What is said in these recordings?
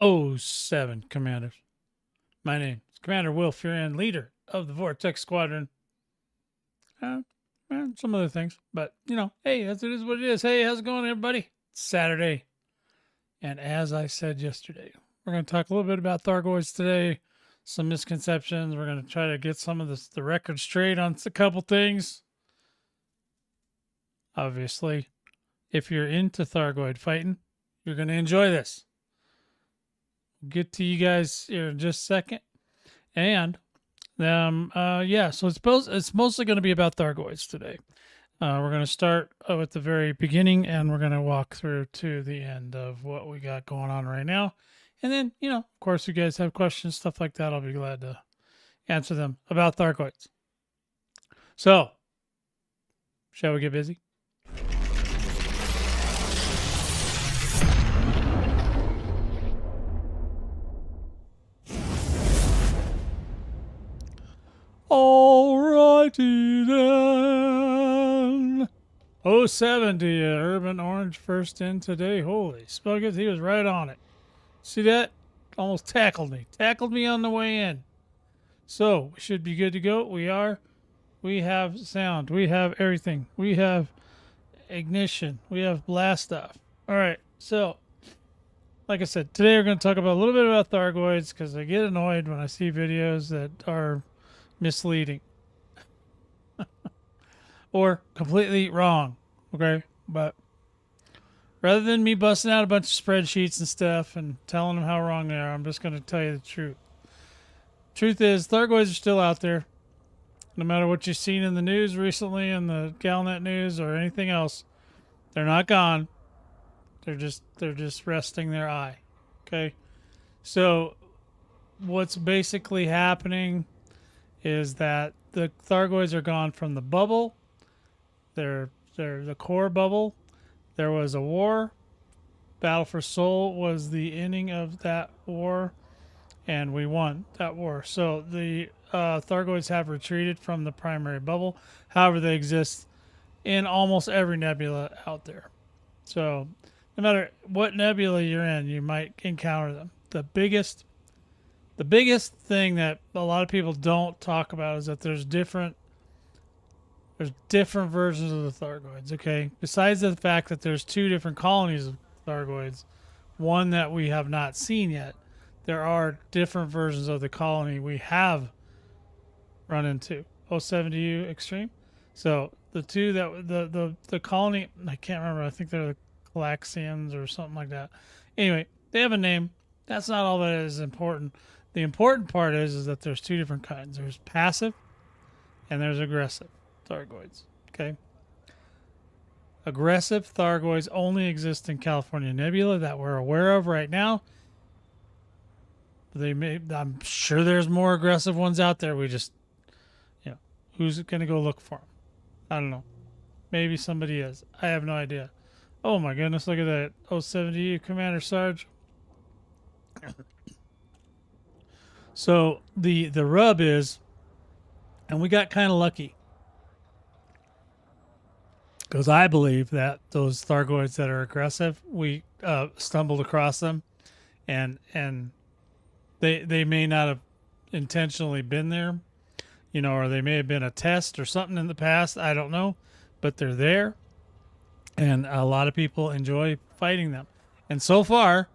07 Commanders. My name is Commander Will Fearion, leader of the Vortex Squadron. And some other things, but hey, it is what it is. Hey, how's it going, everybody? It's Saturday, and as I said yesterday, we're going to talk a little bit about Thargoids today, some misconceptions. We're going to try to get some of the record straight on a couple things. Obviously, if you're into Thargoid fighting, you're going to enjoy this. We'll get to you guys here in just a second. And so it's mostly going to be about Thargoids today. We're going to start at the very beginning, and we're going to walk through to the end of what we got going on right now. And then, of course, you guys have questions, stuff like that. I'll be glad to answer them about Thargoids. So, shall we get busy? Alrighty then. 070, Urban Orange first in today. Holy spuggets, he was right on it. See that? Almost tackled me. Tackled me on the way in. So, we should be good to go. We are. We have sound. We have everything. We have ignition. We have blast off. Alright, so, like I said, today we're going to talk about a little bit about Thargoids because I get annoyed when I see videos that are misleading or completely wrong. Okay, but rather than me busting out a bunch of spreadsheets and stuff and telling them how wrong they are, I'm just going to tell you the truth. Truth is, Thargoids are still out there. No matter what you've seen in the news recently, in the Galnet news or anything else, they're not gone. They're just resting their eye. Okay, so what's basically happening is that the Thargoids are gone from the bubble. They're the core bubble. There was a war. Battle for Sol was the ending of that war, and we won that war. So the Thargoids have retreated from the primary bubble. However, they exist in almost every nebula out there. So no matter what nebula you're in, you might encounter them. The biggest thing that a lot of people don't talk about is that there's different versions of the Thargoids, okay? Besides the fact that there's two different colonies of Thargoids, one that we have not seen yet, there are different versions of the colony we have run into. 070U Extreme. So the two that the colony, I can't remember, I think they're the Calaxians or something like that. Anyway, they have a name. That's not all that is important. The important part is that there's two different kinds. There's passive and there's aggressive Thargoids. Okay. Aggressive Thargoids only exist in California Nebula that we're aware of right now. I'm sure there's more aggressive ones out there. We just, who's going to go look for them? I don't know. Maybe somebody is. I have no idea. Oh my goodness, look at that. 070 Commander Sarge. So the rub is, and we got kind of lucky, because I believe that those Thargoids that are aggressive, we stumbled across them, and they may not have intentionally been there, or they may have been a test or something in the past. I don't know, but they're there, and a lot of people enjoy fighting them. And so far,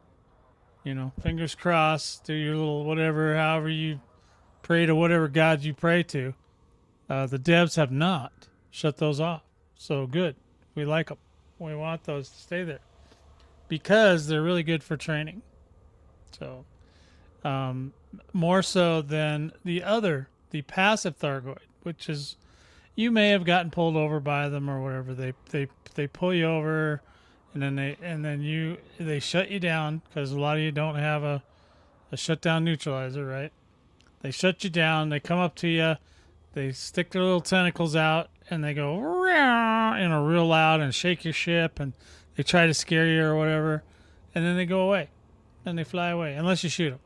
fingers crossed, do your little whatever, however you pray to whatever gods you pray to. The devs have not shut those off. So good. We like them. We want those to stay there because they're really good for training. So, more so than the passive Thargoid, which is, you may have gotten pulled over by them or whatever. They pull you over. And then they shut you down because a lot of you don't have a shutdown neutralizer, right? They shut you down. They come up to you. They stick their little tentacles out and they go real loud and shake your ship, and they try to scare you or whatever, and then they go away and they fly away unless you shoot them.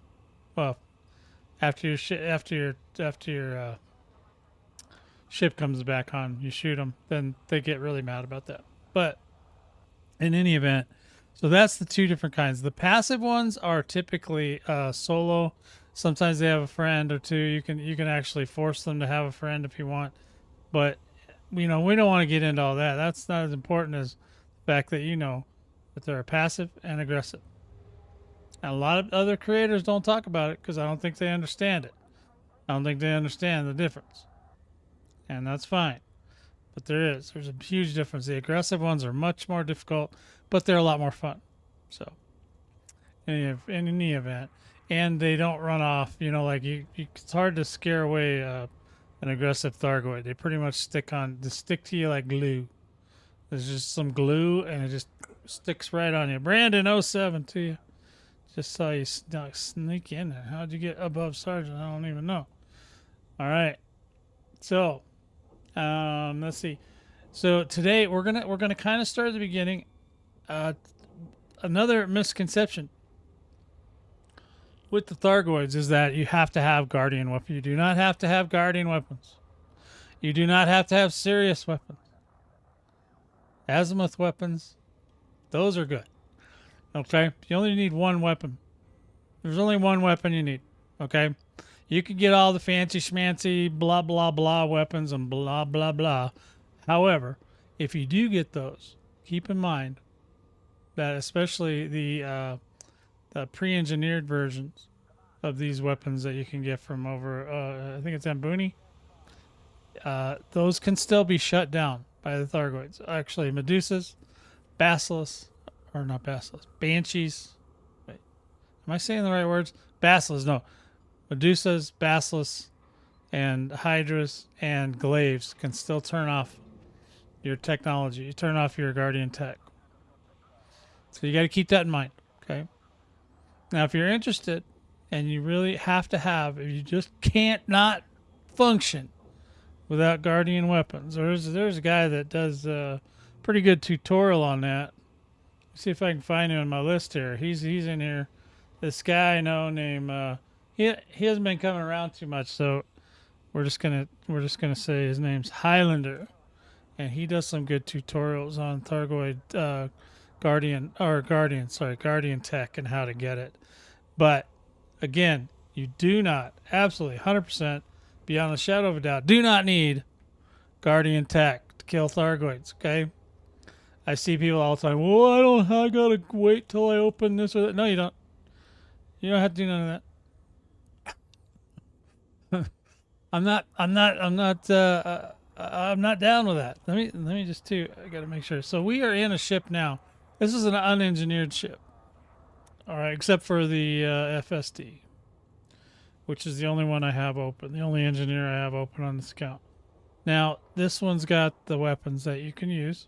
Well, after your ship comes back on, you shoot them, then they get really mad about that. But in any event, So that's the two different kinds. The passive ones are typically solo. Sometimes they have a friend or two. You can actually force them to have a friend if you want. But we don't want to get into all that. That's not as important as the fact that that they're passive and aggressive. And a lot of other creators don't talk about it because I don't think they understand it. I don't think they understand the difference, and that's fine. But there's a huge difference. The aggressive ones are much more difficult, but they're a lot more fun. So in any event, and they don't run off. Like it's hard to scare away an aggressive Thargoid. They pretty much stick to you like glue. There's just some glue, and it just sticks right on you. Brandon 07 to you. Just saw you sneak in there. How'd you get above sergeant? I don't even know. All right. So, let's see. So today we're gonna kind of start at the beginning. Another misconception with the Thargoids is that you have to have guardian weapons. You do not have to have guardian weapons. You do not have to have serious weapons. Azimuth weapons, those are good. Okay? You only need one weapon. There's only one weapon you need. Okay? You can get all the fancy schmancy blah blah blah weapons and blah blah blah. However, if you do get those, keep in mind that especially the pre-engineered versions of these weapons that you can get from over, I think it's Ambuni, those can still be shut down by the Thargoids. Actually, Medusas, Basilisks, or not Basilisks, Banshees. Wait, am I saying the right words? Basilisks, no. Medusas, Basilisks, and Hydras and Glaives can still turn off your technology. You turn off your Guardian tech. So you got to keep that in mind, okay? Now, if you're interested and you really have to have, if you just can't not function without Guardian weapons, there's a guy that does a pretty good tutorial on that. Let's see if I can find him on my list here. He's in here. This guy I know named he hasn't been coming around too much, so we're just gonna say his name's Highlander, and he does some good tutorials on Thargoid Guardian tech and how to get it. But again, you do not, absolutely 100%, beyond a shadow of a doubt, do not need Guardian tech to kill Thargoids. Okay, I see people all the time. Well, I gotta wait till I open this or that. No, you don't. You don't have to do none of that. I'm not down with that. Let me just too. I gotta make sure. So we are in a ship now. This is an unengineered ship. All right, except for the FSD, which is the only one I have open. The only engineer I have open on this account. Now this one's got the weapons that you can use,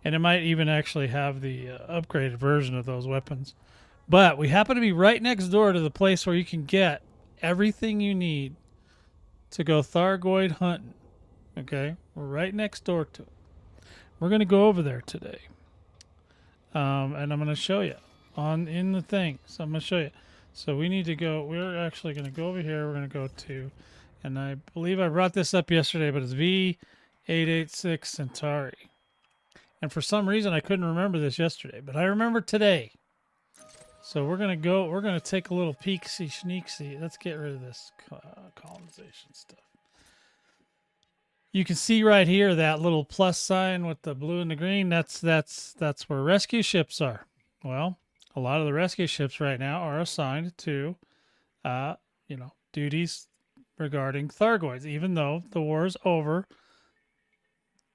and it might even actually have the upgraded version of those weapons. But we happen to be right next door to the place where you can get everything you need to go Thargoid hunting. Okay, we're right next door to it. We're gonna go over there today, and I'm gonna show you in the thing. So I'm gonna show you. So we need to go. We're actually gonna go over here. We're gonna go to, and I believe I brought this up yesterday, but it's V886 Centauri. And for some reason I couldn't remember this yesterday, but I remember today. So we're gonna go. We're gonna take a little peek-see, sneak-see. Let's get rid of this colonization stuff. You can see right here that little plus sign with the blue and the green. That's where rescue ships are. Well, a lot of the rescue ships right now are assigned to, duties regarding Thargoids. Even though the war is over,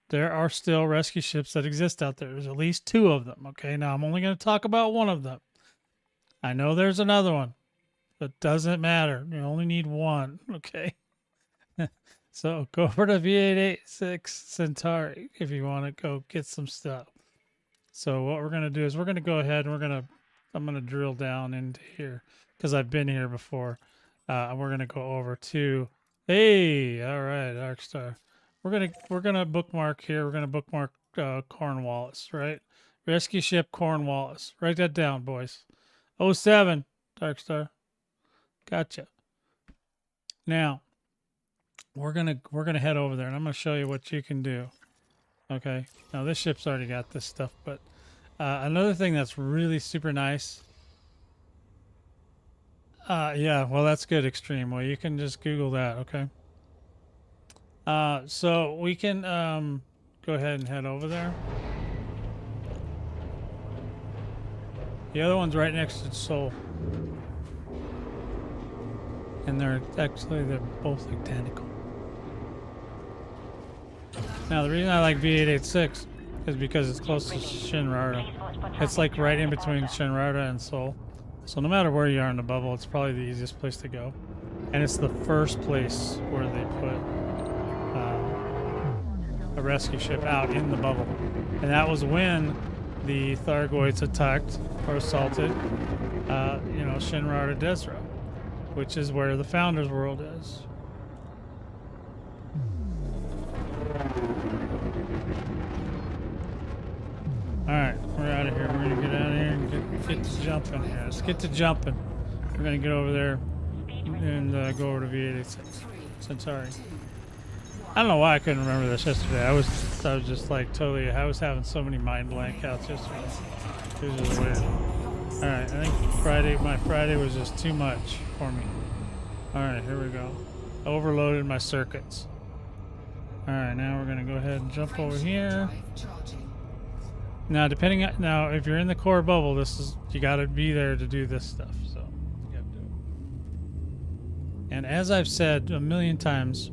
there are still rescue ships that exist out there. There's at least 2 of them. Okay, now I'm only going to talk about one of them. I know there's another one, but doesn't matter. You only need one. Okay. So go over to V886 Centauri if you want to go get some stuff. So what we're going to do is we're going to go ahead and I'm going to drill down into here because I've been here before. And we're going to go over to, hey, all right, Arkstar. We're going to bookmark here. We're going to bookmark Cornwallis, right? Rescue ship Cornwallis. Write that down, boys. 07, Darkstar. Gotcha. Now, we're gonna head over there, and I'm gonna show you what you can do. Okay. Now this ship's already got this stuff, but Another thing that's really super nice. Yeah, well, that's good, Extreme. Well, you can just Google that, okay? So we can go ahead and head over there. The other one's right next to Soul. And they're both identical. Now, the reason I like V886 is because it's close to Shinrarta. It's like right in between Shinrarta and Seoul. So no matter where you are in the bubble, it's probably the easiest place to go. And it's the first place where they put a rescue ship out in the bubble. And that was when the Thargoids attacked or assaulted, Shinrarta Desra, which is where the Founders World is. Alright, we're out of here. We're going to get out of here and get to jumping here. Let's get to jumping. We're going to get over there and go over to V886 Centauri. I don't know why I couldn't remember this yesterday. I was just like totally, I was having so many mind blankouts yesterday. It was just weird. Alright, I think my Friday was just too much for me. Alright, here we go. Overloaded my circuits. Alright, now we're going to go ahead and jump over here. Now, if you're in the core bubble, you got to be there to do this stuff. So, you got to do it. And as I've said a million times,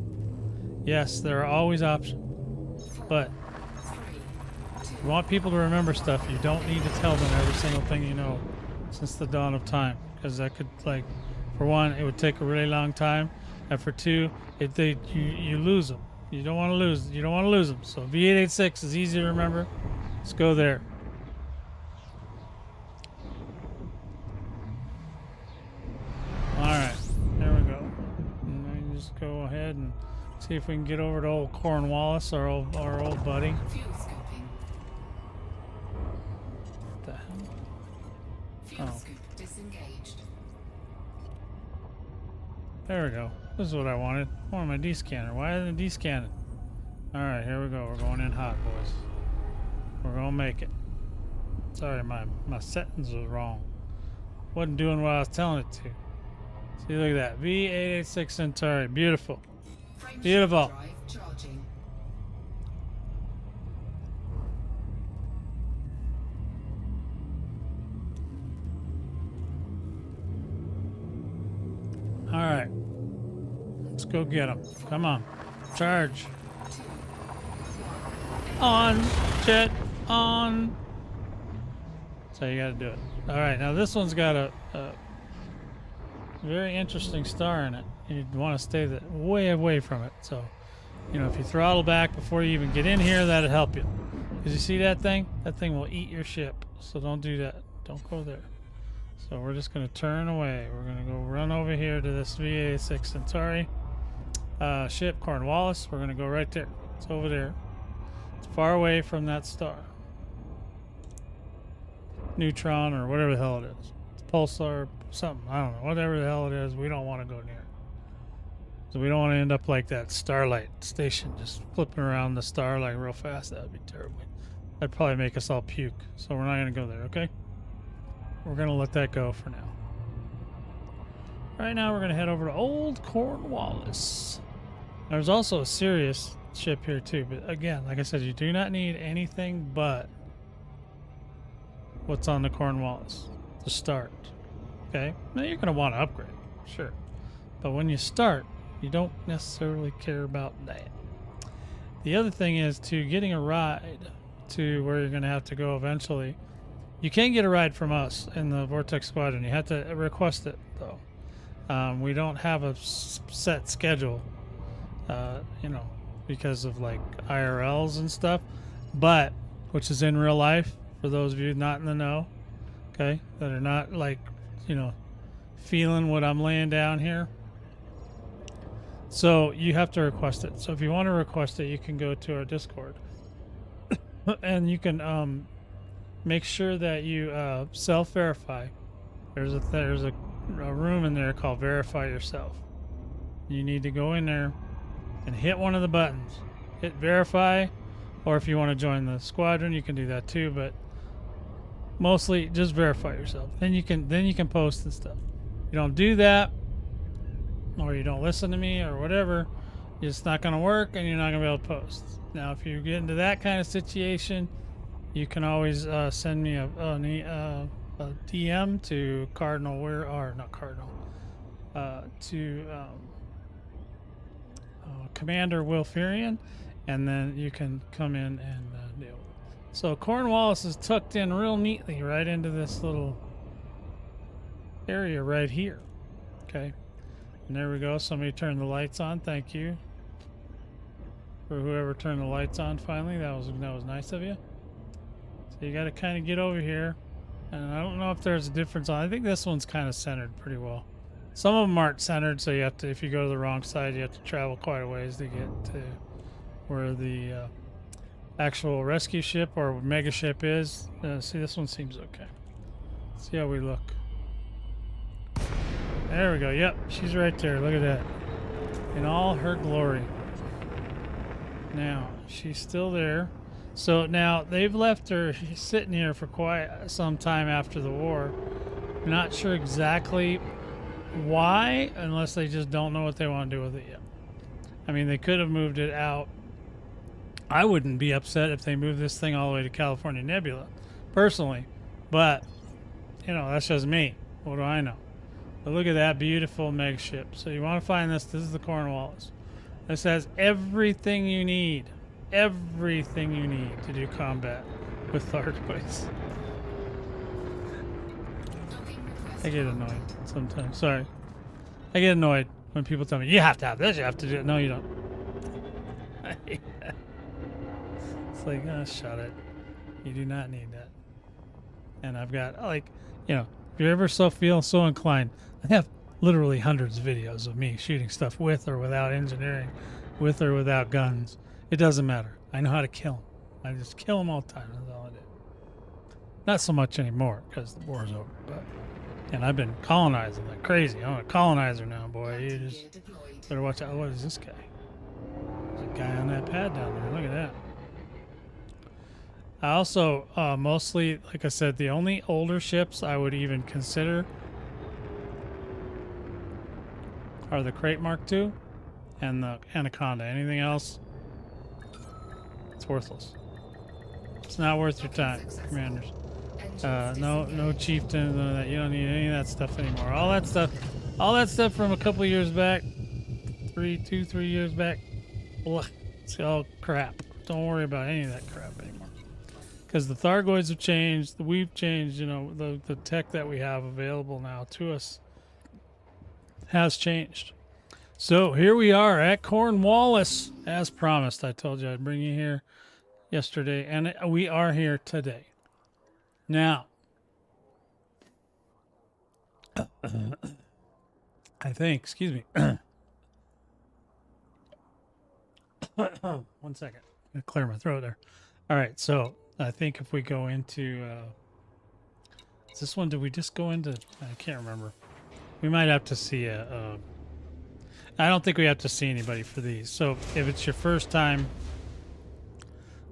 yes, there are always options. But if you want people to remember stuff, you don't need to tell them every single thing you know since the dawn of time, because that could, like, for one, it would take a really long time, and for two, you lose them. You don't want to lose. You don't want to lose them. So V886 is easy to remember. Let's go there. Alright, there we go. And we can just go ahead and see if we can get over to old Cornwallis, our old buddy. What the hell? Oh. There we go. This is what I wanted. I wanted my D-scanner. Why isn't it D-scanning? Alright, here we go. We're going in hot, boys. We're gonna make it. Sorry, my settings was wrong. Wasn't doing what I was telling it to. See, look at that. V886 Centauri. Beautiful. Beautiful. Alright. Let's go get them. Come on. Charge. On. Jet. On. So you gotta do it. Alright, now this one's got a very interesting star in it. You'd want to stay way away from it. So, if you throttle back before you even get in here, that'll help you. Because you see that thing? That thing will eat your ship. So don't do that. Don't go there. So we're just going to turn away. We're going to go run over here to this VA6 Centauri ship, Cornwallis. We're going to go right there. It's over there. It's far away from that star. Neutron or whatever the hell it is. It's pulsar, something. I don't know. Whatever the hell it is, we don't want to go near. So we don't want to end up like that Starlight station, just flipping around the star like real fast. That would be terrible. That'd probably make us all puke. So we're not going to go there, okay? We're going to let that go for now. Right now we're going to head over to Old Cornwallis. There's also a Sirius ship here too, but again, like I said, you do not need anything but what's on the Cornwallis to start. Okay? Now you're going to want to upgrade, sure. But when you start, you don't necessarily care about that. The other thing is getting a ride to where you're going to have to go eventually. You can't get a ride from us in the Vortex Squadron. You have to request it, though. We don't have a set schedule, because of like IRLs and stuff, but which is in real life for those of you not in the know, okay, that are not like, feeling what I'm laying down here. So you have to request it. So if you want to request it, you can go to our Discord and you can make sure that you self-verify. There's a room in there called Verify Yourself. You need to go in there and hit one of the buttons. Hit verify, or if you want to join the squadron, you can do that too. But mostly just verify yourself. Then you can post and stuff. You don't do that, or you don't listen to me or whatever, it's not going to work and you're not going to be able to post. Now, if you get into that kind of situation, you can always send me a DM to Cardinal, or not Cardinal, to Commander Will Fearion, and then you can come in and do it. So Cornwallis is tucked in real neatly right into this little area right here. Okay. And there we go. Somebody turned the lights on. Thank you for whoever turned the lights on finally. That was nice of you. So you got to kind of get over here. And I don't know if there's a difference on. I think this one's kind of centered pretty well. Some of them aren't centered, so you have to, if you go to the wrong side, you have to travel quite a ways to get to where the actual rescue ship or mega ship is. See, this one seems okay. Let's see how we look. There we go. Yep, she's right there. Look at that. In all her glory. Now, she's still there. So now they've left her sitting here for quite some time after the war. Not sure exactly why, unless they just don't know what they want to do with it yet. I mean, they could have moved it out. I wouldn't be upset if they moved this thing all the way to California Nebula, personally. But, you know, that's just me. What do I know? But look at that beautiful meg ship. So you want to find this. This is the Cornwallis. This has everything you need. Everything you need to do combat with Thargoids. I get annoyed sometimes. Sorry. I get annoyed when people tell me, you have to have this, you have to do it. No, you don't. I hate that. It's like, oh, shut it. You do not need that. And I've got, like, you know, if you're ever feel so inclined, I have literally hundreds of videos of me shooting stuff with or without engineering, with or without guns. It doesn't matter. I know how to kill them. I just kill them all the time. That's all I do. Not so much anymore because the war's over. But, and I've been colonizing like crazy. I'm a colonizer now, boy. You just better watch out. What is this guy? There's a guy on that pad down there. Look at that. I also mostly, like I said, the only older ships I would even consider are the Crate Mark II and the Anaconda. Anything else, it's worthless. It's not worth your time, commanders. No chieftains, none of that. You don't need any of that stuff anymore. All that stuff from a couple of years back, 3 years back, ugh, it's all crap. Don't worry about any of that crap anymore. Because the Thargoids have changed, we've changed, you know, the tech that we have available now to us has changed. So here we are at Cornwallis, as promised. I told you I'd bring you here yesterday, and we are here today. Now, I think, excuse me. 1 second. I'm gonna clear my throat there. All right, so I think if we go into, is this one, did we just go into, I can't remember. We might have to see I don't think we have to see anybody for these. So if it's your first time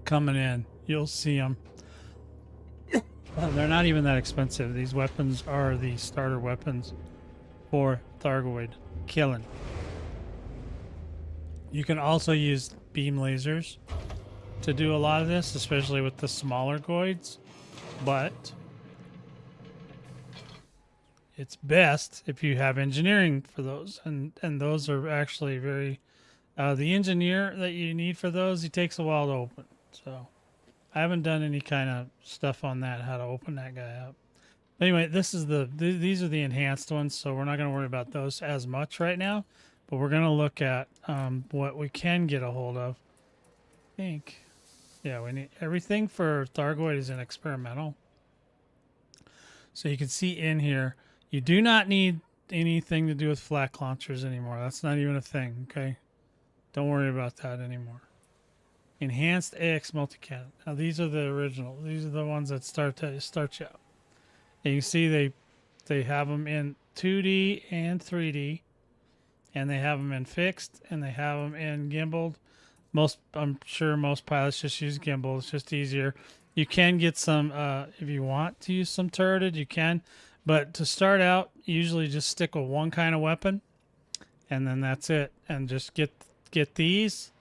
coming in, you'll see them. They're not even that expensive. These weapons are the starter weapons for Thargoid killing. You can also use beam lasers to do a lot of this, especially with the smaller Goids, but it's best if you have engineering for those, and those are actually very the engineer that you need for those, he takes a while to open. So I haven't done any kind of stuff on that, how to open that guy up. Anyway, this is these are the enhanced ones, so we're not going to worry about those as much right now, but we're going to look at what we can get a hold of. I think, yeah, we need everything for Thargoid is an experimental. So you can see in here, you do not need anything to do with flak launchers anymore. That's not even a thing, okay? Don't worry about that anymore. Enhanced AX multi-cannon. Now these are the original. These are the ones that start you out. And you see they have them in 2D and 3D, and they have them in fixed, and they have them in gimbaled. I'm sure most pilots just use gimbal. It's just easier. You can get some if you want to use some turreted, you can. But to start out, usually just stick with one kind of weapon, and then that's it. And just get these,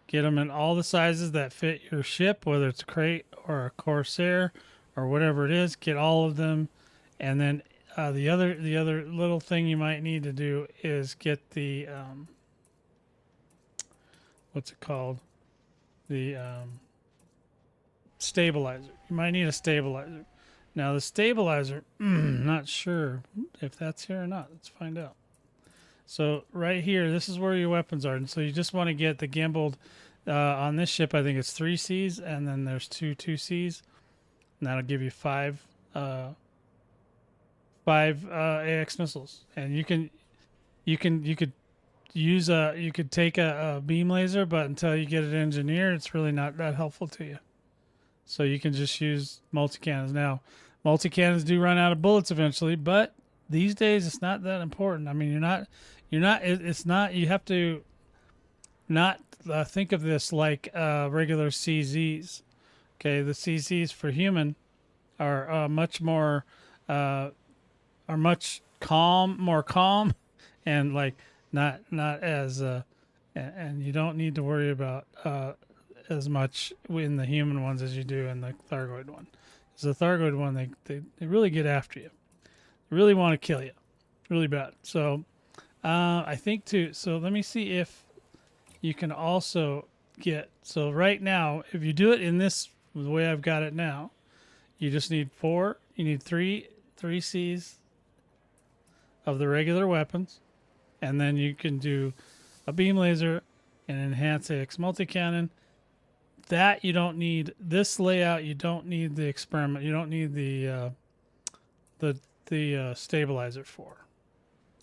get them in all the sizes that fit your ship, whether it's a crate or a corsair or whatever it is. Get all of them, and then the other little thing you might need to do is get the what's it called, the stabilizer. You might need a stabilizer. Now the stabilizer, not sure if that's here or not. Let's find out. So right here, this is where your weapons are. And so you just want to get the gimbaled on this ship. I think it's 3 Cs, and then there's 2 Cs. And that'll give you 5 AX missiles. And you could take a beam laser, but until you get it engineered, it's really not that helpful to you. So you can just use multi-cannons. Now, multi-cannons do run out of bullets eventually, but these days it's not that important. I mean, it's not, you have to not think of this like regular CZs. Okay, the CZs for human are much more, are much more calm, and like not as, and you don't need to worry about as much in the human ones as you do in the Thargoid one. Because the Thargoid one, they really get after you. They really want to kill you. Really bad. So I think too, so let me see if you can also get, so right now, if you do it in this, the way I've got it now, you just need 4, you need 3 Cs of the regular weapons, and then you can do a beam laser and enhance AX multi-cannon. That you don't need, this layout, you don't need the experiment, you don't need the stabilizer for.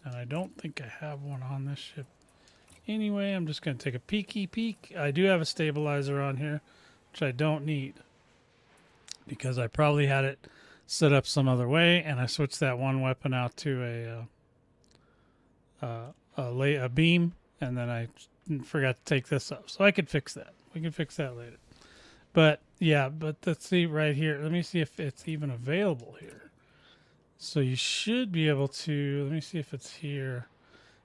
And I don't think I have one on this ship. Anyway, I'm just going to take a peek. I do have a stabilizer on here, which I don't need, because I probably had it set up some other way, and I switched that one weapon out to a beam, and then I forgot to take this up. So I could fix that. We can fix that later. But yeah, but let's see right here. Let me see if it's even available here. So you should be able to, let me see if it's here.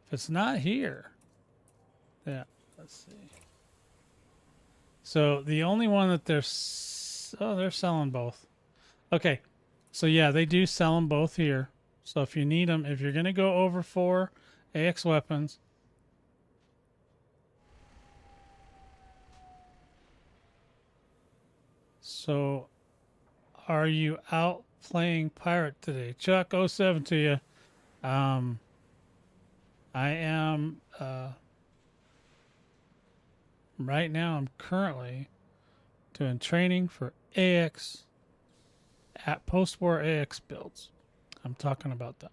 If it's not here, yeah, let's see. So the only one that they're selling both. Okay, so yeah, they do sell them both here. So if you need them, if you're going to go over 4 AX weapons, so are you out playing pirate today? Chuck 07 to you. I am right now I'm currently doing training for AX at post-war AX builds. I'm talking about that.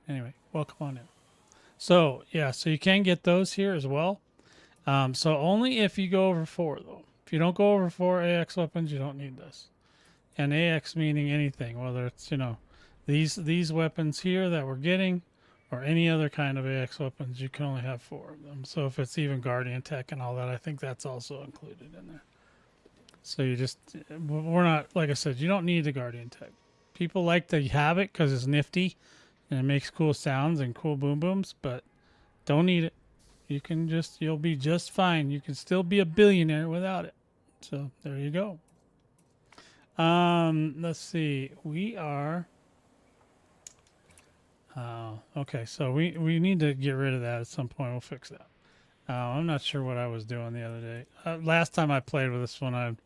Anyway, welcome on in. So yeah, so you can get those here as well. So only if you go over 4 though. If you don't go over 4 AX weapons, you don't need this. And AX meaning anything, whether it's, you know, these weapons here that we're getting, or any other kind of AX weapons, you can only have 4 of them. So if it's even Guardian Tech and all that, I think that's also included in there. So you just, we're not, like I said, you don't need the Guardian Tech. People like to have it because it's nifty and it makes cool sounds and cool boom booms, but don't need it. You can just, you'll be just fine. You can still be a billionaire without it. So there you go. Let's see. We are, okay, so we need to get rid of that at some point. We'll fix that. I'm not sure what I was doing the other day. Last time I played with this one, I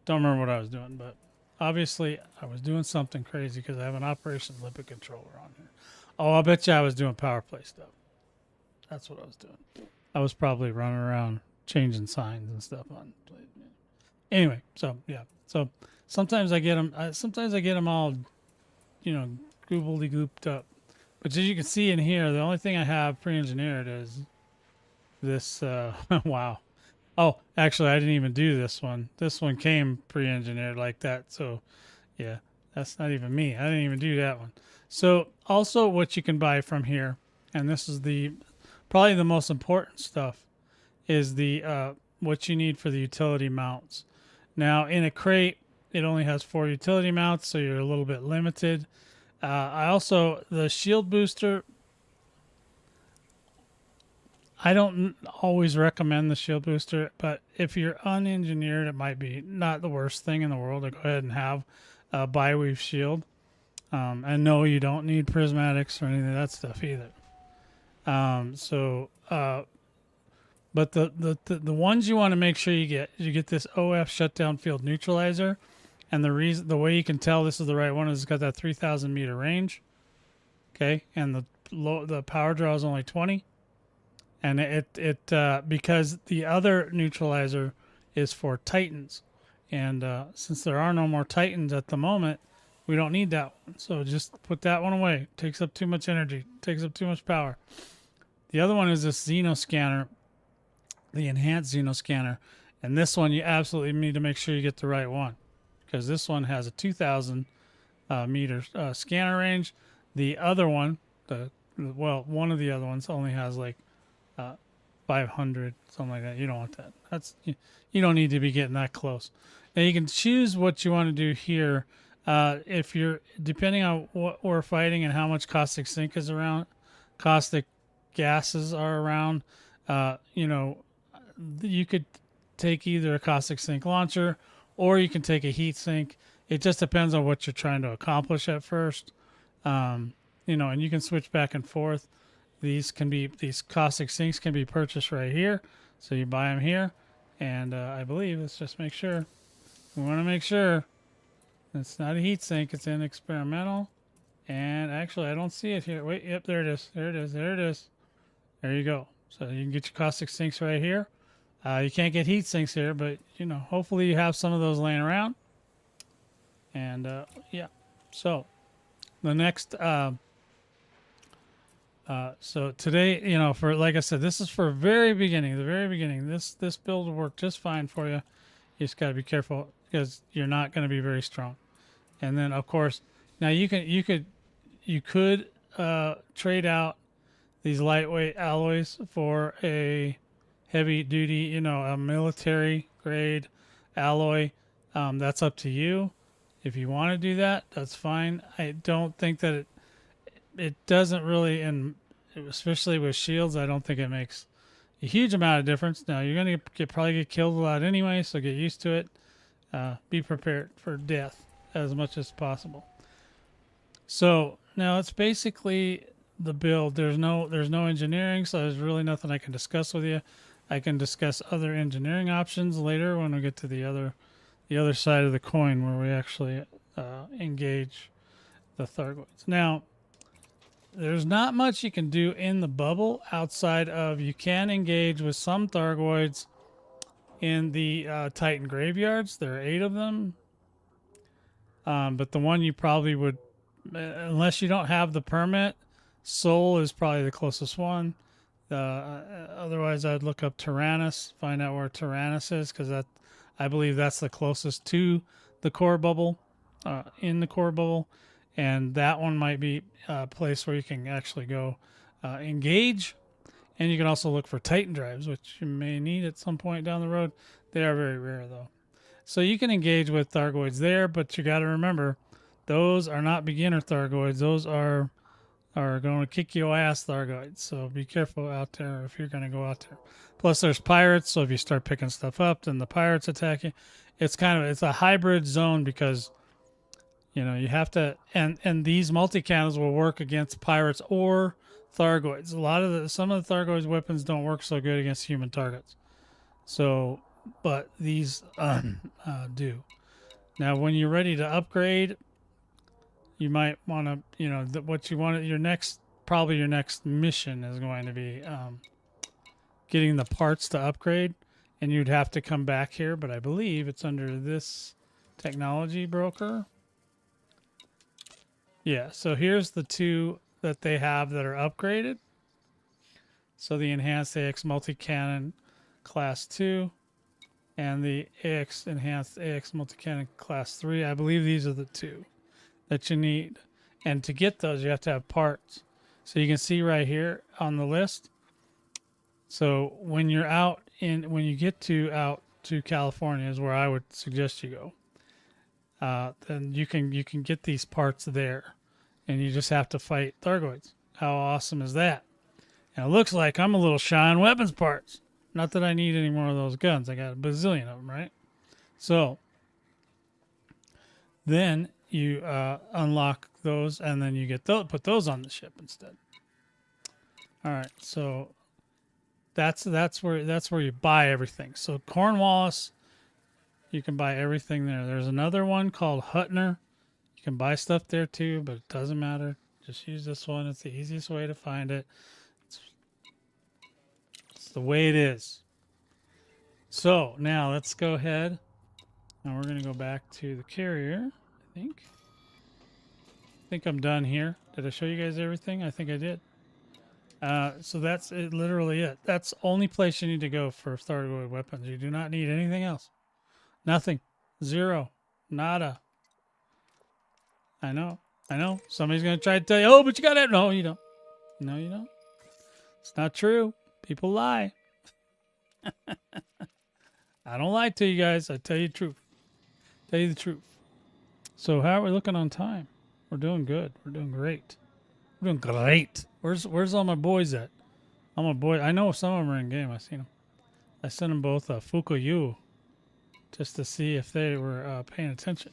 don't remember what I was doing, but obviously I was doing something crazy because I have an Operation Limpet controller on here. Oh, I bet you I was doing power play stuff. That's what I was doing. I was probably running around changing signs and stuff on. Anyway, so yeah, so sometimes I get them. Sometimes I get them all, you know, goobly-gooped up. But as you can see in here, the only thing I have pre-engineered is this. Wow. Oh, actually, I didn't even do this one. This one came pre-engineered like that. So, yeah, that's not even me. I didn't even do that one. So, also what you can buy from here, and this is probably the most important stuff, is the what you need for the utility mounts. Now, in a crate, it only has 4 utility mounts, so you're a little bit limited. The shield booster, I don't always recommend the shield booster, but if you're unengineered, it might be not the worst thing in the world to go ahead and have a bi-weave shield. And no, you don't need prismatics or anything of that stuff either. But the ones you want to make sure you get this OF shutdown field neutralizer, and the way you can tell this is the right one is it's got that 3,000 meter range, okay, and the power draw is only 20, and it because the other neutralizer is for Titans, and since there are no more Titans at the moment, we don't need that one. So just put that one away. It takes up too much energy, takes up too much power. The other one is this Xeno scanner, the enhanced Xeno scanner, and this one you absolutely need to make sure you get the right one, because this one has a 2,000 meter scanner range. The other one, one of the other ones only has like 500, something like that. You don't want that. You don't need to be getting that close. Now you can choose what you want to do here. If you're depending on what we're fighting and how much caustic sink is around, caustic gases are around. You could take either a caustic sink launcher or you can take a heat sink. It just depends on what you're trying to accomplish at first. And you can switch back and forth. These caustic sinks can be purchased right here. So you buy them here. And I believe, let's just make sure. We want to make sure it's not a heat sink. It's an experimental. And actually, I don't see it here. Wait, yep, there it is. There it is. There it is. There you go. So you can get your caustic sinks right here. You can't get heat sinks here, but, hopefully you have some of those laying around. And, yeah. So the next... so today, for like I said, this is for the very beginning. This build will work just fine for you. You just got to be careful because you're not going to be very strong. And then, of course, now you could trade out these lightweight alloys for a heavy duty, a military grade alloy. That's up to you. If you want to do that, that's fine. I don't think that it doesn't really, and especially with shields, I don't think it makes a huge amount of difference. Now you're going to probably get killed a lot anyway, so get used to it. Be prepared for death as much as possible. So now it's basically the build. There's no engineering, so there's really nothing I can discuss with you. I can discuss other engineering options later when we get to the other side of the coin where we actually engage the Thargoids. Now, there's not much you can do in the bubble outside of you can engage with some Thargoids in the Titan graveyards. There are 8 of them. But the one you probably would, unless you don't have the permit, Soul is probably the closest one. Otherwise, I'd look up Tyrannus, find out where Tyrannus is, because I believe that's the closest to the core bubble, in the core bubble. And that one might be a place where you can actually go engage. And you can also look for Titan drives, which you may need at some point down the road. They are very rare, though. So you can engage with Thargoids there, but you got to remember, those are not beginner Thargoids. Those are going to kick your ass Thargoids. So be careful out there if you're going to go out there. Plus, there's pirates, so if you start picking stuff up, then the pirates attack you. It's a hybrid zone because... you have to, and these multi-cannons will work against pirates or Thargoids. Some of the Thargoids weapons don't work so good against human targets. So, but these do. Now, when you're ready to upgrade, you might want to, what you want, your next mission is going to be getting the parts to upgrade, and you'd have to come back here, but I believe it's under this technology broker. Yeah, so here's the 2 that they have that are upgraded. So the Enhanced AX Multi-Cannon Class 2 and the Enhanced AX Multi-Cannon Class 3. I believe these are the 2 that you need. And to get those, you have to have parts. So you can see right here on the list. So when you get to out to California is where I would suggest you go. Then you can get these parts there, and you just have to fight Thargoids. How awesome is that? And it looks like I'm a little shy on weapons parts. Not that I need any more of those guns. I got a bazillion of them, right? So then you unlock those, and then you get those, put those on the ship instead. All right, so that's where you buy everything. So Cornwallis, you can buy everything there. There's another one called Hutner. You can buy stuff there too, but it doesn't matter. Just use this one. It's the easiest way to find it. It's the way it is. So now let's go ahead, and we're going to go back to the carrier. I think I'm done here. Did I show you guys everything? I think I did. So that's it, literally it. That's the only place you need to go for Thargoid weapons. You do not need anything else. Nothing. Zero. Nada. I know. Somebody's going to try to tell you, oh, but you got it. No, you don't. No, you don't. It's not true. People lie. I don't lie to you guys. I tell you the truth. Tell you the truth. So how are we looking on time? We're doing good. We're doing great. We're doing great. Where's all my boys at? All my boys. I know some of them are in game. I seen them. I sent them both Fukuyu just to see if they were paying attention.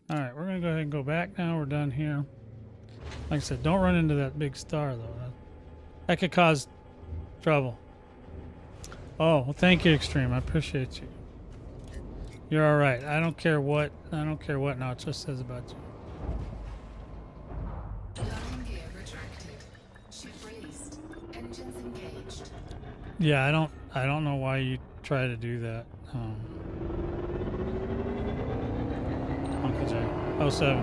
All right, we're gonna go ahead and go back now. We're done here. Like I said, don't run into that big star though. That could cause trouble. Oh, well, thank you, Extreme. I appreciate you. You're all right. I don't care what now it just says about you. Yeah, I don't know why you try to do that. Uncle J. 07.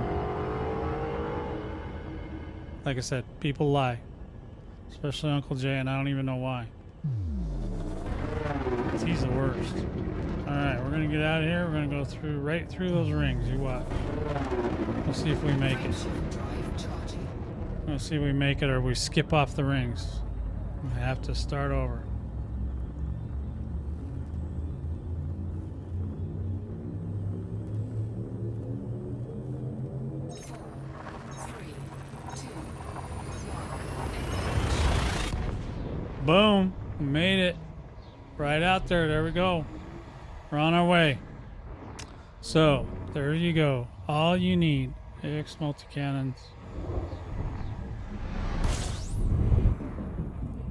Like I said, people lie. Especially Uncle J, and I don't even know why. He's the worst. Alright, we're gonna get out of here. We're gonna go right through those rings. You watch. We'll see if we make it. We'll see if we make it or we skip off the rings. We have to start over. Boom. We made it. Right out there. There we go. We're on our way. So, there you go. All you need. AX multi-cannons.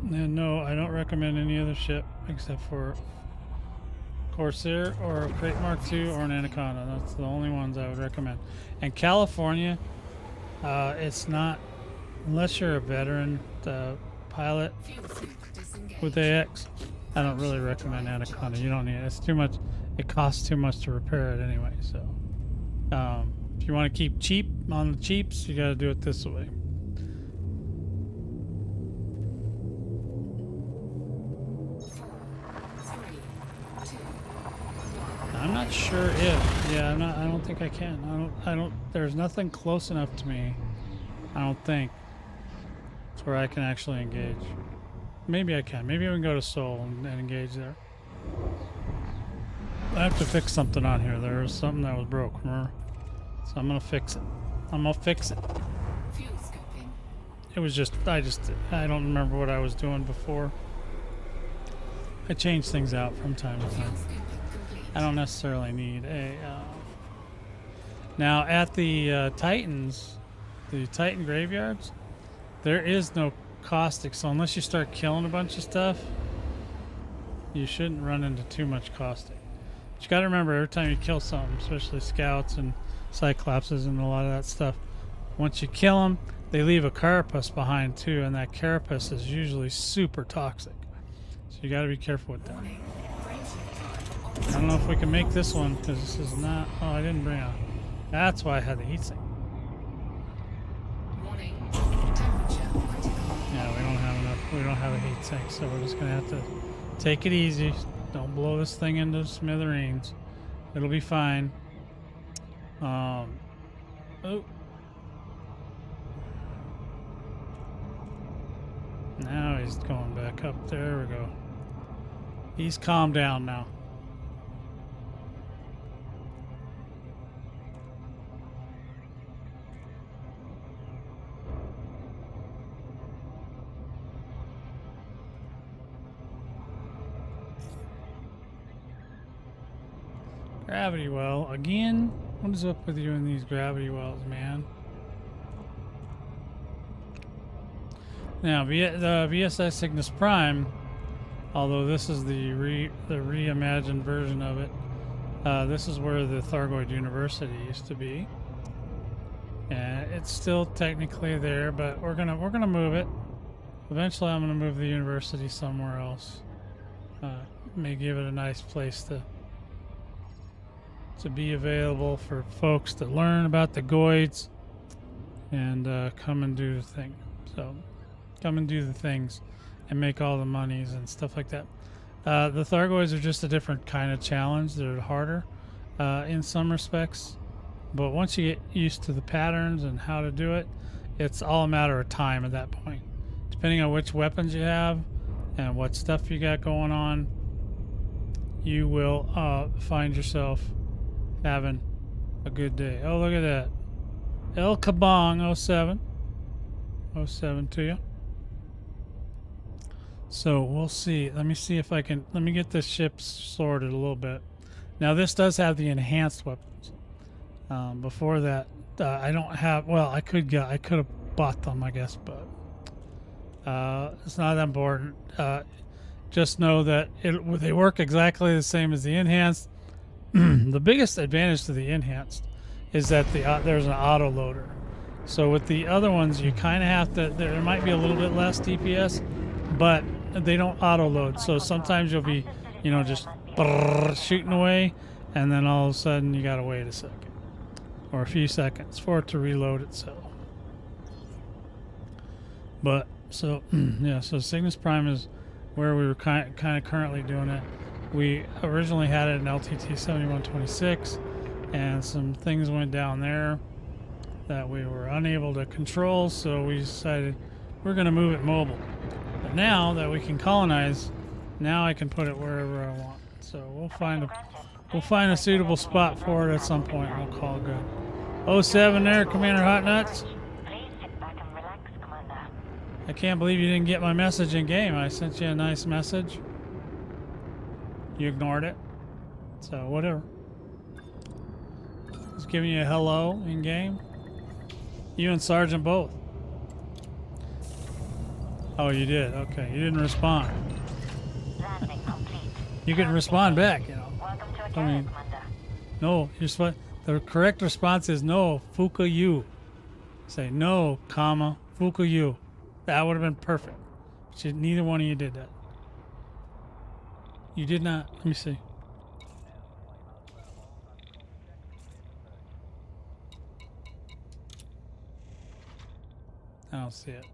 And no, I don't recommend any other ship except for Corsair or a Crate Mark II or an Anaconda. That's the only ones I would recommend. And California, it's not, unless you're a veteran pilot with AX, I don't really recommend Anaconda. You don't need it. It's too much. It costs too much to repair it anyway. So, if you want to keep cheap on the cheaps, you got to do it this way. I'm not sure if. Yeah, I'm not. I don't think I can. I don't. There's nothing close enough to me. I don't think. It's where I can actually engage. Maybe I can. Maybe we can go to Seoul and engage there. I have to fix something on here. There was something that was broke, remember? So I'm gonna fix it. I'm gonna fix it. It was just, I don't remember what I was doing before. I change things out from time to time. I don't necessarily need a... Now, at the Titans, the Titan graveyards, there is no caustic, so unless you start killing a bunch of stuff, you shouldn't run into too much caustic. But you got to remember, every time you kill something, especially scouts and cyclopses and a lot of that stuff, once you kill them, they leave a carapace behind too, and that carapace is usually super toxic. So you got to be careful with that. I don't know if we can make this one because this is not. Oh, I didn't bring a. That's why I had the heatsink. Yeah, we don't have enough. We don't have a heatsink, so we're just gonna have to take it easy. Don't blow this thing into smithereens. It'll be fine. Oh. Now he's going back up. There we go. He's calmed down now. Gravity well again. What is up with you in these gravity wells, man? Now, the VSS Cygnus Prime, although this is the reimagined version of it, this is where the Thargoid University used to be, and it's still technically there, but we're gonna move it. Eventually, I'm gonna move the university somewhere else. May give it a nice place to be available for folks to learn about the Goids and come and do the thing. So, come and do the things and make all the monies and stuff like that. The Thargoids are just a different kind of challenge. They're harder in some respects, but once you get used to the patterns and how to do it, it's all a matter of time at that point. Depending on which weapons you have and what stuff you got going on, you will find yourself having a good day. Oh, look at that. El Kabong 07. 07 to you. So we'll see. Let me see if I can. Let me get this ship sorted a little bit. Now this does have the enhanced weapons. Before that, I don't have. Well, I could have bought them, I guess, but it's not that important. Just know that they work exactly the same as the enhanced. The biggest advantage to the enhanced is that there's an auto loader. So with the other ones, you kind of have to. There might be a little bit less DPS, but they don't auto load. So sometimes you'll be, just shooting away, and then all of a sudden you gotta wait a second or a few seconds for it to reload itself. But so yeah, so Cygnus Prime is where we were kind of currently doing it. We originally had it in LTT 7126, and some things went down there that we were unable to control, so we decided we're going to move it mobile. But now that we can colonize, now I can put it wherever I want. So we'll find a suitable spot for it at some point. We'll call it good. 07 there, Commander Hot Nuts. I can't believe you didn't get my message in game. I sent you a nice message. You ignored it. So whatever. Just giving you a hello in game. You and Sergeant both. Oh, you did. Okay, you didn't respond. You can respond back, I mean, no. The correct response is no. Fuka you. Say no, comma Fuka you. That would have been perfect. But neither one of you did that. You did not. Let me see. I don't see it.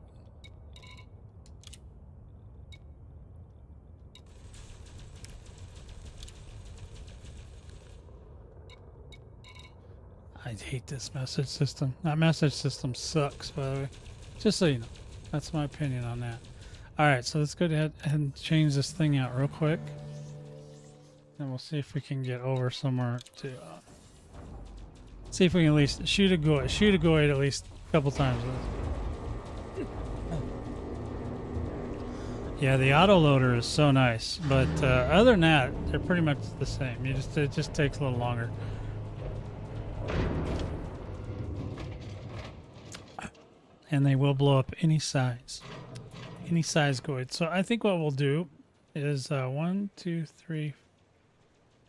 I hate this message system. That message system sucks, by the way. Just so you know. That's my opinion on that. Alright, so let's go ahead and change this thing out real quick. And we'll see if we can get over somewhere to... see if we can at least shoot a Goid at least a couple times. Yeah, the autoloader is so nice, but other than that, they're pretty much the same. It just takes a little longer. And they will blow up any size Goid. So I think what we'll do is 1, 2, 3.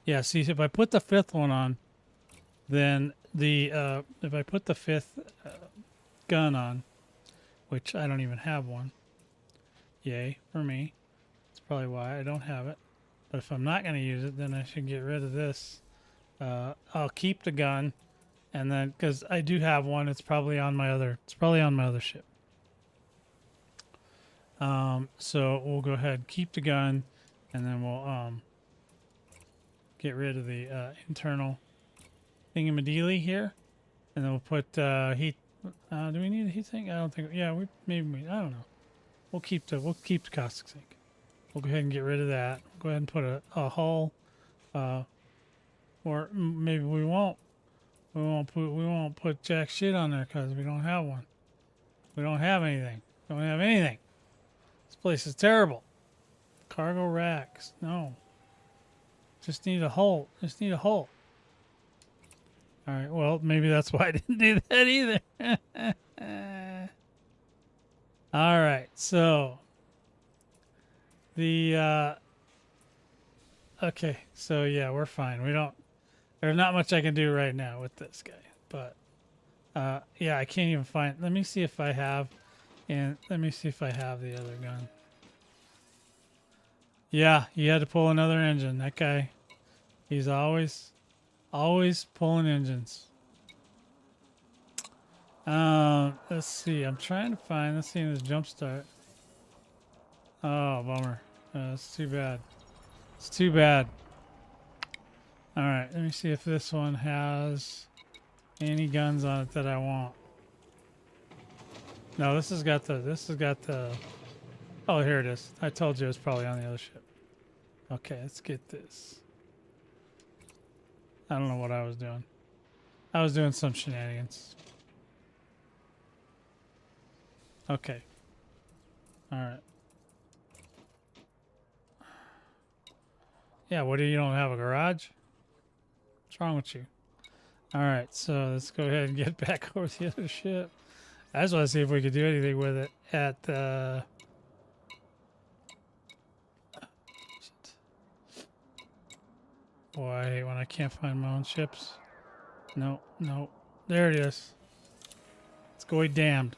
Yeah, see, if I put the fifth one on, then if I put the fifth gun on, which I don't even have one. Yay for me. That's probably why I don't have it. But if I'm not going to use it, then I should get rid of this. I'll keep the gun, and then because I do have one, it's probably on my other ship. So we'll go ahead, keep the gun, and then we'll get rid of the internal thingamadilly here, and then we'll put heat. Do we need a heat sink? I don't think. Yeah, I don't know. We'll keep the caustic sink. We'll go ahead and get rid of that. Go ahead and put a hull, or maybe we won't. We won't put jack shit on there because we don't have one. We don't have anything. Don't have anything. This place is terrible. Cargo racks. No. Just need a hull. All right. Well, maybe that's why I didn't do that either. All right. So the okay. So yeah, we're fine. We don't. There's not much I can do right now with this guy, but yeah, I can't even find. Let me see if I have, and let me see if I have the other gun. Yeah, he had to pull another engine. That guy, he's always pulling engines. Let's see. I'm trying to find. Let's see in this jump start. Oh, bummer. It's too bad. It's too bad. All right, let me see if this one has any guns on it that I want. No, this has got the. This has got the. Oh, here it is. I told you it's probably on the other ship. Okay, let's get this. I don't know what I was doing. I was doing some shenanigans. Okay. All right. Yeah, what do you don't have a garage? What's wrong with you? All right, so let's go ahead and get back over the other ship. I just want to see if we could do anything with it at the. Boy, I hate when I can't find my own ships. No, no. There it is. It's Goid damned.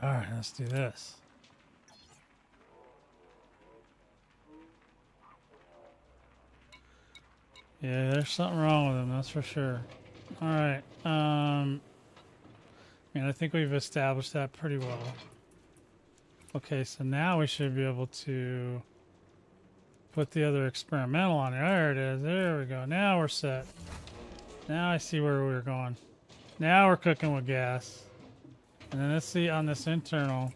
All right, let's do this. Yeah, there's something wrong with him, that's for sure. All right. I think we've established that pretty well. Okay, so now we should be able to put the other experimental on there. There it is. There we go. Now we're set. Now I see where we're going. Now we're cooking with gas. And then let's see on this internal.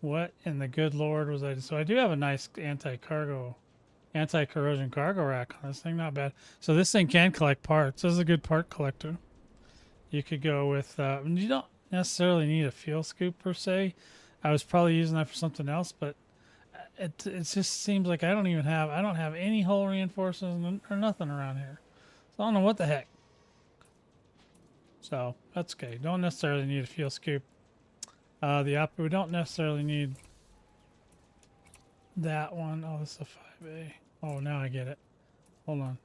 What in the good Lord was I? So I do have a nice anti-corrosion cargo rack on this thing. Not bad. So this thing can collect parts. This is a good part collector. You could go with. You don't necessarily need a fuel scoop per se. I was probably using that for something else, but it just seems like I don't have any hull reinforcements or nothing around here. So I don't know what the heck. So that's okay. Don't necessarily need a fuel scoop. We don't necessarily need that one. Oh, this is a 5A. Oh, now I get it. Hold on.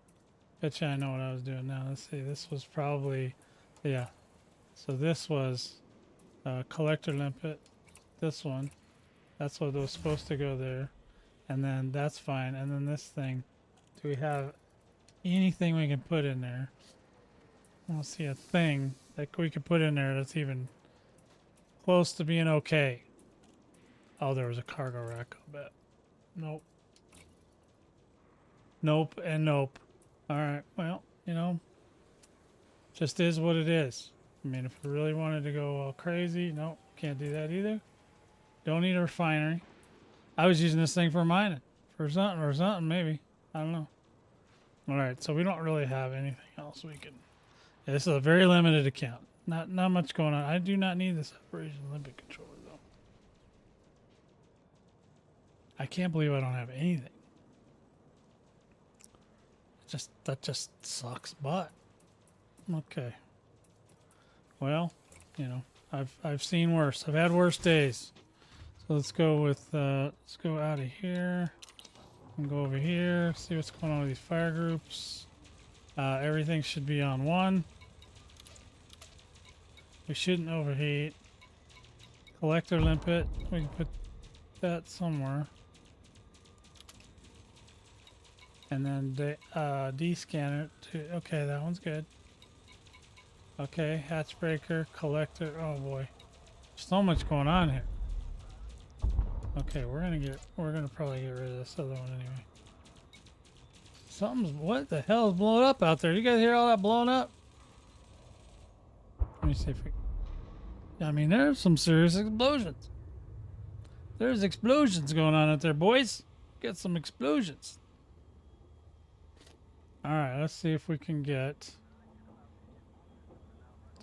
Betcha I know what I was doing now. Let's see. This was probably, yeah. So this was collector limpet. This one. That's what was supposed to go there. And then that's fine. And then this thing. Do we have anything we can put in there? I don't see a thing that we could put in there that's even close to being okay. Oh, there was a cargo rack, I'll bet. Nope. Nope and nope. Alright, well, just is what it is. I mean, if we really wanted to go all crazy, nope, can't do that either. Don't need a refinery. I was using this thing for mining. For something maybe. I don't know. Alright, so we don't really have anything else we can. Yeah, this is a very limited account. Not much going on. I do not need this Operation Olympic controller though. I can't believe I don't have anything. That just sucks butt. Okay. Well, I've seen worse. I've had worse days. So let's go with let's go out of here and go over here. See what's going on with these fire groups. Everything should be on 1. We shouldn't overheat. Collector limpet. We can put that somewhere. And then D-scanner. Okay, that one's good. Okay, hatch breaker, collector. Oh boy, so much going on here. Okay, we're gonna probably get rid of this other one anyway. What the hell is blowing up out there? You guys hear all that blowing up? Let me see if I mean, there's some serious explosions. There's explosions going on out there, boys. Get some explosions. All right, let's see if we can get.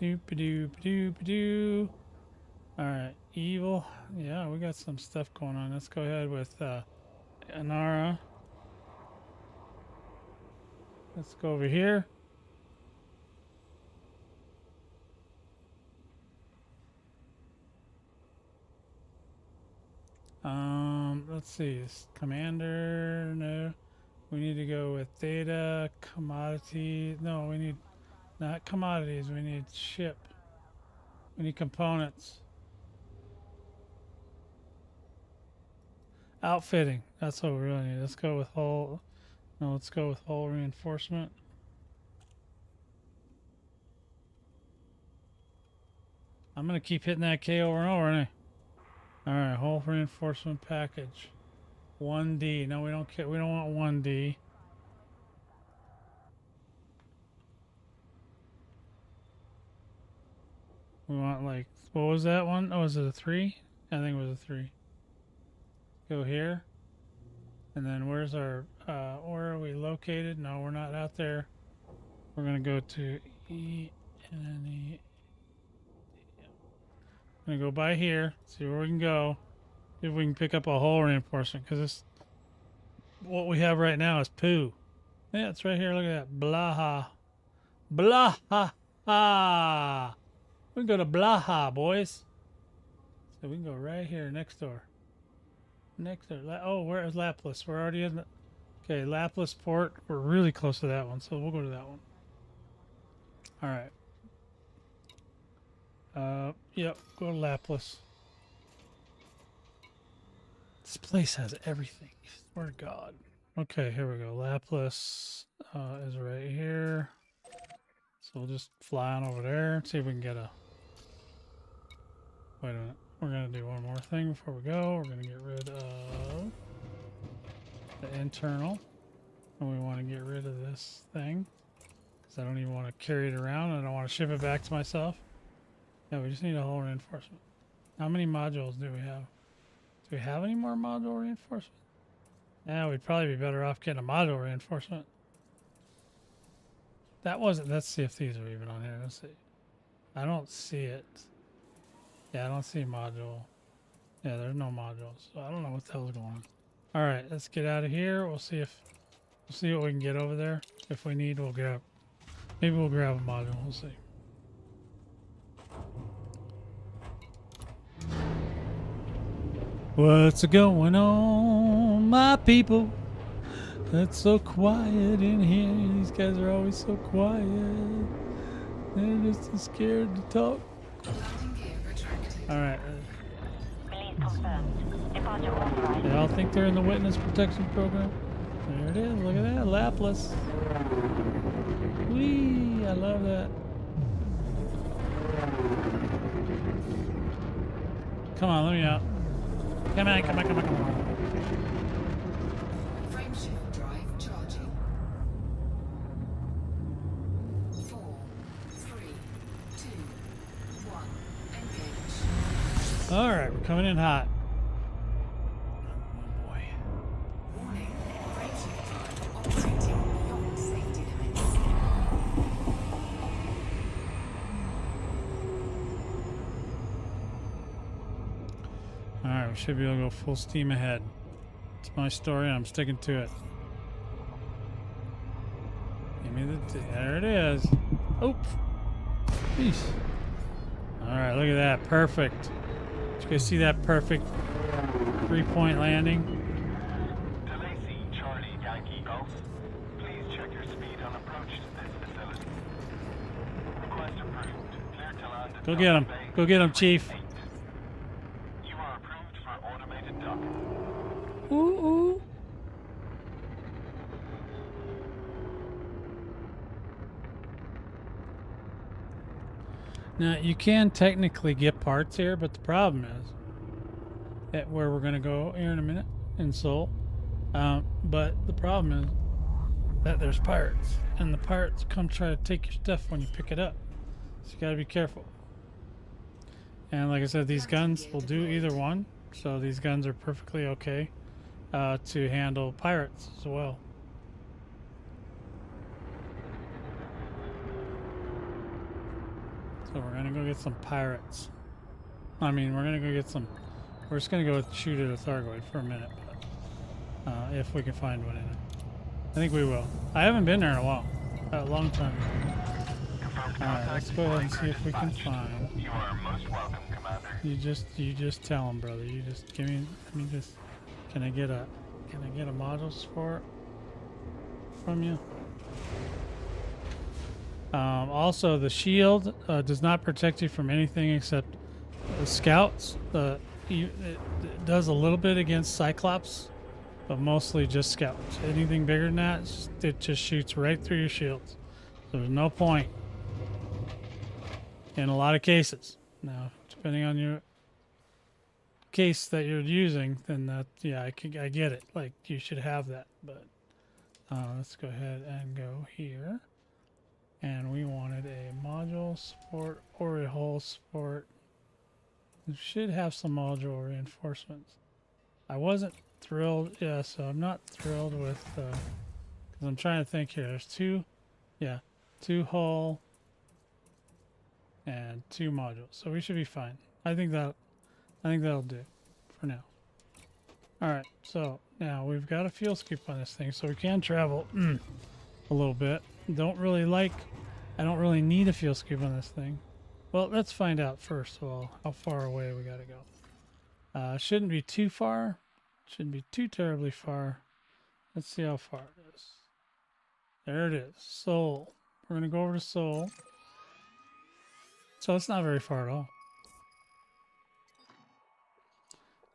Doop-a-doop-a-doop-a-doo. All right, evil. Yeah, we got some stuff going on. Let's go ahead with Anara. Let's go over here. see. This commander, no. We need to go with data, commodity. No, we need not commodities. We need ship. We need components. Outfitting. That's what we really need. Let's go with hull. No, let's go with hull reinforcement. I'm gonna keep hitting that K over and over, aren't I? All right, hull reinforcement package. 1D. No, we don't care. We don't want 1D. We want like, what was that one? Oh, was it a 3? I think it was a 3. Go here. And then where's our, where are we located? No, we're not out there. We're gonna go to E and then E. I'm gonna go by here, see where we can go. See if we can pick up a hull reinforcement, because this, what we have right now is poo. Yeah, it's right here. Look at that. Blaha. Blaha. We can go to Blaha, boys. So we can go right here next door. Next door. Oh, where is Lapis? We're already in the... Okay, Lapis port. We're really close to that one, so we'll go to that one. All right. Yep, go to Lapis. This place has everything. Swear to God. Okay, here we go. Lapis is right here. So we'll just fly on over there and see if we can get a... Wait a minute. We're going to do one more thing before we go. We're going to get rid of the internal. And we want to get rid of this thing, because I don't even want to carry it around. I don't want to ship it back to myself. Yeah, we just need a hull reinforcement. How many modules do we have? Do we have any more module reinforcement? Yeah, we'd probably be better off getting a module reinforcement. That wasn't... Let's see if these are even on here. Let's see. I don't see it. Yeah, I don't see module. Yeah, there's no modules. So I don't know what the hell's going on. All right, let's get out of here. We'll see if... We'll see what we can get over there. If we need, we'll grab... Maybe we'll grab a module. We'll see. What's going on, my people? It's so quiet in here. These guys are always so quiet. They're just scared to talk. Alright. They all think they're in the witness protection program. There it is. Look at that. Lapis. Whee! I love that. Come on, let me out. Come on, come on, come on, come on. Frameshift drive charging. 4, 3, 2, 1. Engage. Alright, we're coming in hot. Oh boy. Warning. Frameshift drive operating beyond safety limits. Alright, we should be able to go full steam ahead. It's my story and I'm sticking to it. Give me the... There it is. Oh! Jeez. Alright, look at that. Perfect. Did you guys see that perfect 3-point landing? Delacey, Charlie, Yankee, Golf. Please check your speed on approach to this facility. Request approved. Clear to land at Go get him. Go get him, Chief. You are approved for automated docking. Ooh, ooh. Now, you can technically get parts here, but the problem is at where we're going to go here in a minute, in Seoul. But the problem is that there's pirates, and the pirates come try to take your stuff when you pick it up. So you got to be careful. And like I said, these guns will do either one. So these guns are perfectly okay to handle pirates as well. So we're gonna go get some pirates. I mean, we're gonna go get some... We're just gonna go shoot at a Thargoid for a minute, but if we can find one in it. I think we will. I haven't been there in a while. A long time ago. Alright, let's go ahead and see if we can find... You are most welcome, Commander. You just tell him, brother. You just give me... Let me just... Can I get a module support from you? Also, the shield does not protect you from anything except the scouts. It does a little bit against Cyclops, but mostly just scouts. Anything bigger than that, it just shoots right through your shields. There's no point in a lot of cases. Now, depending on your case that you're using, then that, yeah, I get it. Like, you should have that. But let's go ahead and go here. And we wanted a module support or a hull support. We should have some module reinforcements. I wasn't thrilled, yeah, so I'm not thrilled with, because I'm trying to think here. There's two hull and 2 modules, so we should be fine. I think that'll do for now. All right, so now we've got a fuel scoop on this thing, so we can travel a little bit. I don't really need a fuel scoop on this thing. Well, let's find out first of all how far away we gotta go. Shouldn't be too far. Shouldn't be too terribly far. Let's see how far it is. There it is. Seoul. We're gonna go over to Seoul. So it's not very far at all.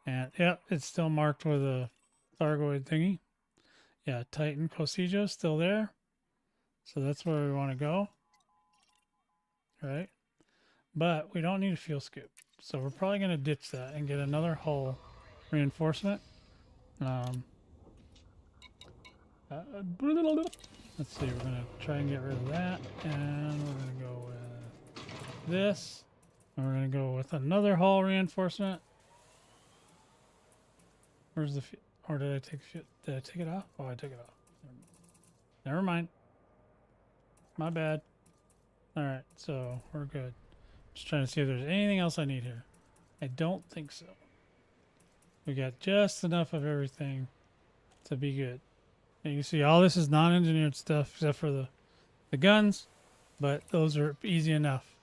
And yep, it's still marked with a Thargoid thingy. Yeah, Titan Kosijo still there. So that's where we want to go. Right? But we don't need a fuel scoop. So we're probably going to ditch that and get another hull reinforcement. Let's see, we're going to try and get rid of that. And we're going to go with this. And we're going to go with another hull reinforcement. Where's the fuel? Or did I take it off? Oh, I took it off. Never mind. My bad. Alright, so we're good. Just trying to see if there's anything else I need here. I don't think so. We got just enough of everything to be good. And you see all this is non-engineered stuff except for the guns, but those are easy enough.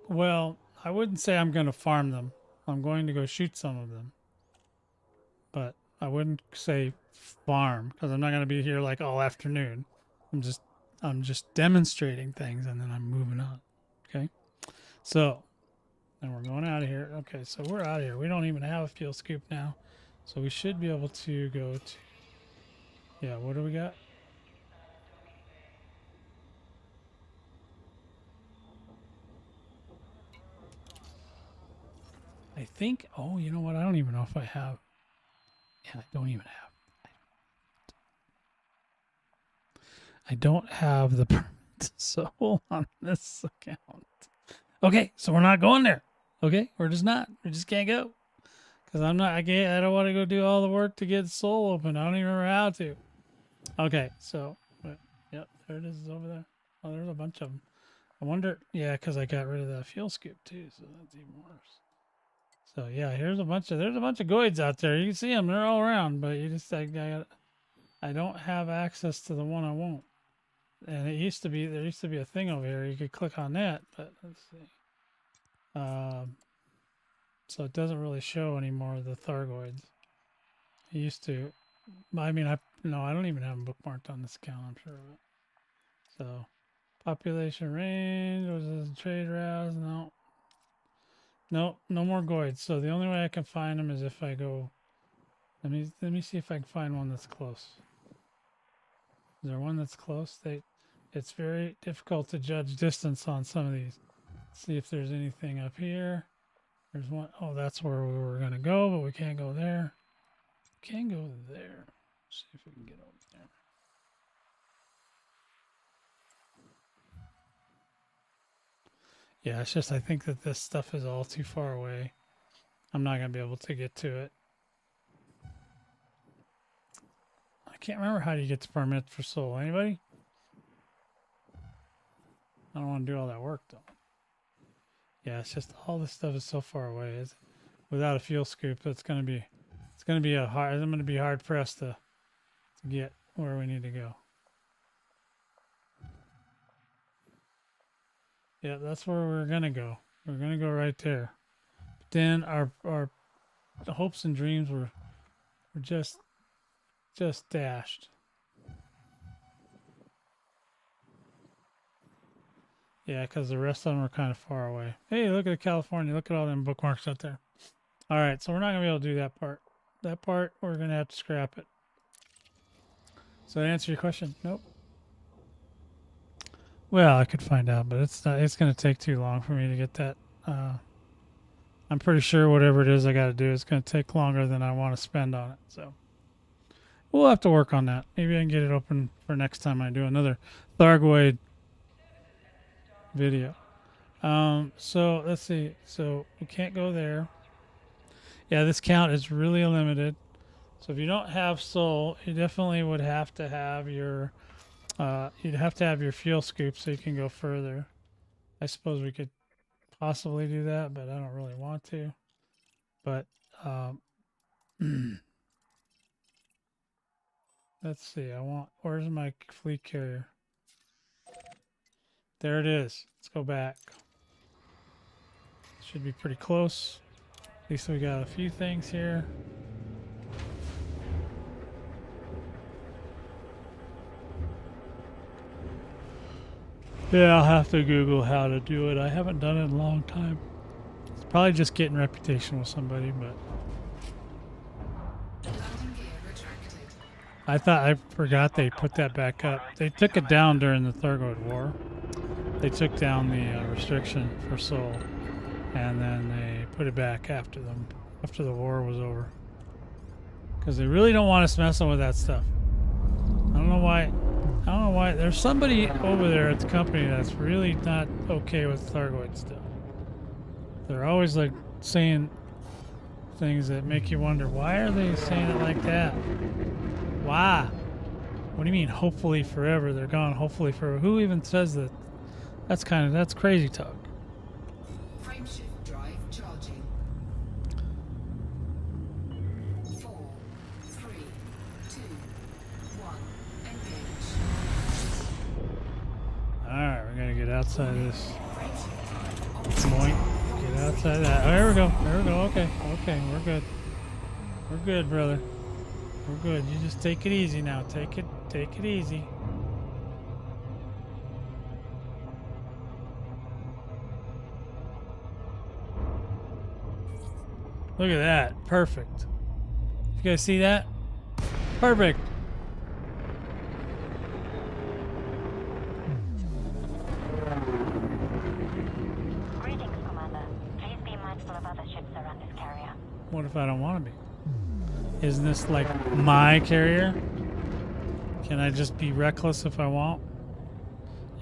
Well, I wouldn't say I'm going to farm them. I'm going to go shoot some of them. But I wouldn't say farm because I'm not going to be here like all afternoon. I'm just demonstrating things and then I'm moving on. Okay? So, and we're going out of here. Okay, so we're out of here. We don't even have a fuel scoop now. So we should be able to go to, yeah, what do we got? I think, oh, you know what? I don't even know if I have. Yeah, I don't even have. I don't have the permit so on this account. Okay, so we're not going there. Okay, we're just not. We just can't go. Because I don't want to go do all the work to get Soul open. I don't even remember how to. Okay, so, yep, there it is over there. Oh, there's a bunch of them. I wonder, yeah, because I got rid of that fuel scoop too, so that's even worse. So yeah, there's a bunch of Goids out there. You can see them; they're all around. But you just, I don't have access to the one I want. And there used to be a thing over here. You could click on that, but let's see. So it doesn't really show anymore the Thargoids. It used to. I mean, I don't even have them bookmarked on this account. I'm sure of it. So, population range was this trade routes? No. No more Goids. So the only way I can find them is if I go. Let me see if I can find one that's close. Is there one that's close? It's very difficult to judge distance on some of these. Let's see if there's anything up here. There's one. Oh, that's where we were gonna go, but we can't go there. We can go there. Let's see if we can get over there. Yeah, it's just I think that this stuff is all too far away. I'm not gonna be able to get to it. I can't remember how do you get the permit for Soul. Anybody? I don't want to do all that work though. Yeah, it's just all this stuff is so far away. Without a fuel scoop, I'm gonna be hard pressed to get where we need to go. Yeah, that's where we're gonna go. We're gonna go right there. But then our hopes and dreams were just dashed. Yeah, because the rest of them are kind of far away. Hey, look at California. Look at all them bookmarks out there. All right, so we're not gonna be able to do that part. That part we're gonna have to scrap it. So to answer your question, nope. Well, I could find out, but it's not. It's gonna take too long for me to get that. I'm pretty sure whatever it is I got to do is gonna take longer than I want to spend on it. So we'll have to work on that. Maybe I can get it open for next time I do another Thargoid video. So let's see. So we can't go there. Yeah, this count is really limited. So if you don't have soul, you definitely would have to have your you'd have to have your fuel scoop so you can go further. I suppose we could possibly do that, but I don't really want to. But let's see. Where's my fleet carrier? There it is. Let's go back. Should be pretty close. At least we got a few things here. Yeah, I'll have to Google how to do it. I haven't done it in a long time. It's probably just getting reputation with somebody, but Landing gear retracted. I forgot they put that back up. They took it down during the Thargoid War. They took down the restriction for soul, and then they put it back after the war was over. Because they really don't want us messing with that stuff. I don't know why. There's somebody over there at the company that's really not okay with Thargoid stuff. They're always like saying things that make you wonder, why are they saying it like that? Why? What do you mean, hopefully forever? They're gone, hopefully forever. Who even says that? That's crazy talk. Frameshift drive charging. 4, 3, 2, 1. Engage. Alright, we're gonna get outside of this. Frameshift drive Boink. Get outside of that. Oh, there we go. There we go. Okay. Okay, we're good. We're good, brother. We're good. You just take it easy now. Take it easy. Look at that. Perfect. You guys see that? Perfect. Greetings, Commander. Please be mindful of other ships around this carrier. What if I don't want to be? Isn't this like my carrier? Can I just be reckless if I want?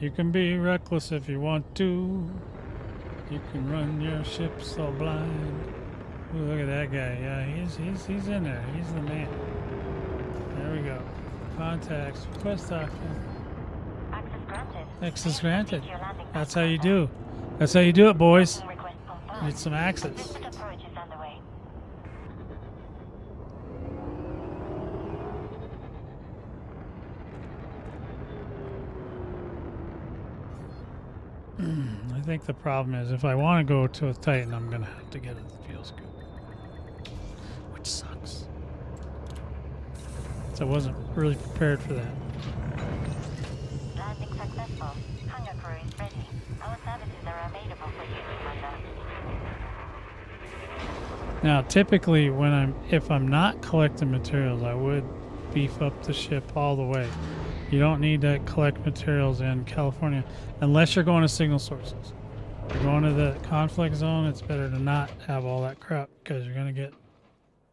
You can be reckless if you want to. You can run your ship so blind. Ooh, look at that guy. Yeah, he's in there. He's the man. There we go. Contacts. Request document. Access granted. Access granted. Your landing That's pad how you now. do. That's how you do it, boys. Request confirmed. Need some access. Distant approach is underway. I think the problem is if I want to go to a Titan, I'm going to have to get a fuel scoop. Which sucks. So I wasn't really prepared for that. Landing successful. Hangar crew is ready. Our services are available for use, Commander. Now, typically, if I'm not collecting materials, I would beef up the ship all the way. You don't need to collect materials in California unless you're going to signal sources. If you're going to the conflict zone, it's better to not have all that crap because you're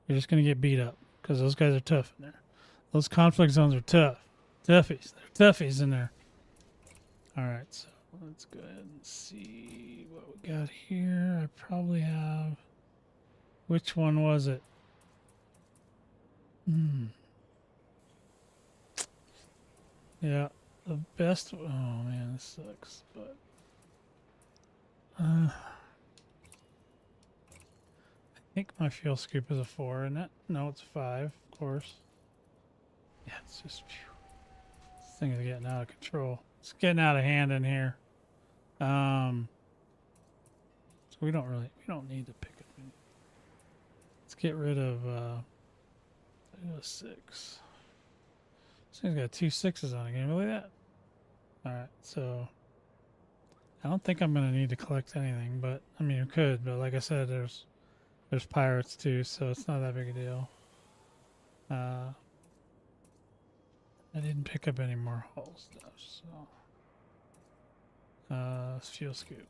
just gonna get beat up because those guys are tough in there. Those conflict zones are tough. Toughies. They're toughies in there. All right, so let's go ahead and see what we got here. I probably have. Which one was it? Yeah, the best. Oh man, this sucks. But I think my fuel scoop is a 4, isn't it? No, it's 5, of course. Yeah, it's just. Phew. This thing is getting out of control. It's getting out of hand in here. we don't need to pick up any. Let's get rid of 6. This thing's got 2 6s on it. Can you believe that? Alright, so I don't think I'm gonna need to collect anything, but I mean you could, but like I said, there's pirates too, so it's not that big a deal. I didn't pick up any more hull stuff, so fuel scoop.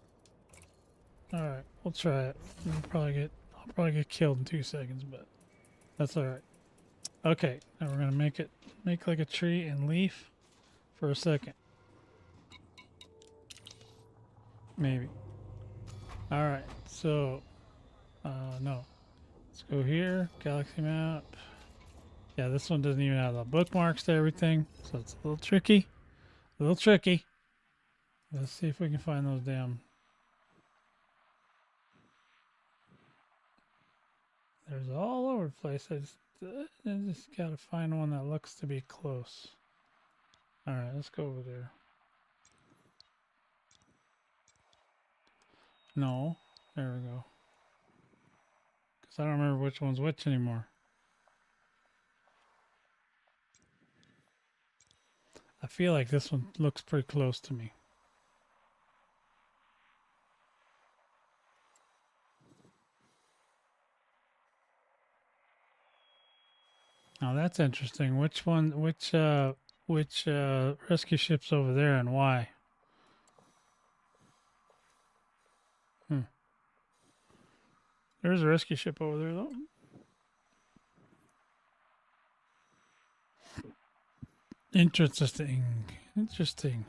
Alright, we'll try it. I'll probably get killed in 2 seconds, but that's alright. Okay, now we're gonna make like a tree and leaf for a second. Maybe. Alright, so no. Let's go here, galaxy map. Yeah, this one doesn't even have the bookmarks to everything, so it's a little tricky. A little tricky. Let's see if we can find those damn. There's all over the place. I just gotta find one that looks to be close. Alright, let's go over there. No. There we go. Because I don't remember which one's which anymore. I feel like this one looks pretty close to me. Now that's interesting. Which rescue ship's over there and why? There's a rescue ship over there though. Interesting. Interesting.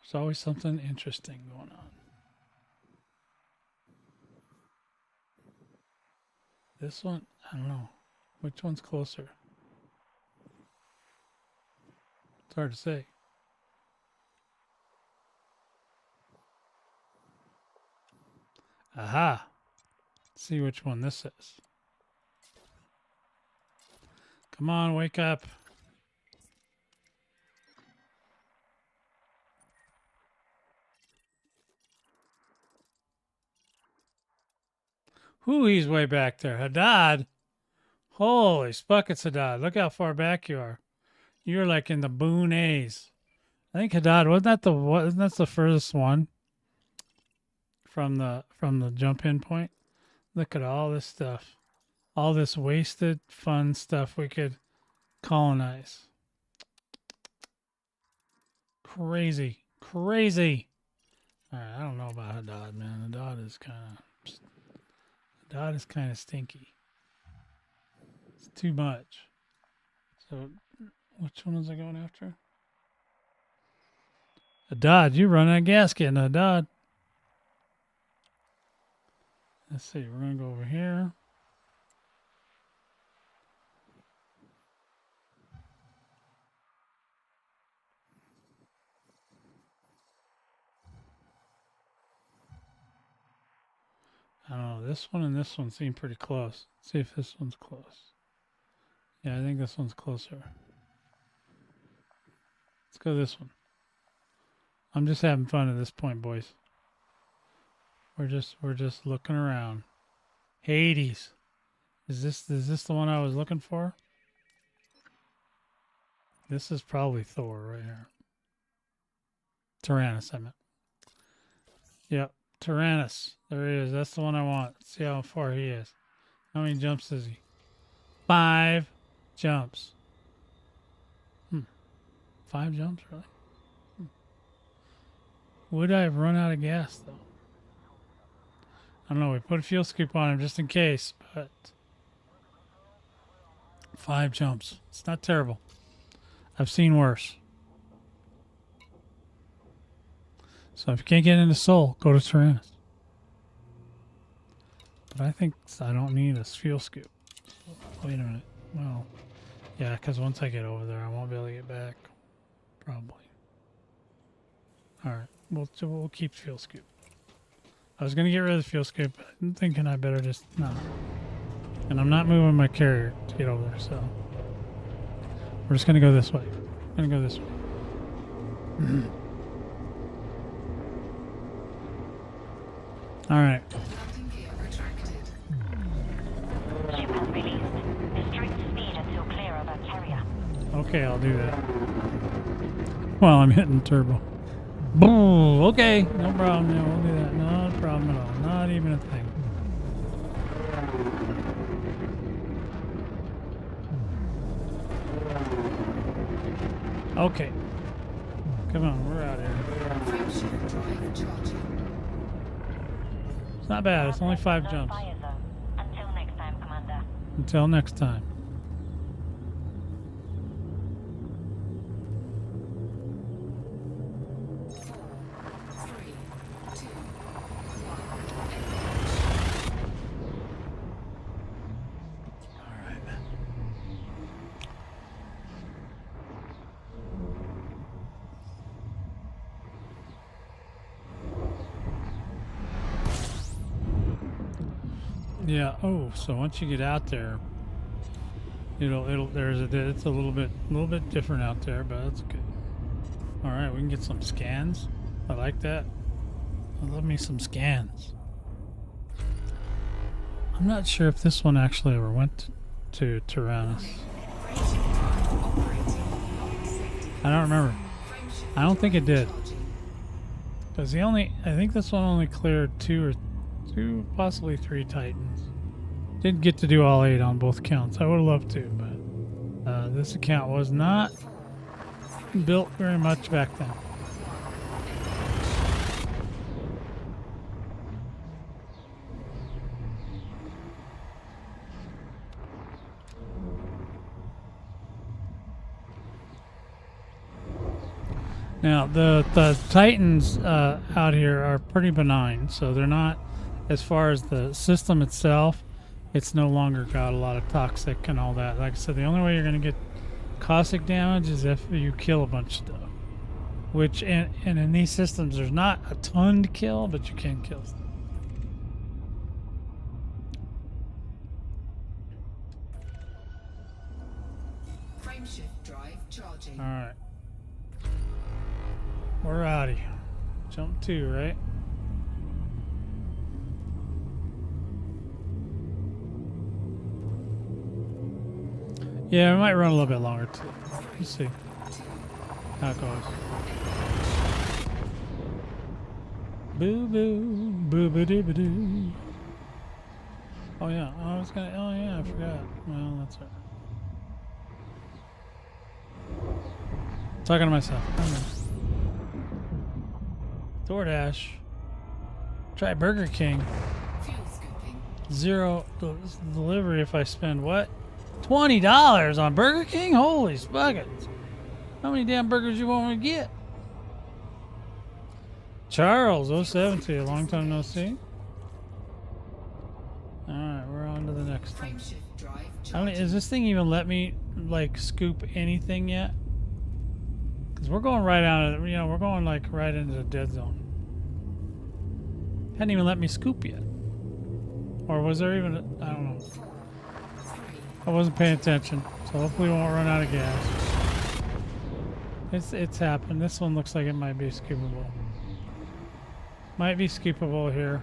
There's always something interesting going on. This one, I don't know. Which one's closer? It's hard to say. Aha! Let's see which one this is. Come on, wake up. Whoo, he's way back there. Haddad. Holy spuckets, Haddad. Look how far back you are. You're like in the boonies. I think Haddad, wasn't that the furthest one from the jump in point? Look at all this stuff. All this wasted fun stuff we could colonize. Crazy. Crazy. Alright, I don't know about Haddad, man. Haddad is kind of stinky. It's too much. So, which one was I going after? Haddad, you run out of gas getting Haddad. Let's see, we're going to go over here. I don't know, this one and this one seem pretty close. Let's see if this one's close. Yeah, I think this one's closer. Let's go this one. I'm just having fun at this point, boys. We're just looking around. Hades. Is this the one I was looking for? This is probably Thor right here. Tyrannus, I meant. Yep, Tyrannus. There he is. That's the one I want. Let's see how far he is. How many jumps is he? 5 jumps. 5 jumps, really? Would I have run out of gas, though? I don't know. We put a fuel scoop on him just in case, but 5 jumps. It's not terrible. I've seen worse. So if you can't get into Seoul, go to Tyrannus. But I think I don't need a fuel scoop. Wait a minute. Well, yeah, because once I get over there, I won't be able to get back. Probably. All right. We'll keep fuel scoop. I was going to get rid of the fuel scoop, but I'm thinking I better just not. And I'm not moving my carrier to get over there, so we're just going to go this way. I'm going to go this way. All right. Landing gear retracted. Ship has released. Restrict speed until clear of a carrier. Okay, I'll do that. Well, I'm hitting turbo. Boom. Okay, no problem. Yeah, we'll do that. Not a problem at all. Not even a thing. Okay. Come on, we're out here. Frameshift drive charging. It's not bad. It's only 5 No jumps. fire zone. Until next time, Commander. Until next time. Three, two, one. All right. Yeah. Oh, so once you get out there, it's a little bit different out there, but that's okay. All right, we can get some scans. I like that. I love me some scans. I'm not sure if this one actually ever went to Tyrannus. Frameshift drive operating beyond safety. I don't remember. Frameshift I don't think it did. charging. Because I think this one only cleared two, possibly 3 Titans. Didn't get to do all 8 on both counts. I would have loved to, but this account was not built very much back then. Now the Titans out here are pretty benign, so they're not, as far as the system itself, it's no longer got a lot of toxic and all that. Like I said, the only way you're going to get caustic damage is if you kill a bunch of stuff. Which, and in these systems, there's not a ton to kill, but you can kill stuff. Frameshift drive charging. All right. We're outie. Jump 2, right? Yeah, we might run a little bit longer too. Let's see how it goes. Boo boo, boo boo doo boo doo. Oh yeah, I forgot. Well, that's right. Talking to myself. DoorDash. Try Burger King. Fuel scooping. 0 delivery if I spend what? $20 on Burger King? Holy spuggins. How many damn burgers you want me to get? Charles, 070, a long time no see. Alright, we're on to the next one. Frameshift drive I don't, charging. is this thing even let me, like, scoop anything yet? Because we're going right out of, we're going, like, right into the dead zone. Hadn't even let me scoop yet. Or was there even, I don't know. 4, 3, I wasn't paying attention, so hopefully we won't run out of gas. It's happened. This one looks like it might be scoopable. Might be scoopable here.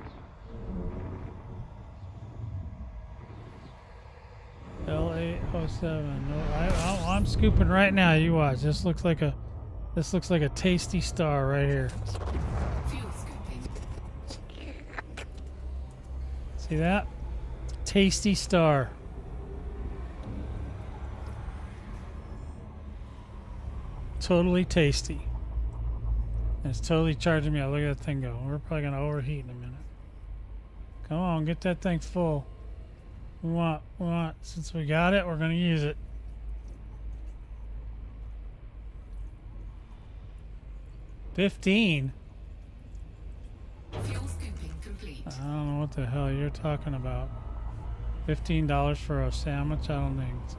L807. No, I'm scooping right now. You watch. This looks like a tasty star right here. fuel scooping. See that? Tasty star. Totally tasty. And it's totally charging me up. Look at that thing go. We're probably going to overheat in a minute. Come on, get that thing full. We want, since we got it, we're going to use it. $15. Fuel scooping complete. I don't know what the hell you're talking about. $15 for a sandwich? I don't think it's,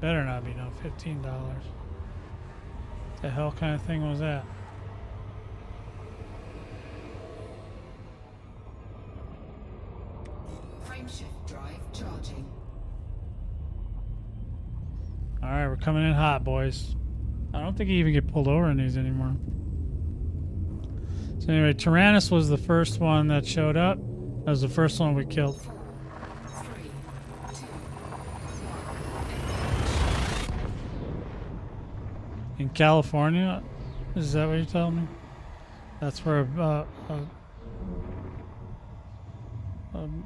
better not be no $15. The hell kind of thing was that? Frameshift drive charging. Alright, we're coming in hot, boys. I don't think you even get pulled over in these anymore. So So anyway, Tyrannus was the first one that showed up. That was the first one we killed. 4, 3, 2, 1. In California? Is that what you're telling me? That's where a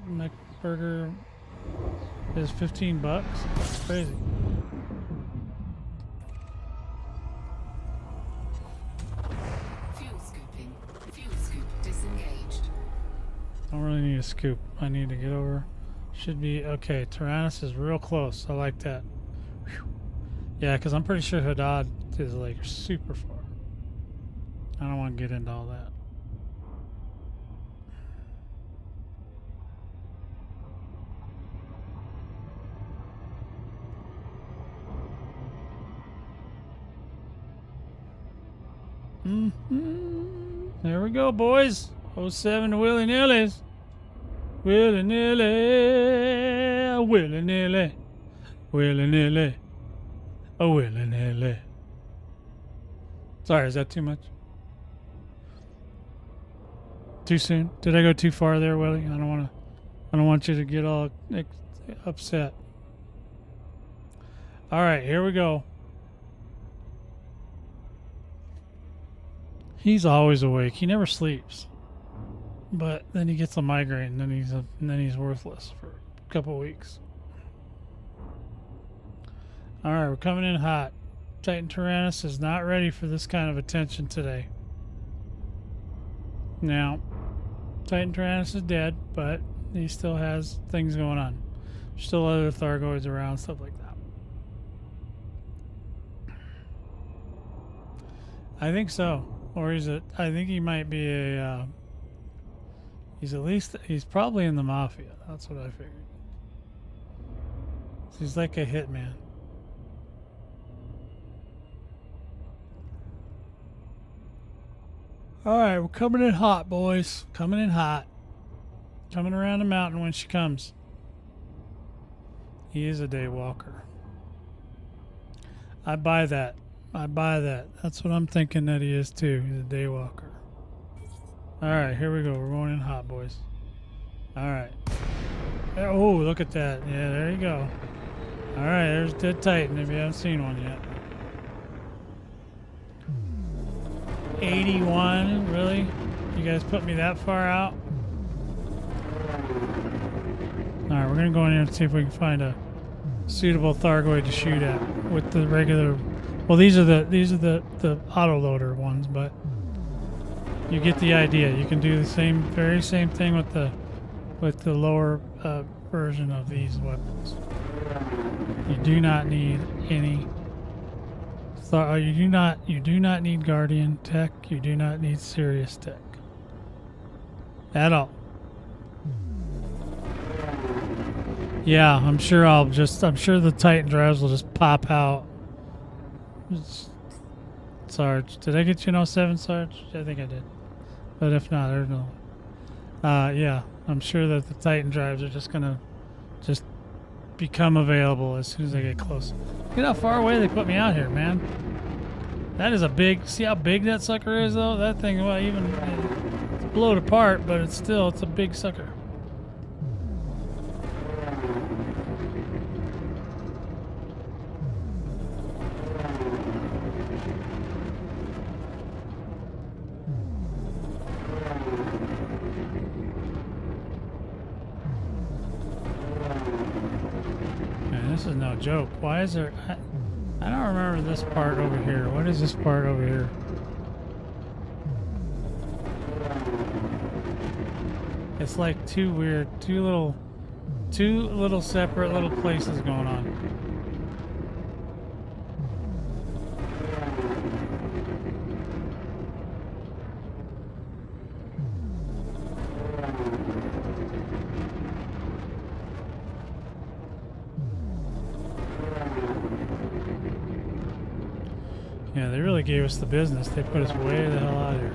McBurger is $15. That's crazy. Fuel scooping. Fuel scoop disengaged. Don't really need a scoop. I need to get over. Should be okay. Tyrannus is real close. I like that. Whew. Yeah, because I'm pretty sure Haddad is like super far. I don't want to get into all that. There we go, boys. 07 to Willy Nilly's. Willy Nilly. Willy Nilly. Willy Nilly. Oh, Willy Nilly. Sorry, is that too much? Too soon? Did I go too far there, Willie? I don't want you to get all upset. All right, here we go. He's always awake. He never sleeps. But then he gets a migraine, and then he's worthless for a couple weeks. All right, we're coming in hot. Titan Tyrannus is not ready for this kind of attention today. Now, Titan Tyrannus is dead, but he still has things going on. There's still other Thargoids around, stuff like that. I think so. Or I think he might be a, he's probably in the Mafia. That's what I figured. He's like a hitman. Alright, we're coming in hot, boys. Coming in hot. Coming around the mountain when she comes. He is a day walker. I buy that. That's what I'm thinking that he is too. He's a day walker. Alright, here we go. We're going in hot, boys. Alright. Oh, look at that. Yeah, there you go. Alright, there's Dead Titan if you haven't seen one yet. 81, really? You guys put me that far out? Alright, we're gonna go in here and see if we can find a suitable Thargoid to shoot at with the regular. Well, these are the autoloader ones, but you get the idea. You can do the very same thing with the lower version of these weapons. You do not need any. You do not need Guardian tech. You do not need Sirius tech at all. Yeah, I'm sure the Titan drives will just pop out. Sarge, did I get you an 07, Sarge? I think I did. But if not, there's no. Yeah, I'm sure that the Titan drives are just gonna become available as soon as I get close. Look at how far away they put me out here, man. That is a big. See how big that sucker is, though. That thing, well, it's blown apart, but it's a big sucker. This is no joke. Why is there... I don't remember this part over here. What is this part over here? It's like two little separate little places going on. Yeah, they really gave us the business. They put us way the hell out here.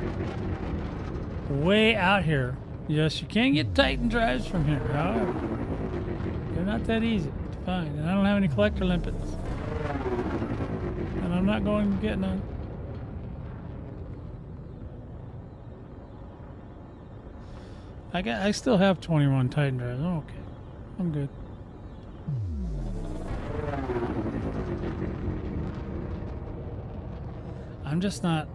Way out here. Yes, you can get Titan drives from here, however. They're not that easy to find. And I don't have any collector limpets. And I'm not going to get none. I still have 21 Titan drives. I'm okay. I'm good. I'm just not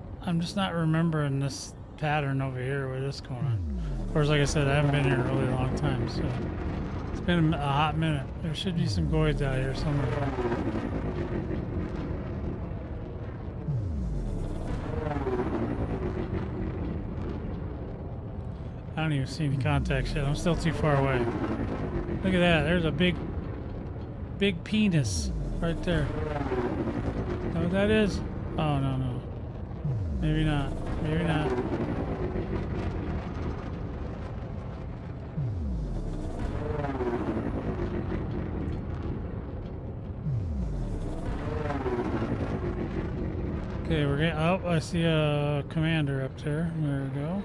remembering this pattern over here where this going on. Of course, like I said, I haven't been here in a really long time, so it's been a hot minute. There should be some Goids out here somewhere. I don't even see any contacts yet. I'm still too far away. Look at that. There's a big penis right there. Know what that is? Oh, no. Maybe not. Maybe not. Okay, we're getting. Oh, I see a commander up there. There we go.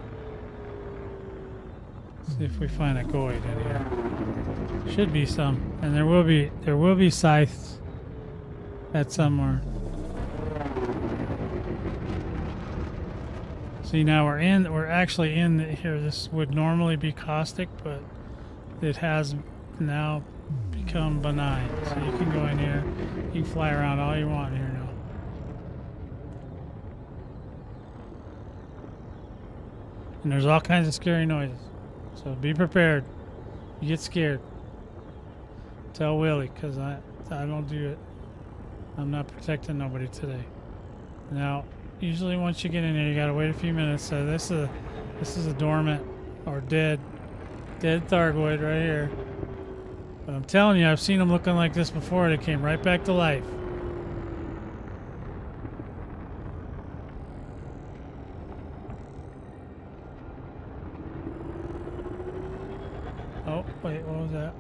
See if we find a Goid in here. Should be some, and there will be scythes at somewhere. See, now we're actually in here. This would normally be caustic, but it has now become benign. So you can go in here, you can fly around all you want in here now. And there's all kinds of scary noises. So be prepared. You get scared. Tell Willie, because I don't do it. I'm not protecting nobody today. Now, usually once you get in there, you gotta wait a few minutes. So this is a dormant or dead Thargoid right here. But I'm telling you, I've seen them looking like this before. They came right back to life. Oh, wait, what was that?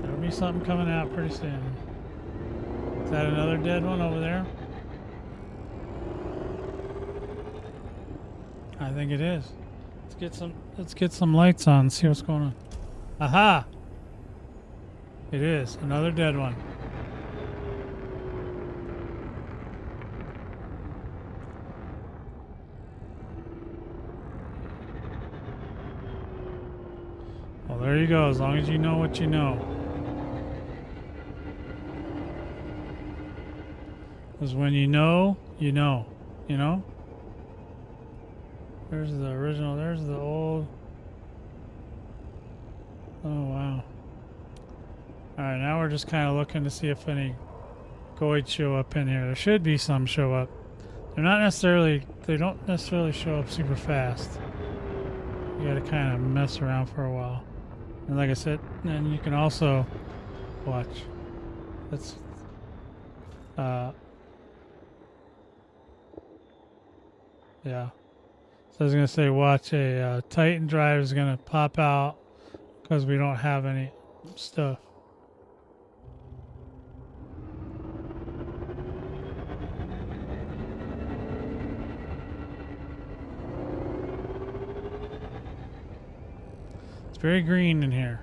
There'll be something coming out pretty soon. Is that another dead one over there? I think it is. Let's get some lights on and see what's going on. Aha! It is another dead one. Well, there you go, as long as you know what you know. Because when you know, you know. You know? There's the original, there's the old. Oh, wow. Alright, now we're just kind of looking to see if any Goids show up in here. There should be some show up. They don't necessarily show up super fast. You gotta kind of mess around for a while. And like I said, then you can also watch. That's yeah. So I was gonna say, watch a Titan drive is gonna pop out because we don't have any stuff. It's very green in here.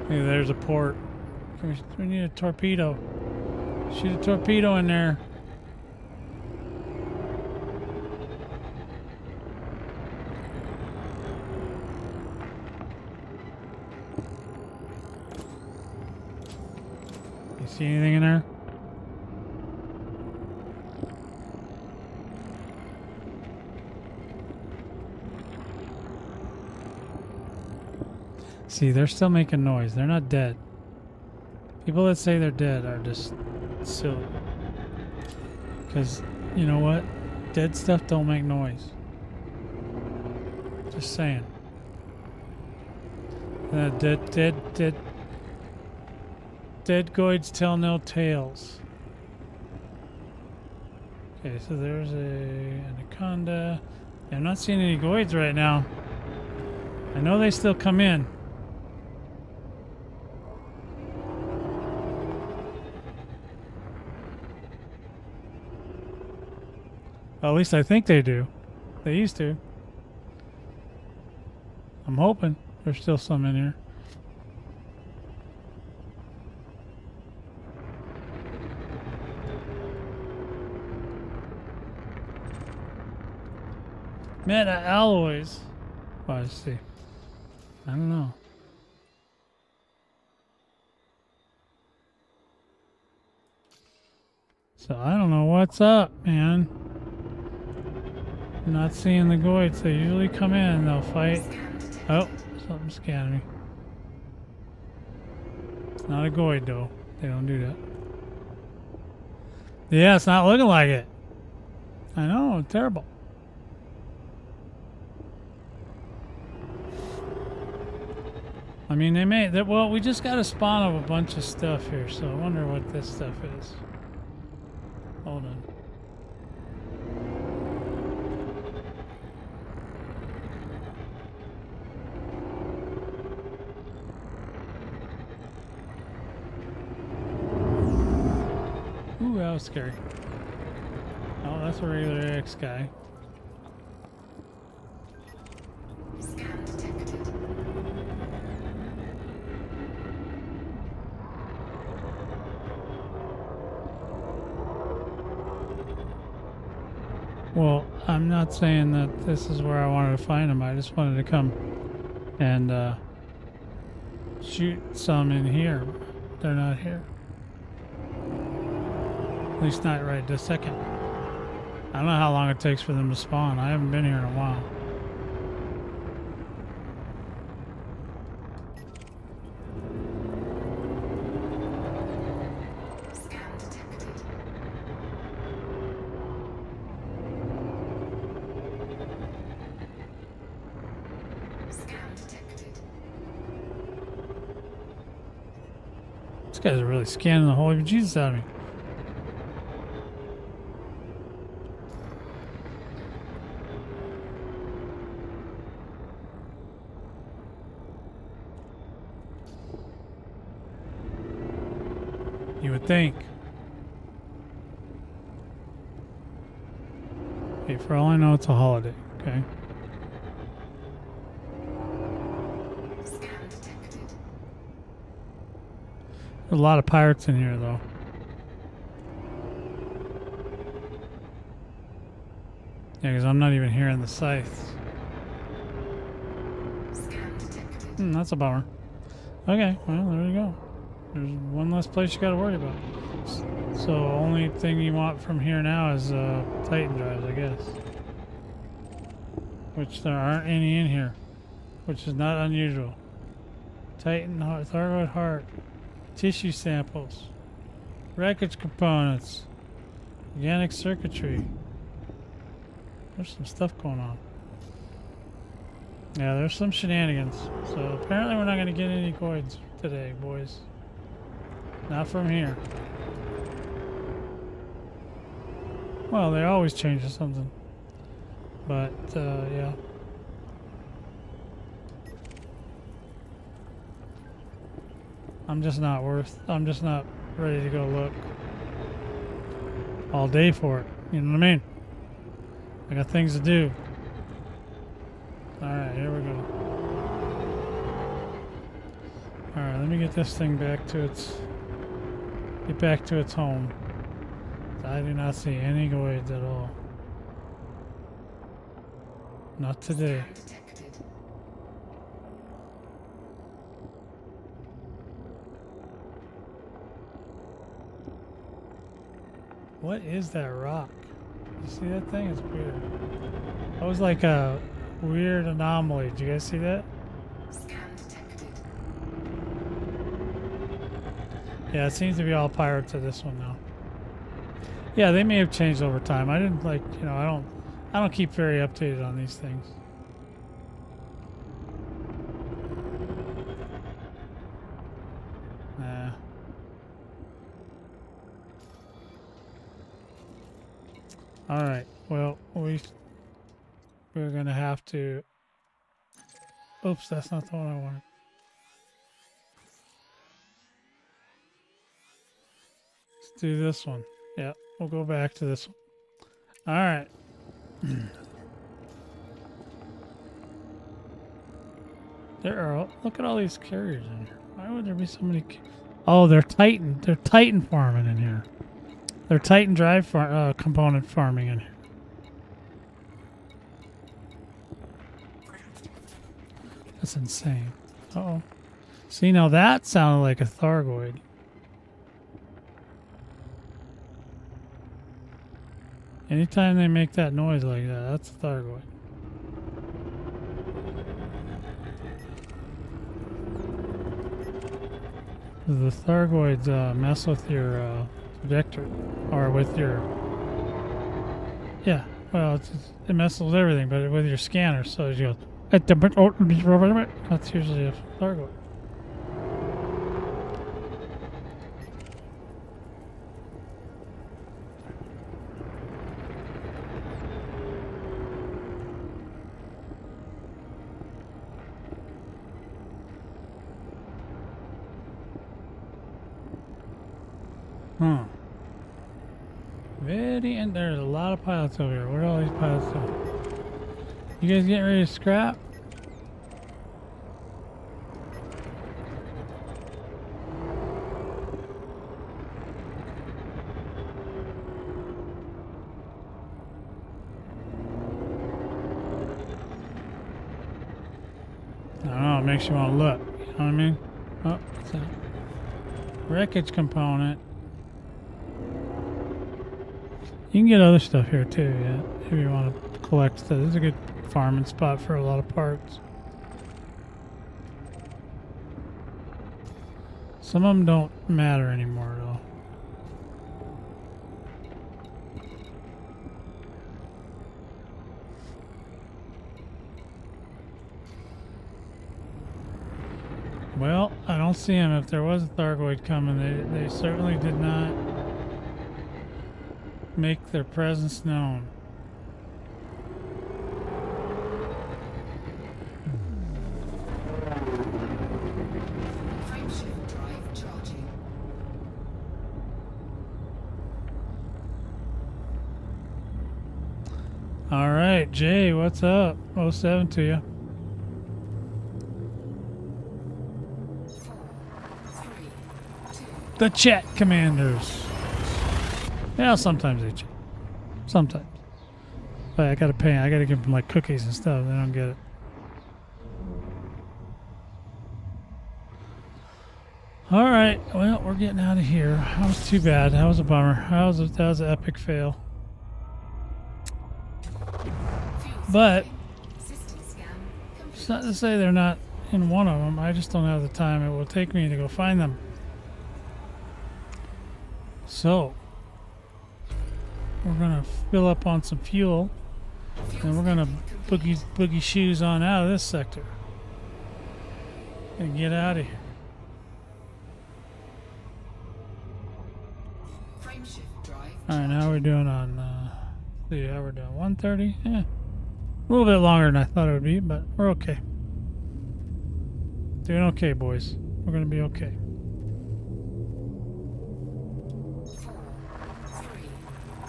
Hey, there's a port. We need a torpedo. Shoot a torpedo in there. You see anything in there? See, they're still making noise. They're not dead. People that say they're dead are just silly. Because, you know what? Dead stuff don't make noise. Just saying. Dead Goids tell no tales. Okay, so there's a anaconda. I'm not seeing any Goids right now. I know they still come in. Well, at least I think they do. They used to. I'm hoping there's still some in here. Meta alloys. Well, let's see. I don't know. So I don't know what's up, man. I'm not seeing the Goids. They usually come in and they'll fight. Oh, something scanned me. It's not a Goid though. They don't do that. Yeah, it's not looking like it. I know, terrible. I mean, they may. Well, we just got a spawn of a bunch of stuff here, so I wonder what this stuff is. Hold on. Ooh, that was scary. Oh, that's a regular X guy. Scan detected. Well, I'm not saying that this is where I wanted to find them. I just wanted to come and shoot some in here. They're not here. At least not right this second. I don't know how long it takes for them to spawn. I haven't been here in a while. Scan detected. Scan detected. These guys are really scanning the holy Jesus out of me. You would think. Hey, for all I know, it's a holiday, okay? Scan detected. There's a lot of pirates in here, though. Yeah, because I'm not even hearing the scythes. Scan detected. That's a bummer. Okay, well, there you go. There's one less place you got to worry about. So, only thing you want from here now is Titan drives, I guess. Which there aren't any in here, which is not unusual. Titan heart, Thargoid heart, tissue samples, wreckage components, organic circuitry. There's some stuff going on. Yeah, there's some shenanigans. So apparently we're not going to get any Goids today, boys. Not from here. Well, they always change to something. But, yeah. I'm just not ready to go look all day for it. You know what I mean? I got things to do. Alright, here we go. Alright, let me get this thing back to its home. I do not see any Goids at all. Not today. Scan detected. What is that rock? You see that thing? It's weird. That was like a weird anomaly. Did you guys see that? Scan detected. Yeah, it seems to be all pirates of this one now. Yeah, they may have changed over time. I didn't I don't keep very updated on these things. Nah. All right. Well, we're gonna have to. Oops, that's not the one I wanted. Let's do this one. Yeah, we'll go back to this one. All right. There are. Look at all these carriers in here. Why would there be so many? Oh, they're Titan. They're Titan farming in here. They're Titan drive component farming in here. That's insane. Uh-oh. See, now that sounded like a Thargoid. Anytime they make that noise like that, that's a Thargoid. The Thargoids mess with your projector, or with your... Yeah, well, it messes with everything, but with your scanner, so you go... That's usually a Thargoid. Huh. And there's a lot of pilots over here. What are all these pilots doing? You guys getting ready to scrap? I don't know, it makes you want to look. You know what I mean? Oh, what's that? Wreckage component. You can get other stuff here too, yeah. If you want to collect stuff. This is a good farming spot for a lot of parts. Some of them don't matter anymore though. Well, I don't see him. If there was a Thargoid coming, they certainly did not make their presence known. Frameshift drive charging. All right, Jay, what's up? 07 to you. 4, 3, 2. The chat commanders. Yeah, sometimes they cheat. Sometimes. But I gotta pay. I gotta give them like cookies and stuff. They don't get it. All right. Well, we're getting out of here. That was too bad. That was a bummer. That was an epic fail. But System scan complete. it's not to say they're not in one of them. I just don't have the time it will take me to go find them. So we're gonna fill up on some fuel, and we're gonna boogie shoes on out of this sector and get out of here. Frameshift drive All right, how are we doing on? See how we're doing. 1:30. Yeah, a little bit longer than I thought it would be, but we're okay. Doing okay, boys. We're gonna be okay. 4, 3,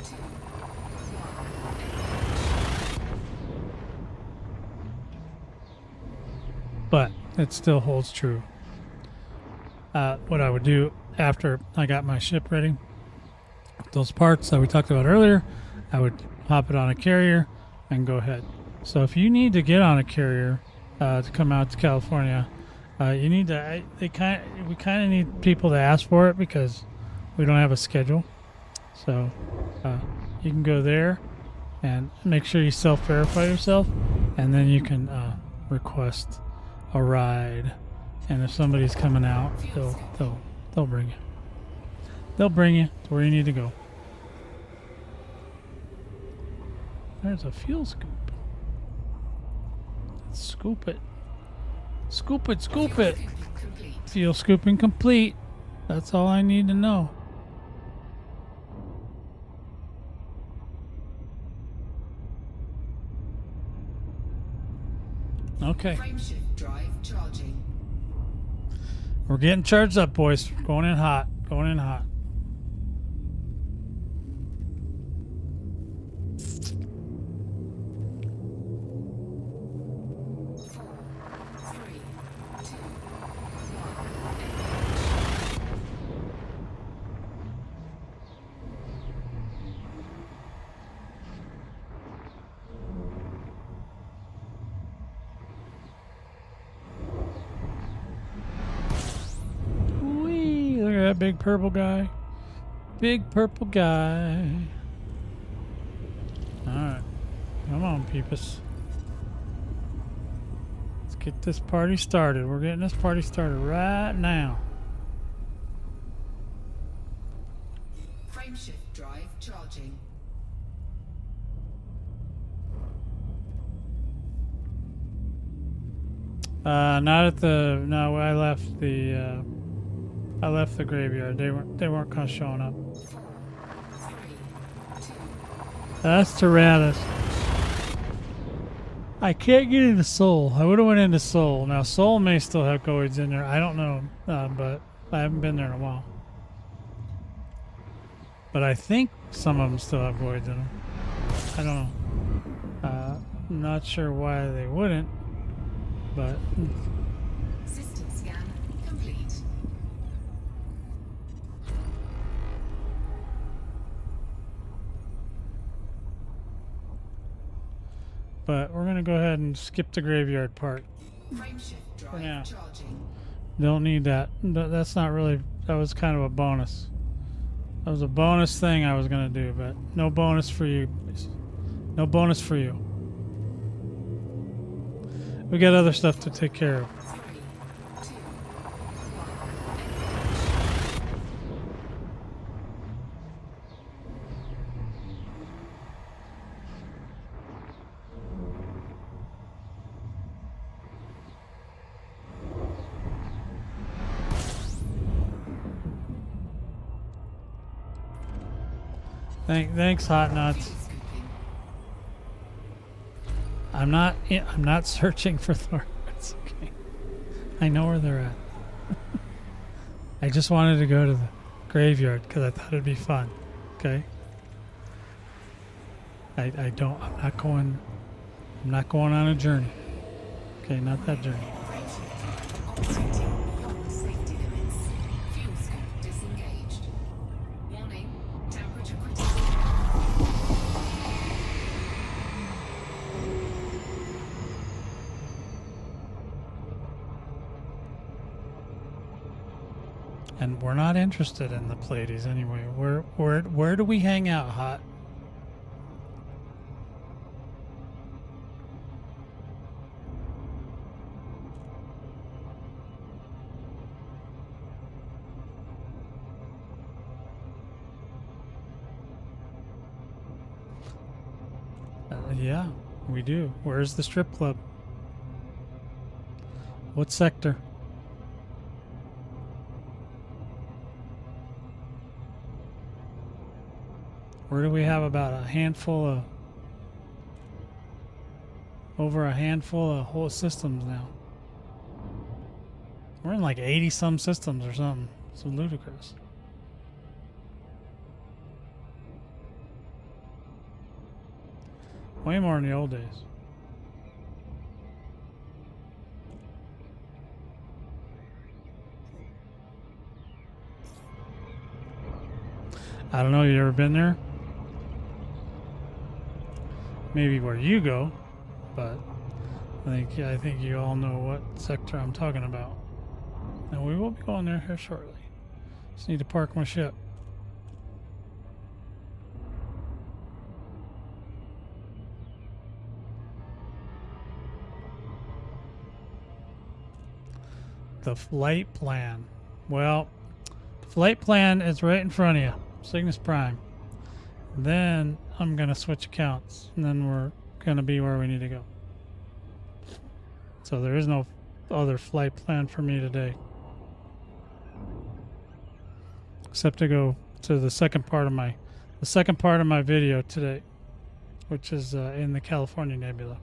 2, 1. But it still holds true. What I would do after I got my ship ready, those parts that we talked about earlier, I would hop it on a carrier and go ahead. So if you need to get on a carrier to come out to California, you need to. We kind of need people to ask for it because we don't have a schedule. So you can go there and make sure you self-verify yourself, and then you can request a ride. And if somebody's coming out, they'll bring you. They'll bring you to where you need to go. There's a fuel scoop. Let's scoop it. Scoop it, scoop it. Complete. Fuel scooping complete. That's all I need to know. Okay. Frameshift drive charging. We're getting charged up, boys. Going in hot. Going in hot. that big purple guy. Big purple guy. Alright. Come on, Purvis. Let's get this party started. We're getting this party started right now. Frameshift drive charging. Not at the. No, I left the. I left the graveyard. They weren't kind of showing up. 4, 3, 2. That's Tyrannus. I can't get into Soul. I would have went into Soul. Now Soul may still have Goids in there. I don't know, but I haven't been there in a while. But I think some of them still have Goids in them. I don't know. Not sure why they wouldn't, but. System scan complete. But we're gonna go ahead and skip the graveyard part. Frameshift drive now. charging. Don't need that. That's not really. That was kind of a bonus. That was a bonus thing I was gonna do, but no bonus for you. No bonus for you. We got other stuff to take care of. 3, 2, 1. Thanks, Hot Nuts. Scooping. I'm not searching for Thargoids. Okay, I know where they're at. I just wanted to go to the graveyard because I thought it'd be fun. Okay. I'm not going on a journey. Okay, not that journey. Operating beyond safety limits. Fuel scoop disengaged. Warning, temperature critical. And we're not interested in the Pleiades anyway. Where do we hang out, Hot? Yeah, we do. Where's the strip club? What sector? Where do we have about a handful of... over a handful of whole systems now? We're in like 80 some systems or something. It's ludicrous. Way more in the old days. I don't know, you ever been there? Maybe where you go, but I think you all know what sector I'm talking about. And we will be going there here shortly. Just need to park my ship. The flight plan. Well, the flight plan is right in front of you. Cygnus Prime. Then I'm going to switch accounts. And then we're going to be where we need to go. So there is no other flight plan for me today. Except to go to the second part of my video today. Which is in the California Nebula.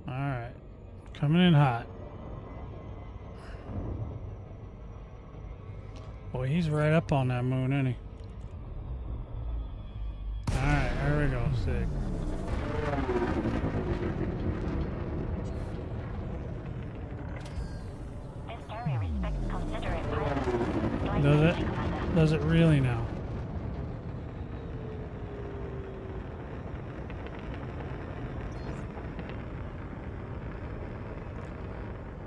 Alright. Coming in hot. Boy, he's right up on that moon, isn't he? we go. Sick. This carrier respects considerate pilots. Glide Does it? safely, Commander. Does it really now?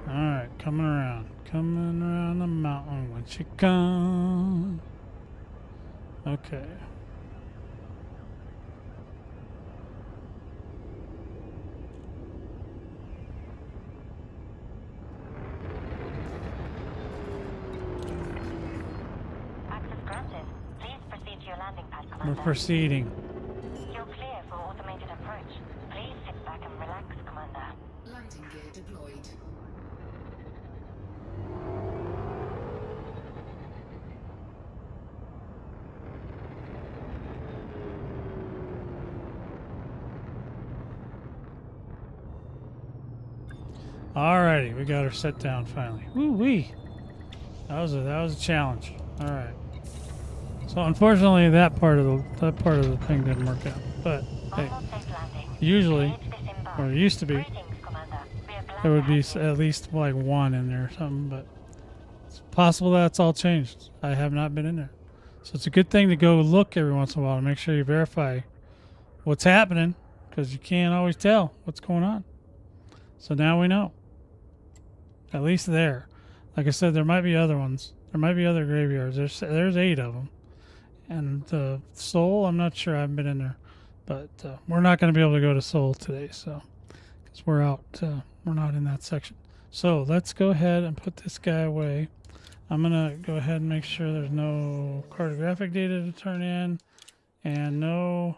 Alright, coming around. Coming around the mountain when she comes. Okay. Access granted. Please proceed to your landing pad, We're Commander. proceeding. You're clear for automated approach. Please sit back and relax, Commander. Landing gear deployed. Alrighty, we got her set down finally. Woo wee! That was a challenge. All right. So unfortunately, that part of the thing didn't work out. But hey, Almost safe landing. usually, Clear to disembark. or it used to be, Greetings, Commander. We are glad there would to be have you. at least like one in there or something. But it's possible that's all changed. I have not been in there, so it's a good thing to go look every once in a while to make sure you verify what's happening, because you can't always tell what's going on. So now we know. At least there. Like I said, there might be other ones. There might be other graveyards. There's 8 of them. And Seoul, I'm not sure. I haven't been in there. But we're not going to be able to go to Seoul today, so because we're out. We're not in that section. So let's go ahead and put this guy away. I'm going to go ahead and make sure there's no cartographic data to turn in. And no...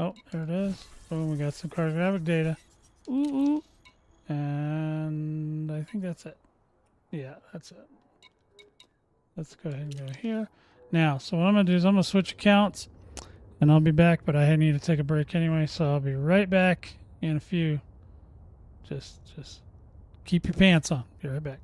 Oh, there it is. Boom, we got some cartographic data. Ooh, ooh. And I think that's it. Yeah, that's it. Let's go ahead and go here. Now, so what I'm going to do is I'm going to switch accounts, and I'll be back, but I need to take a break anyway, so I'll be right back in a few. Just keep your pants on. Be right back.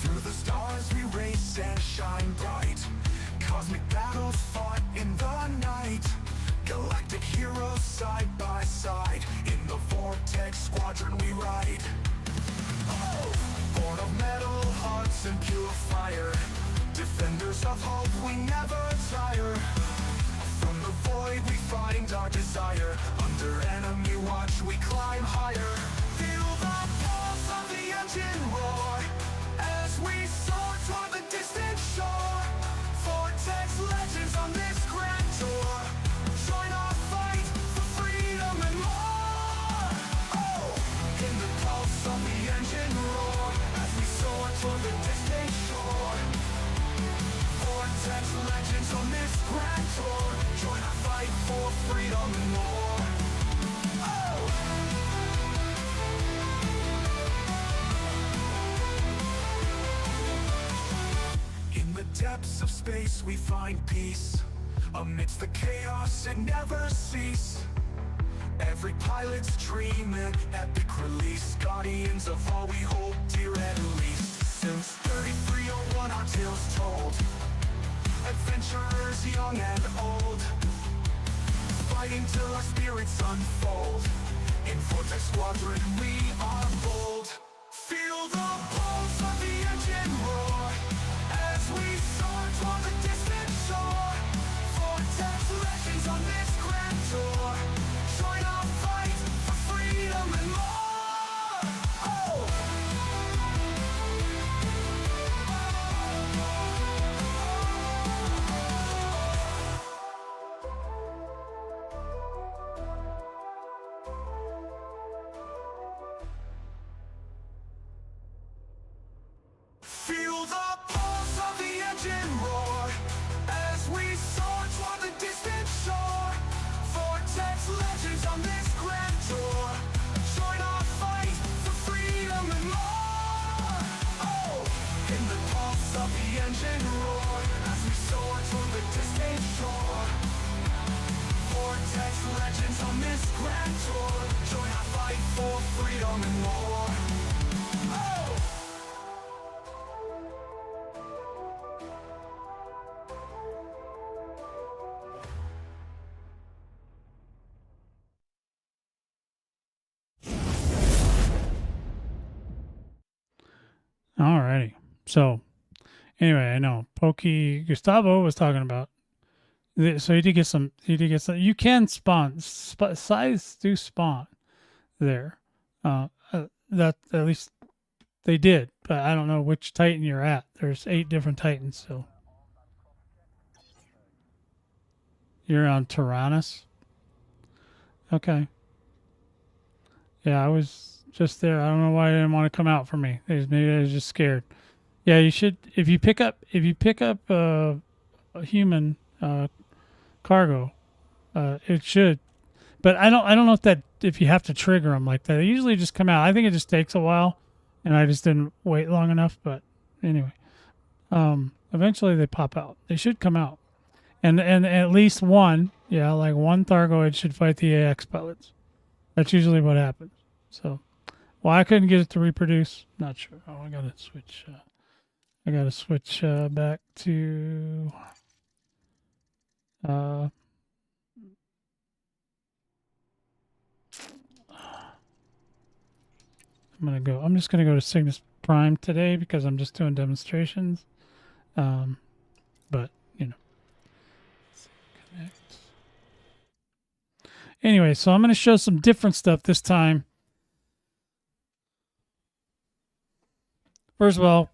Through the stars we race and shine bright. Cosmic battles fought in the night. Galactic heroes side by side. In the Vortex Squadron we ride. Oh! Born of metal hearts and pure fire. Defenders of hope, we never tire. From the void we find our desire. Under enemy watch we climb higher. Feel the pulse of the engine roar as we soar toward the distant shore. Vortex legends on this grand tour. Join our fight for freedom and more. Oh! In the pulse of the engine roar as we soar toward the distant shore. Vortex legends on this grand tour. Join our fight for freedom and more. Oh! In the depths of space we find peace. Amidst the chaos it never cease. Every pilot's dream an epic release. Guardians of all we hold dear at least. Since 3301 our tales told. Adventurers young and old. Fighting till our spirits unfold. In Vortex Squadron we are bold. Feel the pulse of the engine roar as we soar toward the distant shore. Vortex legends on this grand tour. Join our fight for freedom and more. Oh! Feel the pulse of the engine roar as we soar toward the distant shore. Vortex legends on this grand tour. Join our fight for freedom and more. Oh! In the pulse of the engine roar as we soar toward the distant shore. vortex, legends on this grand tour. Join our fight for freedom and war. Oh! Alrighty. So, anyway, I know Pokey Gustavo was talking about. So he did get some. He did get some. You can spawn. Size do spawn there. That at least they did, but I don't know which Titan you're at. There's 8 different Titans, so you're on Tyrannus. Okay. Yeah, I was just there. I don't know why they didn't want to come out for me. Maybe I was just scared. Yeah, you should. If you pick up a human cargo, it should. But I don't know if you have to trigger them like that. They usually just come out. I think it just takes a while, and I just didn't wait long enough. But anyway, eventually they pop out. They should come out, and at least one, yeah, like one Thargoid should fight the AX pilots. That's usually what happens. So, why I couldn't get it to reproduce, not sure. Oh, I gotta switch. Back to. I'm just gonna go to Cygnus Prime today because I'm just doing demonstrations. But you know. Connect. Anyway, so I'm gonna show some different stuff this time. First of all,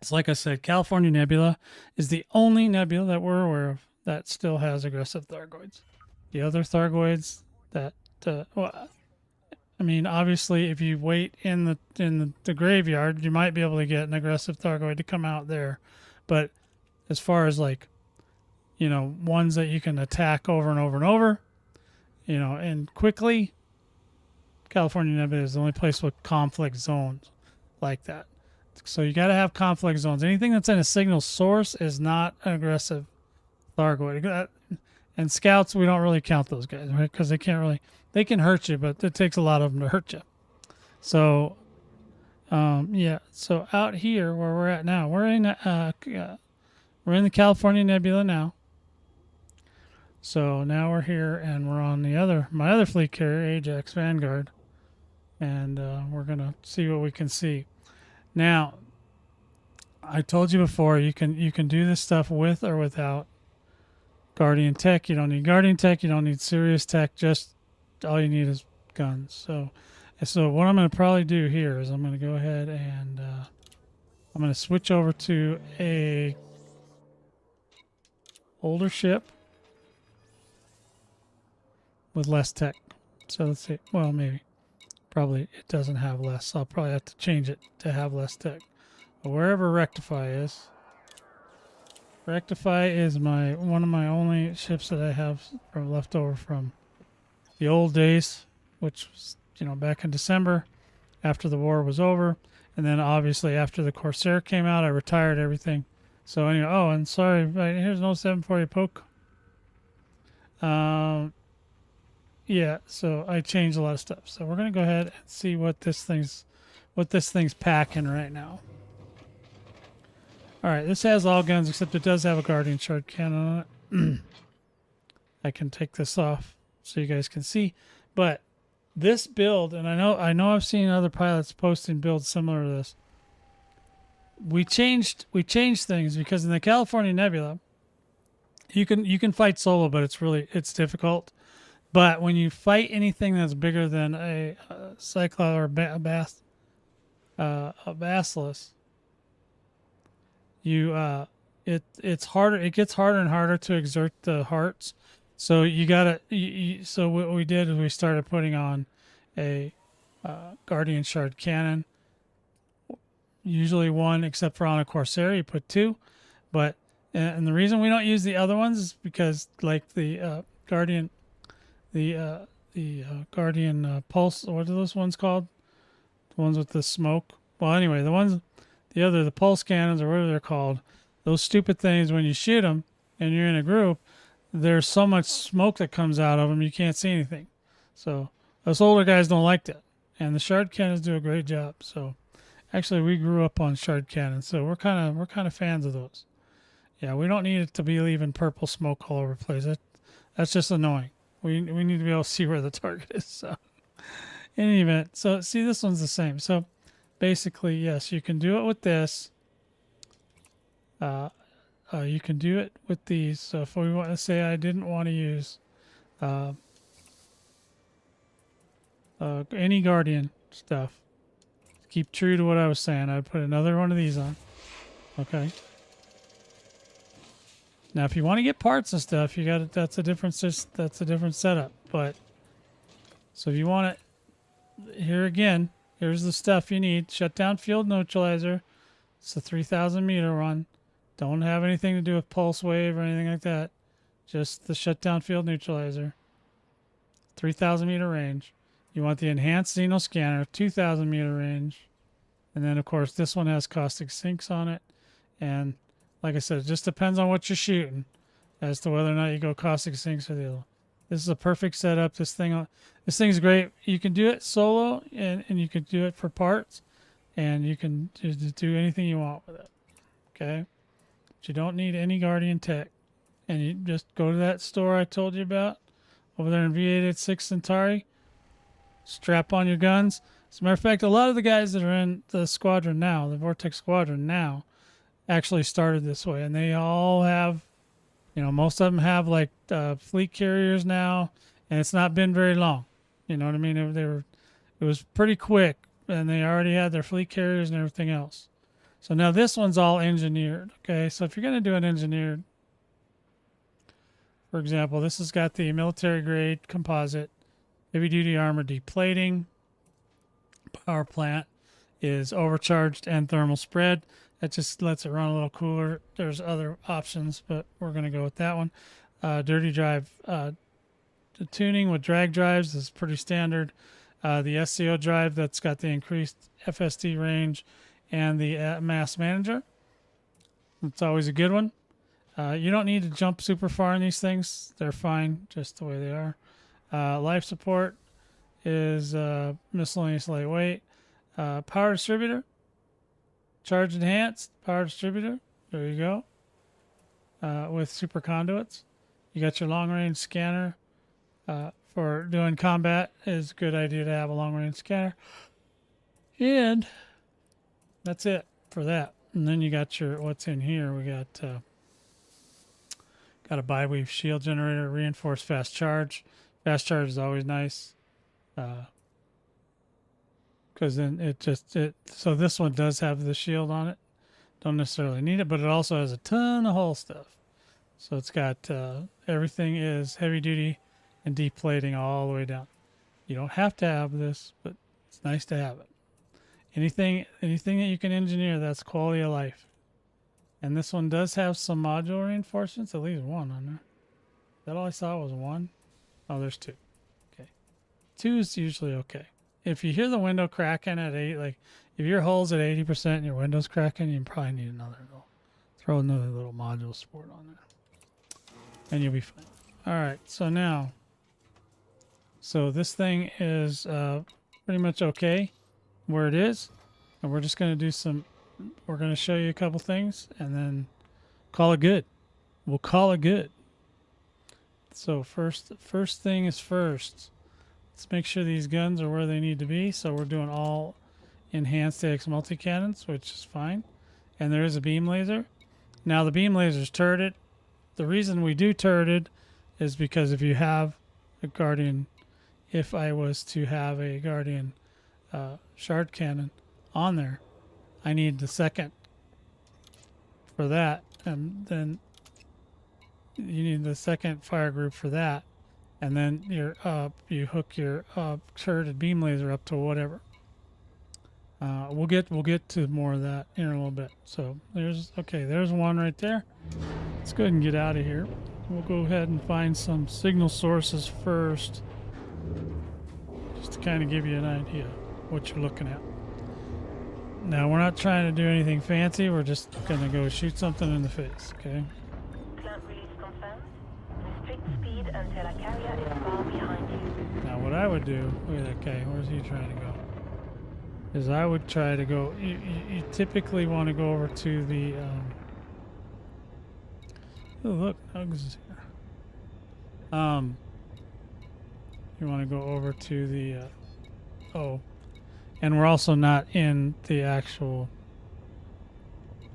it's like I said, California Nebula is the only nebula that we're aware of that still has aggressive Thargoids. The other Thargoids that, well, I mean, obviously, if you wait in the graveyard, you might be able to get an aggressive Thargoid to come out there. But as far as like, you know, ones that you can attack over and over and over, you know, and quickly, California Nebula is the only place with conflict zones like that. So you got to have conflict zones. Anything that's in a signal source is not an aggressive Thargoid. And scouts, we don't really count those guys, right? Because they can hurt you, but it takes a lot of them to hurt you. So, yeah. So out here where we're at now, we're in the California Nebula now. So now we're here and we're on my other fleet carrier, Ajax Vanguard, and we're gonna see what we can see. Now, I told you before, you can do this stuff with or without Guardian Tech. You don't need Guardian Tech. You don't need serious tech. Just all you need is guns. So what I'm going to probably do here is I'm going to go ahead and I'm going to switch over to a older ship with less tech. So let's see. Well, maybe. Probably it doesn't have less. So I'll probably have to change it to have less tech. But wherever Rectify is. Rectify is one of my only ships that I have left over from the old days, which was, you know, back in December after the war was over. And then obviously after the Corsair came out, I retired everything. So anyway, oh, and sorry, right, here's an 07 for you, Poke. Yeah, so I changed a lot of stuff. So we're gonna go ahead and see what this thing's packing right now. All right, this has all guns except it does have a Guardian Shard cannon on it. I can take this off so you guys can see. But this build, and I know I've seen other pilots posting builds similar to this. We changed things because in the California Nebula, you can fight solo, but it's difficult. But when you fight anything that's bigger than a Cyclops or a Basilisk, it's harder. It gets harder and harder to exert the hearts. So you gotta. So what we did is we started putting on a Guardian Shard cannon. Usually one, except for on a Corsair, you put 2. But and the reason we don't use the other ones is because like the Guardian. The Guardian Pulse, what are those ones called? The ones with the smoke. Well, anyway, the Pulse cannons or whatever they're called, those stupid things when you shoot them and you're in a group, there's so much smoke that comes out of them you can't see anything. So us older guys don't like that, and the shard cannons do a great job. So actually, we grew up on shard cannons, so we're kind of fans of those. Yeah, we don't need it to be leaving purple smoke all over the place. That's just annoying. We need to be able to see where the target is. So in any event, so see, this one's the same. So basically, yes, you can do it with this. You can do it with these. So if we want to say I didn't want to use any Guardian stuff, keep true to what I was saying, I'd put another one of these on. Okay. Now, if you want to get parts and stuff, you got it. That's a different setup. But so if you want it, here again, here's the stuff you need. Shutdown field neutralizer. It's a 3,000 meter one. Don't have anything to do with pulse wave or anything like that. Just the shutdown field neutralizer. 3,000 meter range. You want the enhanced Xeno scanner, 2,000 meter range. And then, of course, this one has caustic sinks on it. And like I said, it just depends on what you're shooting as to whether or not you go caustic sinks or the other. This is a perfect setup. This thing's great. You can do it solo, and you can do it for parts, and you can just do anything you want with it. Okay? But you don't need any Guardian tech. And you just go to that store I told you about over there in V886 Centauri. Strap on your guns. As a matter of fact, a lot of the guys that are in the squadron now, the Vortex squadron now, actually started this way, and they all have, most of them have like fleet carriers now, and it's not been very long. You know what I mean? It was pretty quick, and they already had their fleet carriers and everything else. So now this one's all engineered. Okay, so if you're going to do an engineered, for example, this has got the military grade composite, heavy duty armor deplating, power plant is overcharged and thermal spread. That just lets it run a little cooler. There's other options, but we're going to go with that one. Dirty drive the tuning with drag drives is pretty standard. The SCO drive that's got the increased FSD range and the mass manager. It's always a good one. You don't need to jump super far in these things. They're fine just the way they are. Life support is miscellaneous lightweight. Power distributor. Charge enhanced power distributor. There you go. With super conduits. You got your long range scanner. For doing combat, it's a good idea to have a long range scanner. And that's it for that. And then you got your, what's in here? We got a bi-weave shield generator, reinforced fast charge. Fast charge is always nice. Because then so this one does have the shield on it. Don't necessarily need it, but it also has a ton of hull stuff. So it's got everything is heavy duty and deplating all the way down. You don't have to have this, but it's nice to have it. Anything that you can engineer, that's quality of life. And this one does have some module reinforcements, at least one on there. Is that all I saw was one? Oh, there's two. Okay. Two is usually okay. If you hear the window cracking at 8, like if your hull's at 80% and your window's cracking, you probably need throw another little module support on there. And you'll be fine. Alright, so now, this thing is pretty much okay where it is. And we're just going to do we're going to show you a couple things and then call it good. We'll call it good. So first thing is first. Let's make sure these guns are where they need to be. So we're doing all enhanced AX multi-cannons, which is fine. And there is a beam laser. Now the beam laser is turreted. The reason we do turreted is because if you have a Guardian, if I was to have a Guardian shard cannon on there, I need the second for that. And then you need the second fire group for that. And then you hook your turreted beam laser up to whatever. We'll get to more of that in a little bit. So there's one right there. Let's go ahead and get out of here. We'll go ahead and find some signal sources first, just to kind of give you an idea what you're looking at. Now we're not trying to do anything fancy. We're just gonna go shoot something in the face. Okay. Plant release confirmed. until a carrier is far behind you. Now, what I would do, look at that guy, where's he trying to go? Is I would try to go, you typically want to go over to the, oh, look, Hugs is here. You want to go over to the, oh, and we're also not in the actual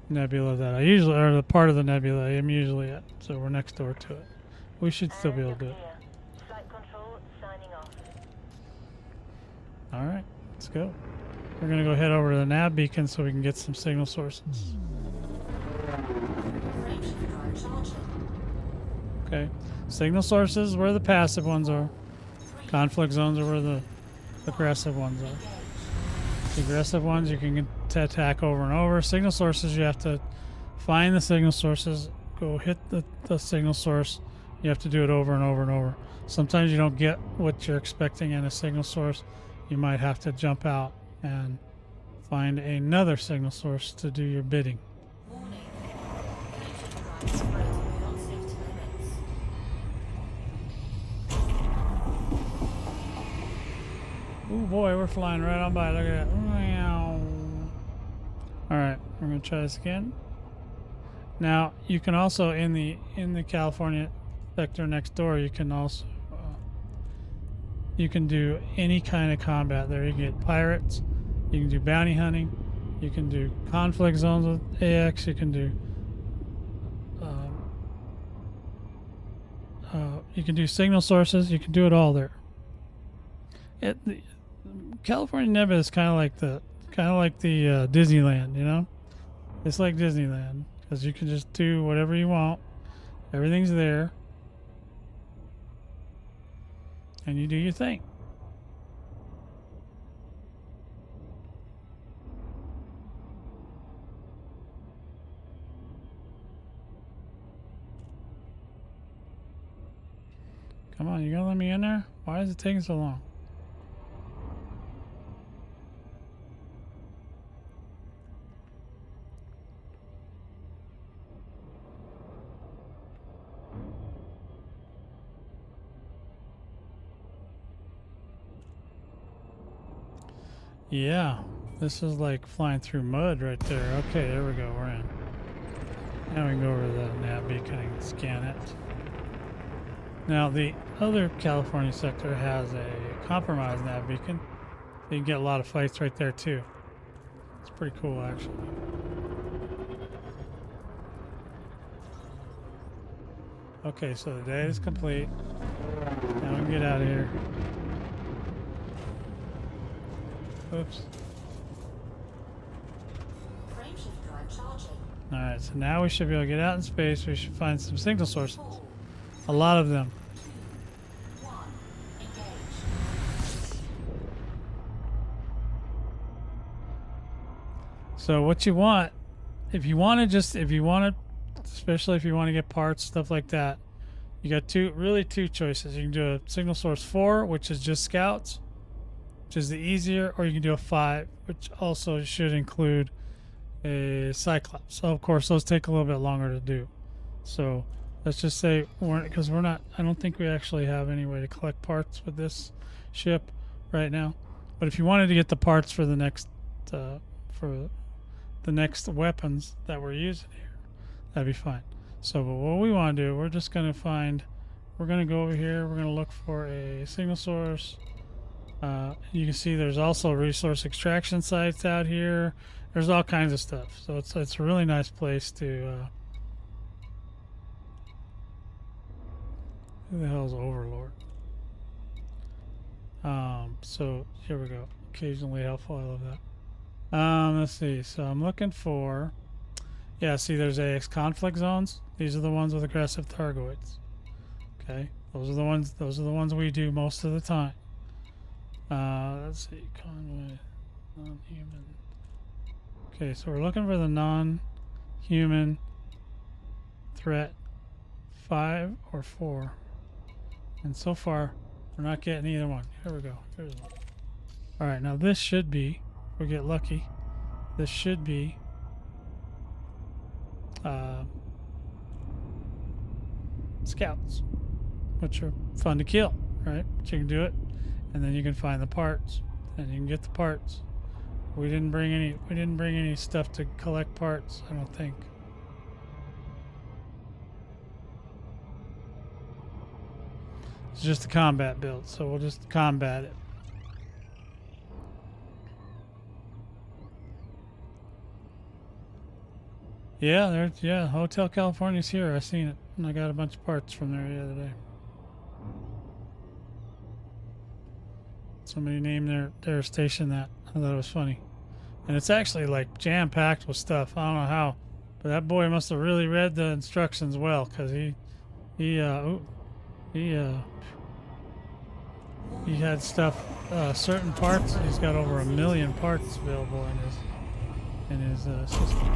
nebula that I usually, or the part of the nebula I'm usually at, so we're next door to it. We should still be able to do it. Flight control signing off. All right, let's go. We're gonna go head over to the nav beacon so we can get some signal sources. Okay, signal sources where the passive ones are. Conflict zones are where the aggressive ones are. The aggressive ones you can attack over and over. Signal sources, you have to find the signal sources, go hit the signal source. You have to do it over and over and over. Sometimes you don't get what you're expecting in a signal source. You might have to jump out and find another signal source to do your bidding. Oh boy, we're flying right on by. Look at that. Alright, we're going to try this again. Now, you can also, in the California sector next door, you can also you can do any kind of combat there. You can get pirates, you can do bounty hunting, you can do conflict zones with AX, you can do signal sources, you can do it all there. The California Nebula is kind of like the Disneyland, you know? It's like Disneyland because you can just do whatever you want. Everything's there. And you do your thing. Come on, you gonna let me in there? Why is it taking so long? Yeah, this is like flying through mud right there. Okay, there we go, we're in. Now we can go over to the nav beacon and scan it. Now the other California sector has a compromised nav beacon. You can get a lot of fights right there too. It's pretty cool actually. Okay, so the day is complete. Now we can get out of here. Oops. Alright, so now we should be able to get out in space. We should find some signal sources. A lot of them. So what you want, especially if you want to get parts, stuff like that, you got two choices. You can do a signal source 4, which is just scouts, which is the easier, or you can do a 5, which also should include a Cyclops. So of course those take a little bit longer to do. So let's just say I don't think we actually have any way to collect parts with this ship right now. But if you wanted to get the parts for the next weapons that we're using here, that'd be fine. So but what we want to do, we're going to go over here, we're going to look for a signal source. You can see there's also resource extraction sites out here. There's all kinds of stuff. So it's a really nice place to who the hell is Overlord? So here we go. Occasionally helpful. I love that. Let's see. So I'm looking for, yeah, see there's AX conflict zones. These are the ones with aggressive Thargoids. Okay. Those are the ones we do most of the time. Let's see. Convoy, non-human. Okay, so we're looking for the non-human threat 5 or 4. And so far, we're not getting either one. Here we go. There's one. Alright, now this should be, if we get lucky, this should be scouts. which are fun to kill, right? But you can do it, and then you can find the parts, and you can get the parts. We didn't bring any stuff to collect parts, I don't think. It's just a combat build, so we'll just combat it. Yeah, Hotel California's here. I seen it, and I got a bunch of parts from there the other day. Somebody named their station that. I thought it was funny. And it's actually like jam-packed with stuff. I don't know how, but that boy must have really read the instructions well, because he had stuff, certain parts. He's got over 1 million parts available in his system.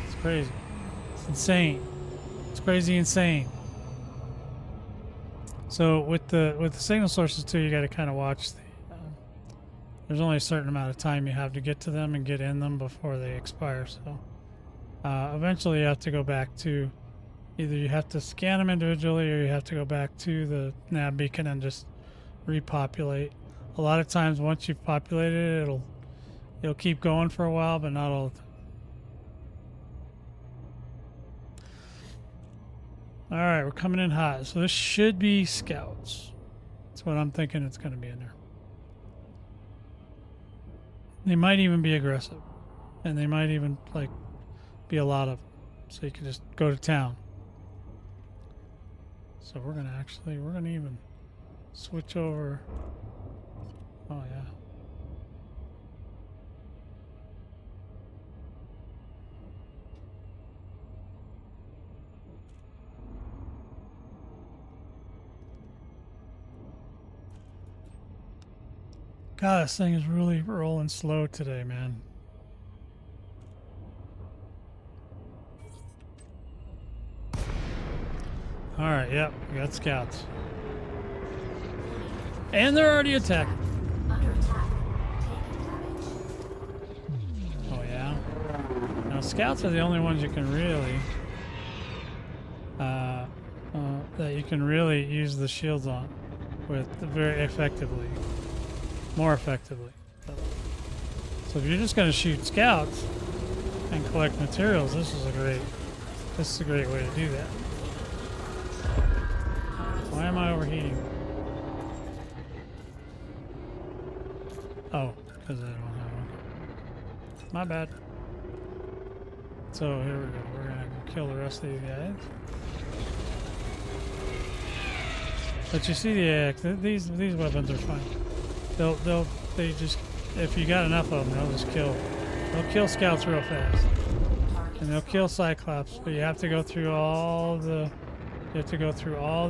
It's crazy. It's insane. It's crazy insane. So with the signal sources too, you got to kind of watch the. There's only a certain amount of time you have to get to them and get in them before they expire. So eventually you have to go back to, either you have to scan them individually or you have to go back to the nav beacon and just repopulate. A lot of times once you've populated it, it'll keep going for a while, but not all the time. All right, we're coming in hot. So this should be scouts. That's what I'm thinking it's going to be in there. They might even be aggressive, and they might even like be a lot of them. So you can just go to town. So we're gonna even switch over. Oh yeah. God, this thing is really rolling slow today, man. Alright, yep, we got scouts. And they're already attacking. Under attack. Taking damage. Oh yeah? Now scouts are the only ones you can really that you can really use the shields on with very effectively. More effectively. So if you're just going to shoot scouts and collect materials, this is a great way to do that. Why am I overheating? Oh, because I don't have one. My bad. So here we go. We're going to kill the rest of these guys. But you see the AX, these weapons are fine. They just, if you got enough of them, they'll kill scouts real fast. And they'll kill Cyclops, but you have to go through all the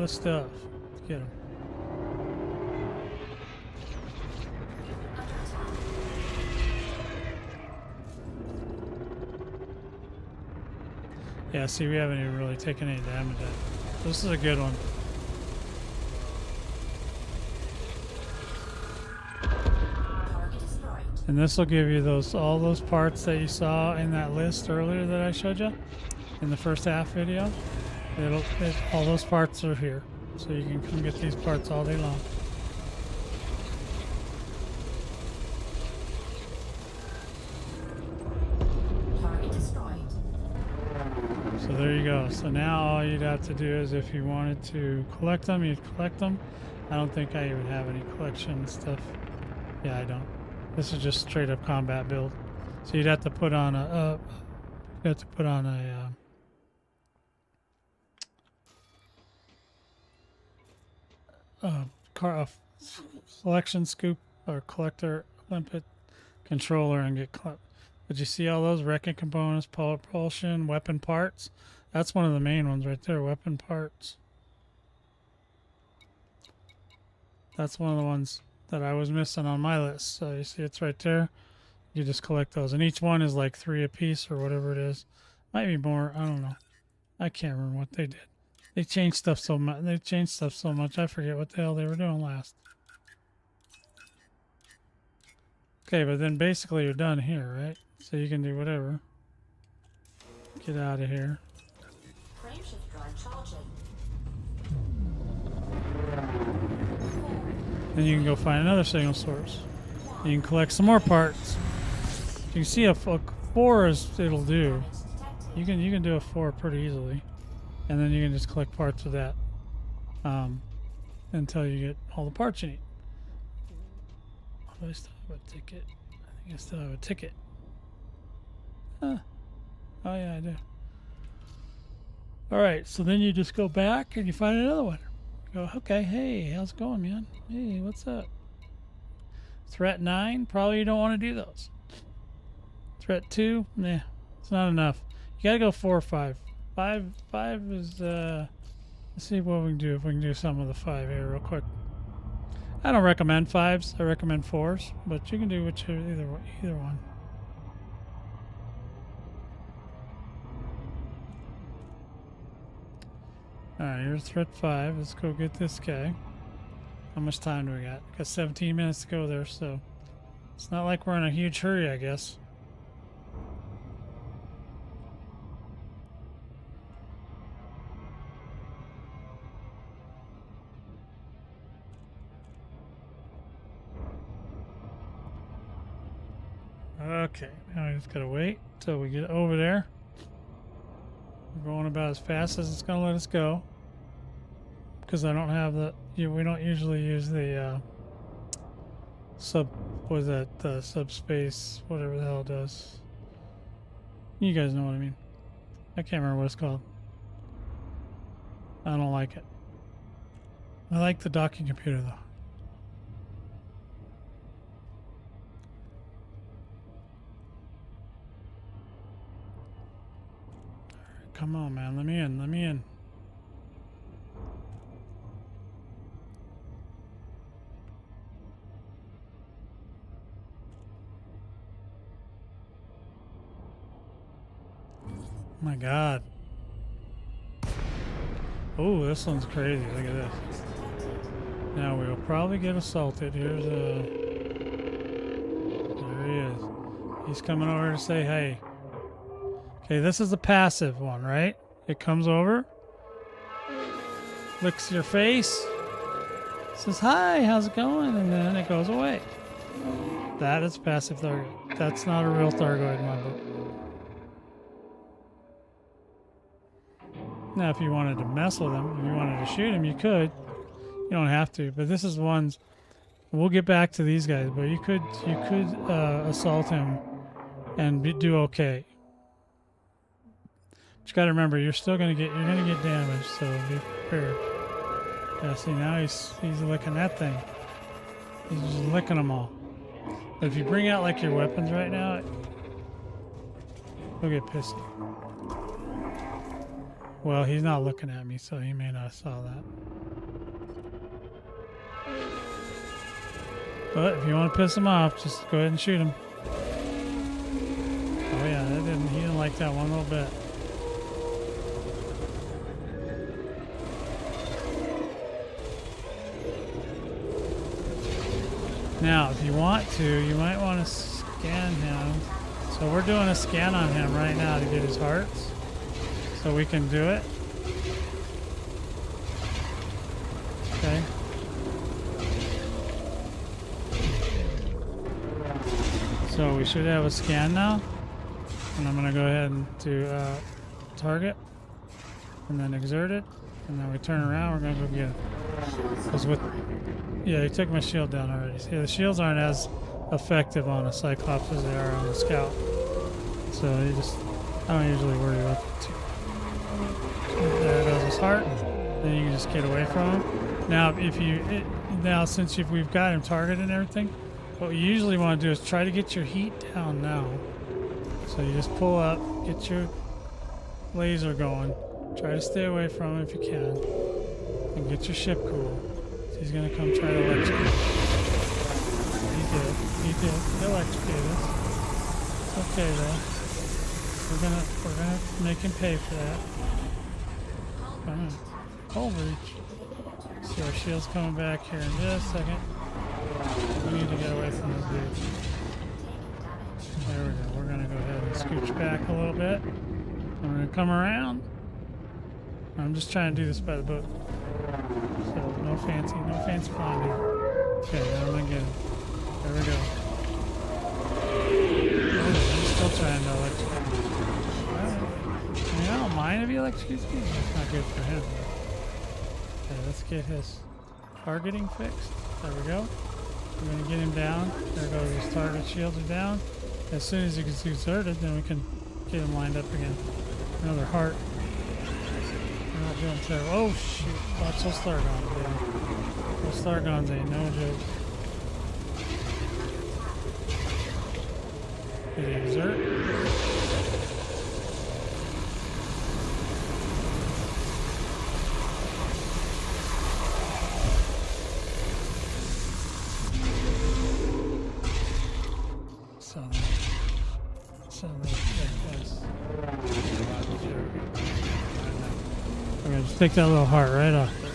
stuff to get them. Yeah, see, we haven't even really taken any damage yet. This is a good one. And this will give you all those parts that you saw in that list earlier that I showed you in the first half video. All those parts are here, so you can come get these parts all day long. Target destroyed. So there you go. So now all you'd have to do is, if you wanted to collect them, you'd collect them. I don't think I even have any collection stuff. Yeah, I don't. This is just straight up combat build. So you'd have to put on a selection scoop or collector limpet controller and get. But you see all those wrecking components, propulsion, weapon parts. That's one of the main ones right there. Weapon parts. That's one of the ones that I was missing on my list. So you see it's right there. You just collect those, and each one is like 3 a piece or whatever it is. Might be more. I don't know. I can't remember what they did. They changed stuff so much. I forget what the hell they were doing last. Okay, but then basically you're done here, right? So you can do whatever. Get out of here. Frameshift drive charging. Then you can go find another signal source. You can collect some more parts. You can see a 4 is it'll do. You can do a 4 pretty easily, and then you can just collect parts of that until you get all the parts you need. Do I still have a ticket? I think I still have a ticket. Huh. Oh yeah, I do. All right, so then you just go back and you find another one. Go, okay, hey, how's it going, man? Hey, what's up? Threat 9, probably you don't want to do those. Threat 2, nah, it's not enough. You gotta go 4 or 5. 5 is, let's see what we can do, if we can do some of the 5 here real quick. I don't recommend 5s, I recommend 4s, but you can do either one. Alright, here's threat 5. Let's go get this guy. How much time do we got? Got 17 minutes to go there, so it's not like we're in a huge hurry, I guess. Okay, now we just gotta wait till we get over there. We're going about as fast as it's gonna let us go, because I don't have the. We don't usually use the subspace, whatever the hell it does. You guys know what I mean. I can't remember what it's called. I don't like it. I like the docking computer though. Come on, man. Let me in. Let me in. Oh my God. Oh, this one's crazy. Look at this. Now we'll probably get assaulted. Here's a... There he is. He's coming over to say hey. Okay, this is the passive one, right? It comes over, licks your face, says, hi, how's it going? And then it goes away. That is passive Thargoid. That's not a real Thargoid in my book. Now, if you wanted to mess with him, if you wanted to shoot him, you could. You don't have to, but this is ones, we'll get back to these guys, but you could assault him and do okay. You gotta remember, you're gonna get damaged, so be prepared. Yeah, see now he's licking that thing. He's just licking them all. But if you bring out like your weapons right now, he'll get pissy. Well, he's not looking at me, so he may not have saw that. But if you want to piss him off, just go ahead and shoot him. Oh yeah, he didn't like that one little bit. Now, if you want to, you might want to scan him. So we're doing a scan on him right now to get his hearts. So we can do it. Okay. So we should have a scan now. And I'm going to go ahead and do target. And then exert it. And then we turn around, we're going to go get it. Yeah, he took my shield down already. See, the shields aren't as effective on a Cyclops as they are on a Scout. So I don't usually worry about that too. There goes his heart. Then you can just get away from him. Now, since we've got him targeted and everything, what we usually want to do is try to get your heat down now. So you just pull up, get your laser going. Try to stay away from him if you can. And get your ship cool. He's gonna come try to electrocute us. He did. He electrocuted us. It's okay though. We're gonna make him pay for that. Come on. Overreach. See our shield's coming back here in just a second. We need to get away from this dude. There we go. We're gonna go ahead and scooch back a little bit. And we're gonna come around. I'm just trying to do this by the book. So no no fancy climbing. Okay, now I'm gonna get him. There we go. Oh, I'm still trying to electrocute. I mean, I don't mind if he electrocutes me. That's not good for him. Okay, let's get his targeting fixed. There we go. We're gonna get him down. There goes his target shields are down. As soon as he gets exerted, then we can get him lined up again. Another heart. We're not doing terrible. Oh shoot! Watch those Thargoids, baby. Those Thargoids ain't no joke. Did he exert? I'm gonna just take that little heart right off there.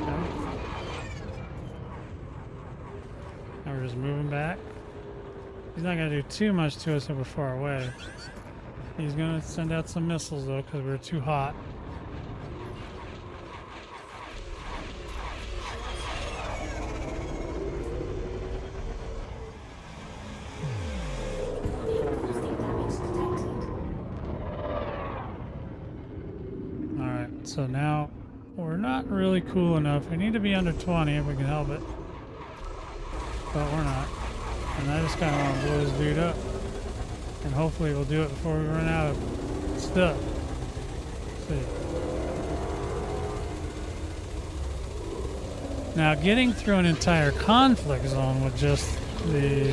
Okay. Now we're just moving back. He's not gonna do too much to us if we're far away. He's gonna send out some missiles though, because we're too hot. So now we're not really cool enough. We need to be under 20 if we can help it. But we're not. And I just kind of want to blow this dude up. And hopefully we'll do it before we run out of stuff. Let's see. Now getting through an entire conflict zone with just the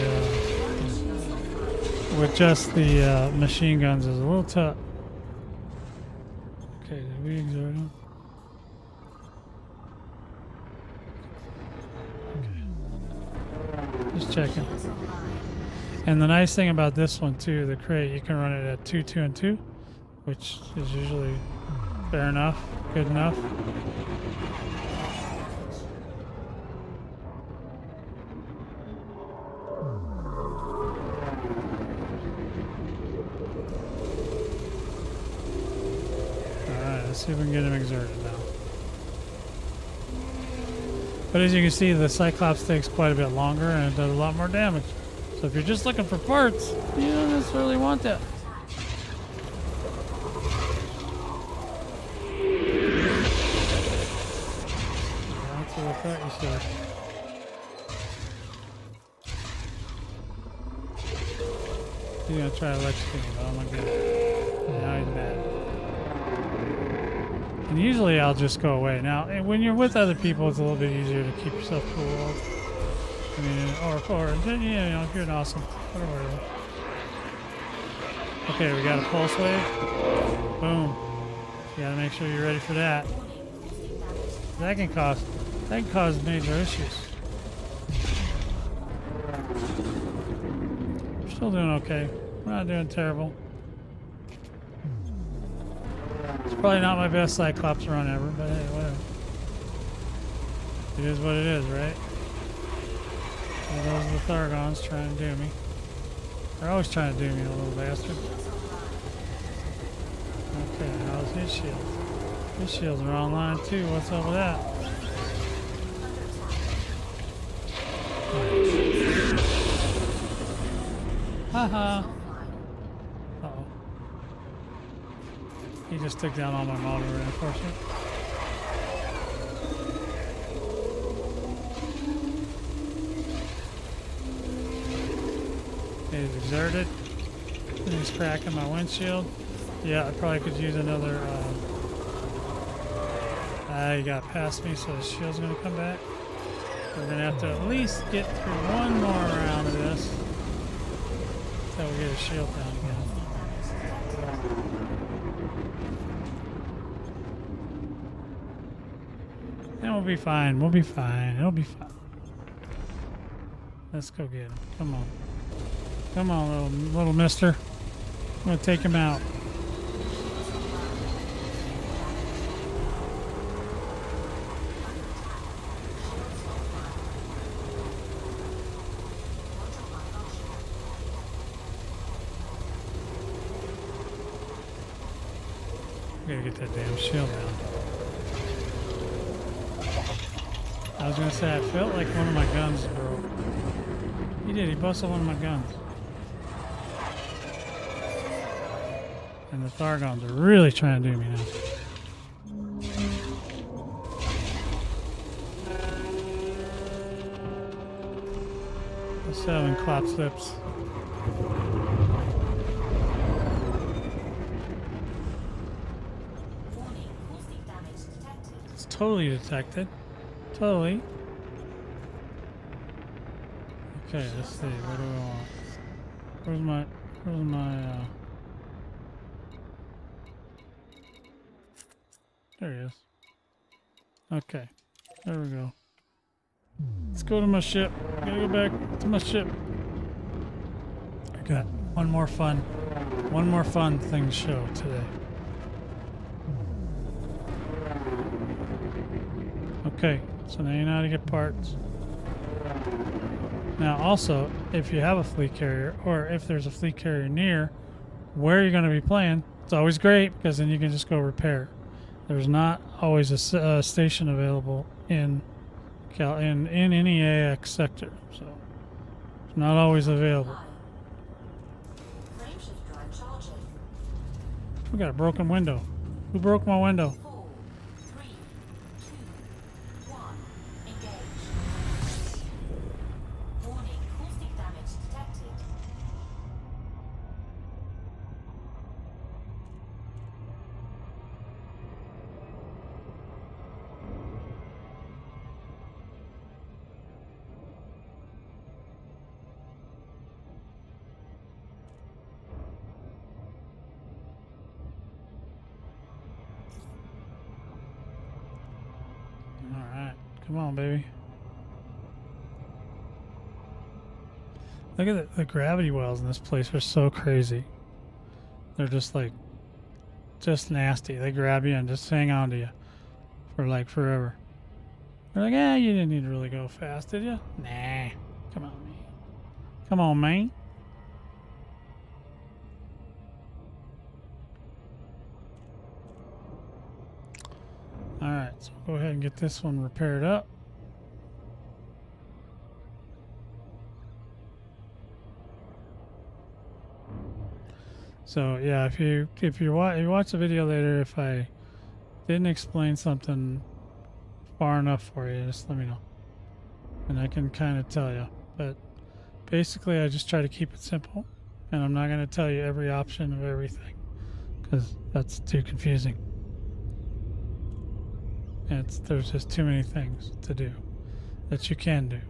machine guns is a little tough. Okay, did we exert him? Okay. Just checking. And the nice thing about this one too, the crate, you can run it at 2, 2, and 2, which is usually fair enough, good enough. Let's see if we can get him exerted now. But as you can see, the Cyclops takes quite a bit longer and it does a lot more damage. So if you're just looking for parts, you don't necessarily want that. That's what I thought you said. He's gonna try to electrocute me, but I'm not good. Now he's mad. And usually I'll just go away. Now, when you're with other people, it's a little bit easier to keep yourself cool. I mean, or you know, if you're an awesome, whatever. Okay, we got a pulse wave. Boom. You gotta make sure you're ready for that. That can cause major issues. We're still doing okay. We're not doing terrible. It's probably not my best Cyclops run ever, but hey, whatever. It is what it is, right? Well, those are the Thargoids trying to do me. They're always trying to do me, a little bastard. Okay, how's his shield? His shields are online too. What's up with that? Haha. Uh-oh. He just took down all my model reinforcement. He's exerted. And he's cracking my windshield. Yeah, I probably could use another. He got past me, so his shield's gonna come back. We're gonna have to at least get through one more round of this until we get his shield down again. And we'll be fine. We'll be fine. It'll be fine. Let's go get him. Come on. Come on, little mister. I'm gonna take him out. Gotta get that damn shield down. I was gonna say, I felt like one of my guns broke. He did, he busted one of my guns. And the Thargoids are really trying to do me now. I'm 7 clap slips. It's totally detected. Totally. Okay, let's see. What do we want? Where's my there he is. Okay. There we go. Let's go to my ship. Gotta go back to my ship. I got one more fun thing to show today. Okay, so now you know how to get parts. Now also, if you have a fleet carrier, or if there's a fleet carrier near where you're going to be playing, it's always great because then you can just go repair. There's not always a station available in any AX sector, so it's not always available. We got a broken window. Who broke my window? Come on, baby. Look at the gravity wells in this place are so crazy. They're just like, just nasty. They grab you and just hang on to you for like forever. They're like, you didn't need to really go fast, did you? Nah. Come on, man. Come on, man. Alright, so go ahead and get this one repaired up. So yeah, if you watch the video later, if I didn't explain something far enough for you, just let me know, and I can kind of tell you. But basically, I just try to keep it simple, and I'm not going to tell you every option of everything because that's too confusing. There's just too many things to do that you can do.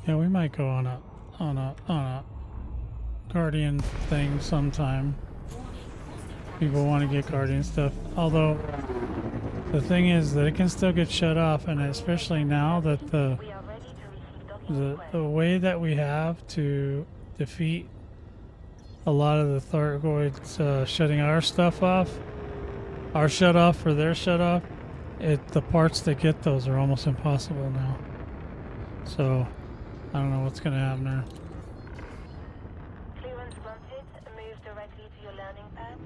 Yeah, we might go on a Guardian thing sometime. People want to get Guardian stuff. Although the thing is that it can still get shut off, and especially now that the way that we have to defeat a lot of the Thargoids shutting our stuff off, our shut off or their shut off, the parts that get those are almost impossible now. So I don't know what's going to happen there. Clearance granted. Move directly to your landing pad.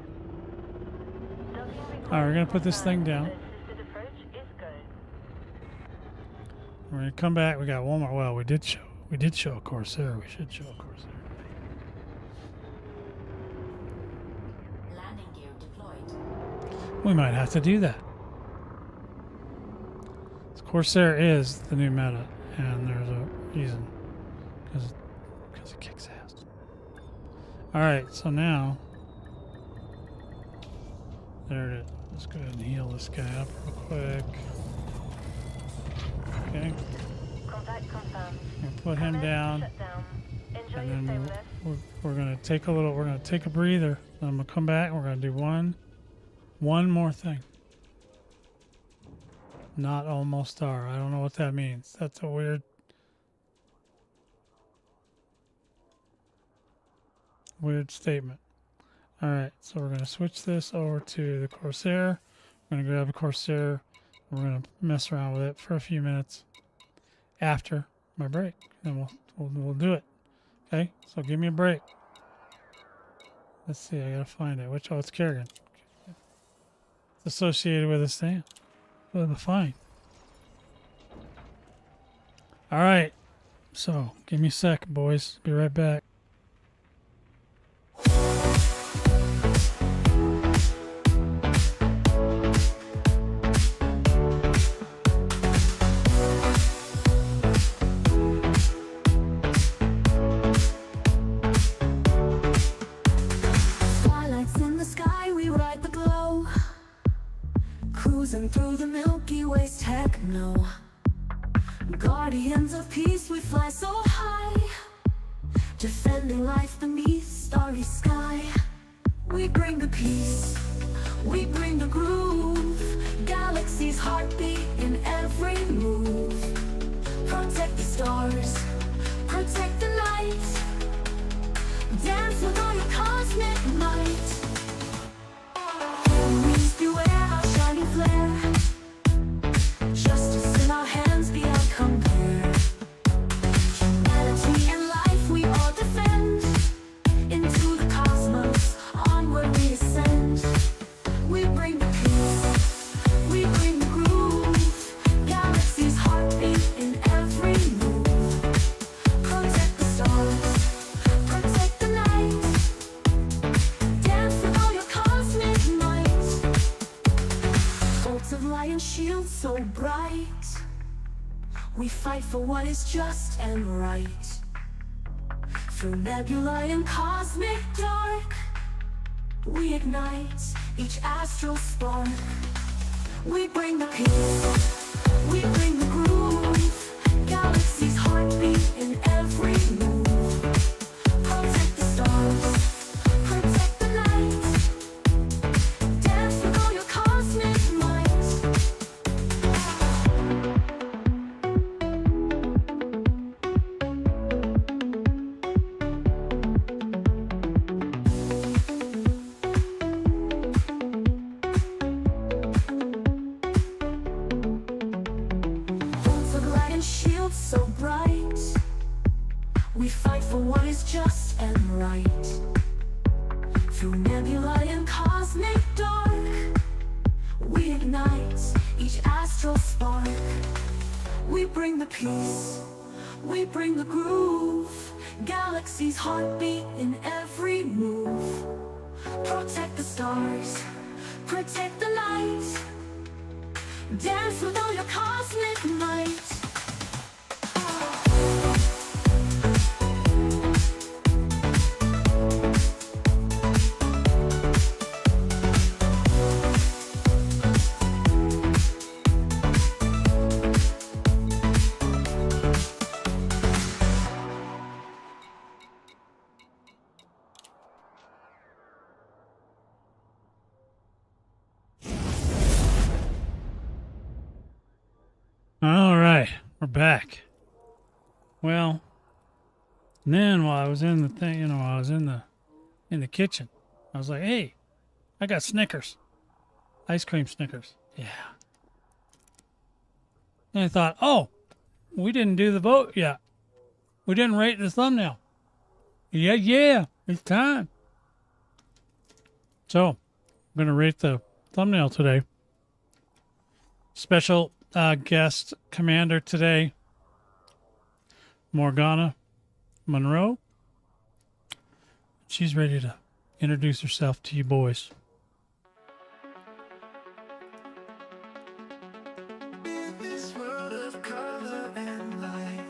Alright, we're going to put this thing down. Assisted approach is go. We're going to come back. We got one more. Well, we did show a Corsair. We should show a Corsair. Landing gear deployed. We might have to do that. Corsair is the new meta, and there's a reason. Because it kicks ass. Alright, so now there it is. Let's go ahead and heal this guy up real quick. Okay. Contact confirmed. We'll put him down. Enjoy And your then stay with us. we're gonna take a breather. Then I'm gonna come back and we're gonna do one more thing. Not almost are. I don't know what that means. That's a weird statement. All right, so we're going to switch this over to the Corsair. We're going to grab a Corsair. We're going to mess around with it for a few minutes after my break, and we'll do it. Okay, so give me a break. Let's see, I gotta find it. Oh, it's Kerrigan. It's associated with this thing. With the fine. All right, so give me a sec, boys. Be right back. Cruising through the Milky Way's techno. Guardians of peace, we fly so high, defending life beneath starry sky. We bring the peace, we bring the groove, galaxy's heartbeat in every move. Protect the stars, protect the light, dance with all your cosmic might. Enemies beware our shining flare, justice in our hands beyond compare. Humanity and life we all defend, into the cosmos, onward we ascend. We bring the peace, we bring the groove, galaxy's heartbeat in every move. Protect the stars, protect the night, dance with all your cosmic might. Bolts of light and shields so bright, we fight for what is just and right. Through nebula and cosmic dark, we ignite each astral spark. We bring the peace, we bring the groove, galaxy's heartbeat in every move. Protect the stars, protect the light, dance with all your cosmic might. Bolts of light and shields so bright, we fight for what is just and right. Through nebula and cosmic dark, we ignite each astral spark. We bring the peace, we bring the groove, galaxy's heartbeat in every move. Protect the stars, protect the light, dance with all your cosmic might. All right, we're back. Well, and then while I was in the thing, I was in the kitchen, I was like, hey, I got Snickers. Ice cream Snickers. Yeah. And I thought, oh, we didn't do the vote yet. We didn't rate the thumbnail. Yeah, it's time. So, I'm going to rate the thumbnail today. Special guest commander today, Morgana Monroe. She's ready to introduce herself to you boys. In this world of color and light,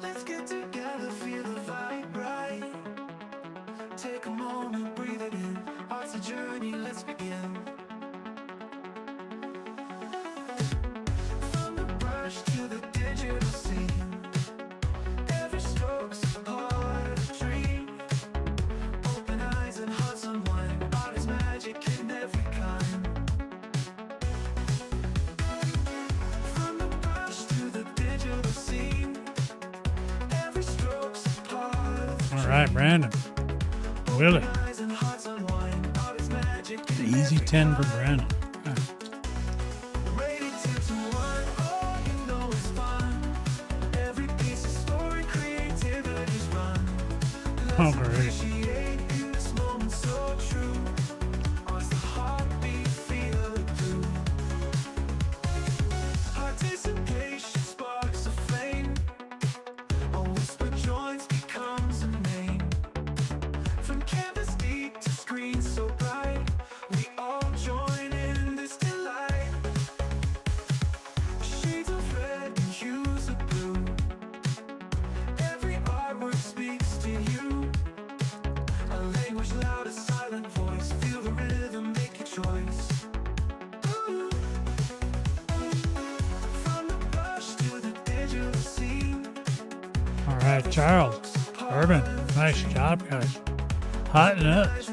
let's get together, feel the vibe right. Take a moment, breathe it in. Heart's a journey, let's begin. From the brush to the digital scene, every stroke's a part of a dream. Open eyes and hearts unwind. Art is magic in every kind. right, Brandon. Willie. Easy 10 for Brandon. All right. Oh, great. All right, Charles, Urban, nice job, guys. Hot nuts.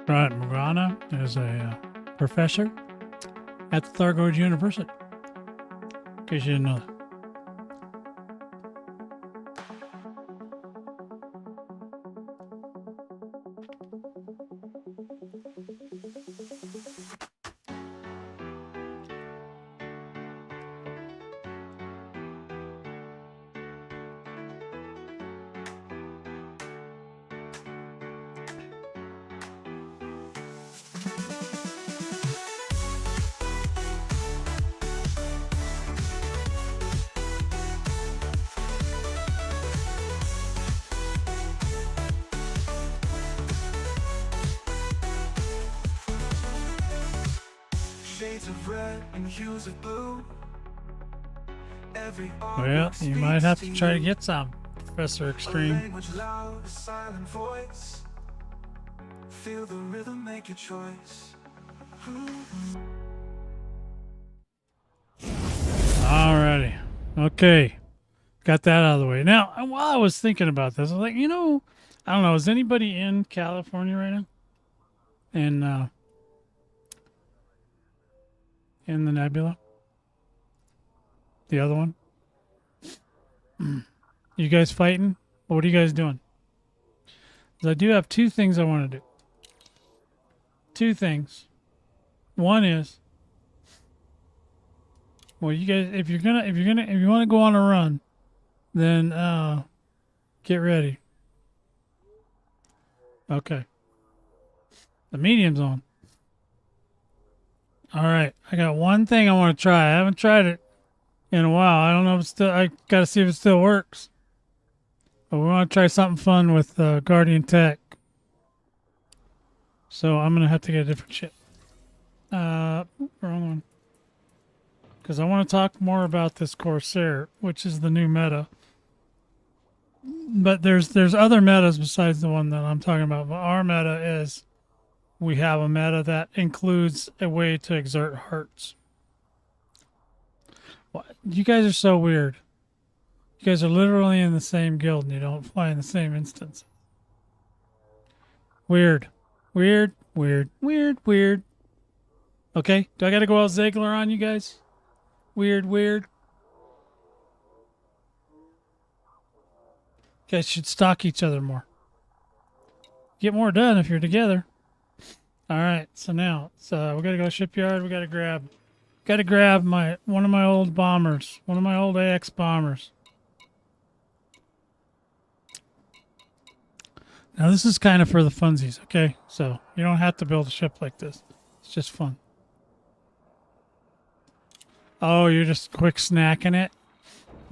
Right, Morgana is a professor at the Thargoid University. In case you didn't know that. Shades of red and hues of blue. Well, you might have to try to get some, Professor Extreme. Language loud, silent voice. Feel the rhythm, make your choice. Alrighty. Okay. Got that out of the way. Now, while I was thinking about this, I was like, I don't know, is anybody in California right now? In the nebula? The other one? You guys fighting? What are you guys doing? 'Cause I do have two things I want to do. Two things. One is, well, you guys, if you want to go on a run, then get ready. Okay. The medium's on. All right, I got one thing I want to try. I haven't tried it in a while. I don't know if it's still. I got to see if it still works. But we want to try something fun with Guardian Tech. So I'm gonna have to get a different ship. Wrong one. Because I want to talk more about this Corsair, which is the new meta. But there's other metas besides the one that I'm talking about. But our meta is, we have a meta that includes a way to exert hearts. What? You guys are so weird. You guys are literally in the same guild and you don't fly in the same instance. Weird. Weird, weird, weird, weird. Okay, do I gotta go out Ziegler on you guys? Weird, weird. You guys should stalk each other more. Get more done if you're together. All right, so now we gotta go shipyard. We gotta grab one of my old bombers, one of my old AX bombers. Now this is kind of for the funsies, okay? So you don't have to build a ship like this. It's just fun. Oh, you're just quick snacking it?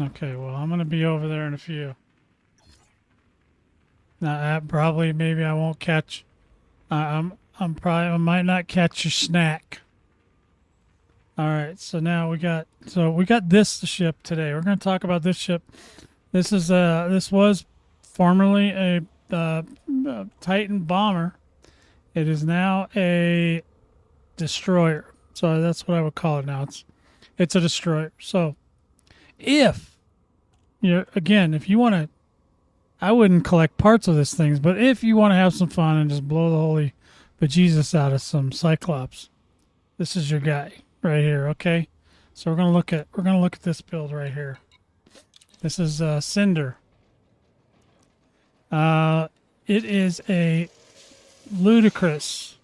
Okay, well I'm gonna be over there in a few. Now probably maybe I won't catch. I might not catch your snack. All right, so now we got this ship today. We're going to talk about this ship. This was formerly a Titan bomber. It is now a destroyer. So that's what I would call it now. It's a destroyer. So if you want to, I wouldn't collect parts of this thing, but if you want to have some fun and just blow the holy bejesus out of some Cyclops, this is your guy right here. Okay, so we're gonna look at this build right here. This is Cinder. It is a ludicrous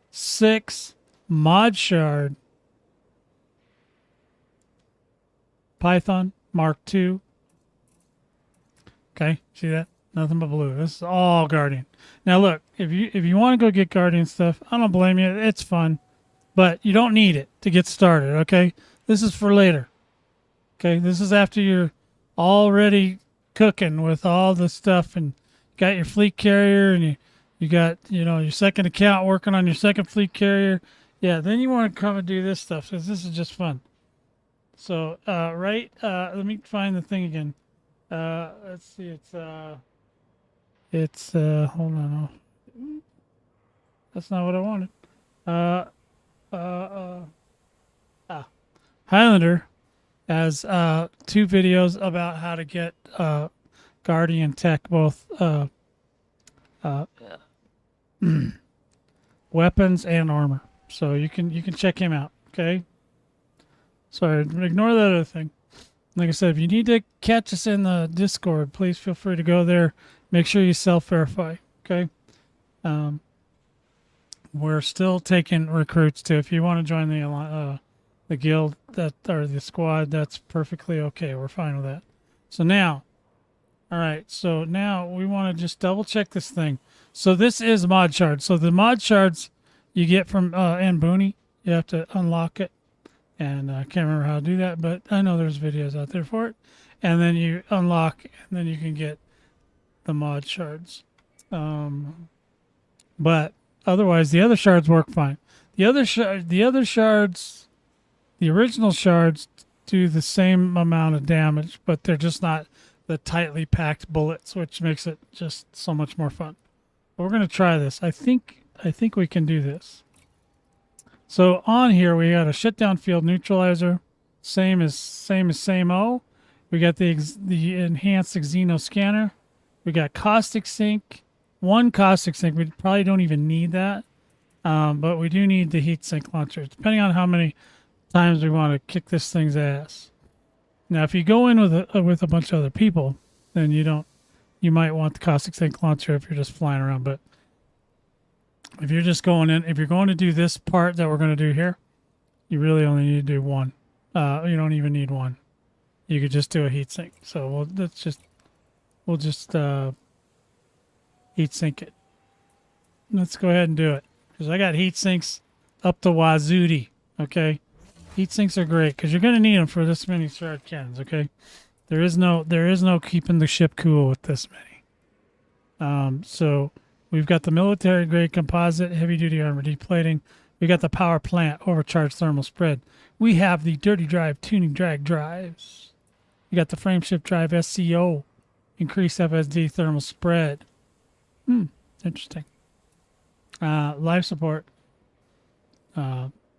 6 mod shard Python Mark II. Okay, see that? Nothing but blue. This is all Guardian. Now look, if you want to go get Guardian stuff, I don't blame you. It's fun, but you don't need it to get started. Okay, this is for later. Okay, this is after you're already cooking with all the stuff and got your fleet carrier and you got your second account working on your second fleet carrier. Yeah, then you want to come and do this stuff because this is just fun. So let me find the thing again. Let's see. It's hold on. That's not what I wanted. Highlander has 2 videos about how to get Guardian tech, both weapons and armor. So you can check him out. Okay. Sorry, ignore that other thing. Like I said, if you need to catch us in the Discord, please feel free to go there. Make sure you self-verify, okay? We're still taking recruits too. If you want to join the guild or the squad, that's perfectly okay. We're fine with that. So now, all right. So now we want to just double check this thing. So this is mod shards. So the mod shards you get from Ann Booney, you have to unlock it. And I can't remember how to do that, but I know there's videos out there for it. And then you unlock, and then you can get the mod shards. But otherwise, the other shards work fine. The other shards, the original shards do the same amount of damage, but they're just not the tightly packed bullets, which makes it just so much more fun. But we're gonna try this. I think we can do this. So on here we got a shutdown field neutralizer, same as O. We got the enhanced Xeno scanner. We got caustic sink, 1 caustic sink. We probably don't even need that, but we do need the heat sink launcher, depending on how many times we want to kick this thing's ass. Now, if you go in with a bunch of other people, then you might want the caustic sink launcher if you're just flying around, but if you're just going in, if you're going to do this part that we're going to do here, you really only need to do 1. You don't even need 1. You could just do a heat sink. So we'll just heat sink it. Let's go ahead and do it because I got heat sinks up to wazooty. Okay, heat sinks are great because you're going to need them for this many shard cannons. Okay, there is no keeping the ship cool with this many. So. We've got the military-grade composite, heavy-duty armor deplating. We got the power plant, overcharged thermal spread. We have the dirty drive tuning drag drives. We got the frameshift drive SCO, increased FSD thermal spread. Interesting. Life support,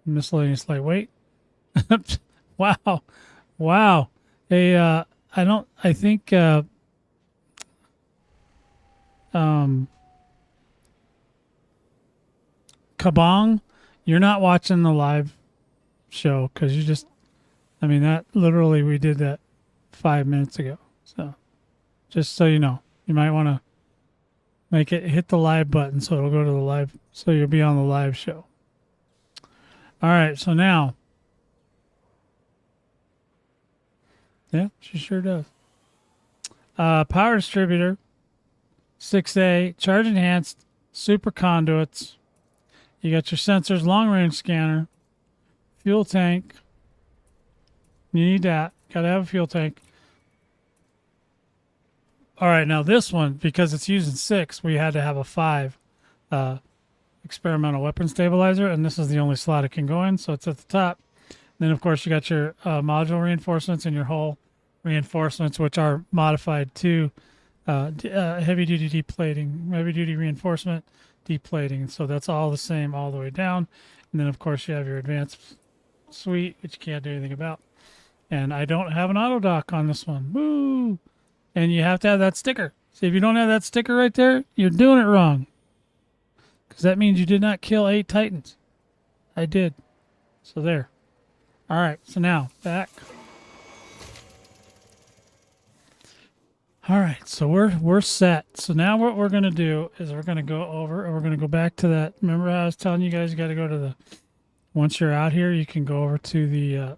miscellaneous lightweight. Wow. I think. Kabong, you're not watching the live show because that literally we did that 5 minutes ago. So just so you know, you might want to Make it hit the live button so it'll go to the live, so you'll be on the live show. All right, so now, yeah, she sure does. Power distributor, 6A, charge enhanced, super conduits. You got your sensors, long range scanner, fuel tank. You need that. Got to have a fuel tank. All right, now this one, because it's using 6, we had to have a 5 experimental weapon stabilizer, and this is the only slot it can go in, so it's at the top. Then, of course, you got your module reinforcements and your hull reinforcements, which are modified to heavy-duty deplating, heavy-duty reinforcement, deplating. So that's all the same all the way down. And then, of course, you have your advanced suite, which you can't do anything about. And I don't have an auto dock on this one. Woo! And you have to have that sticker. See, if you don't have that sticker right there, you're doing it wrong. Because that means you did not kill 8 Titans. I did. So there. All right, so now, back. All right, so we're set. So now what we're going to do is we're going to go over, and we're going to go back to that. Remember how I was telling you guys you got to go to the, once you're out here, you can go over to the,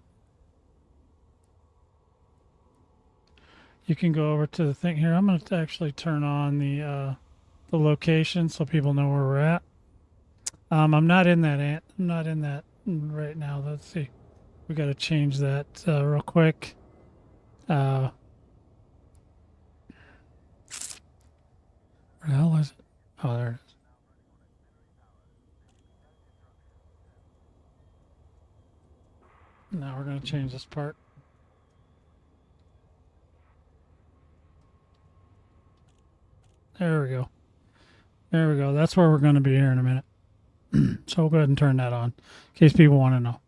you can go over to the thing here. I'm going to actually turn on the location so people know where we're at. I'm not in that. I'm not in that right now. Let's see. We got to change that real quick. Where the hell is it? Oh, there it is. Now we're going to change this part. There we go. There we go. That's where we're going to be here in a minute. So we'll go ahead and turn that on in case people want to know.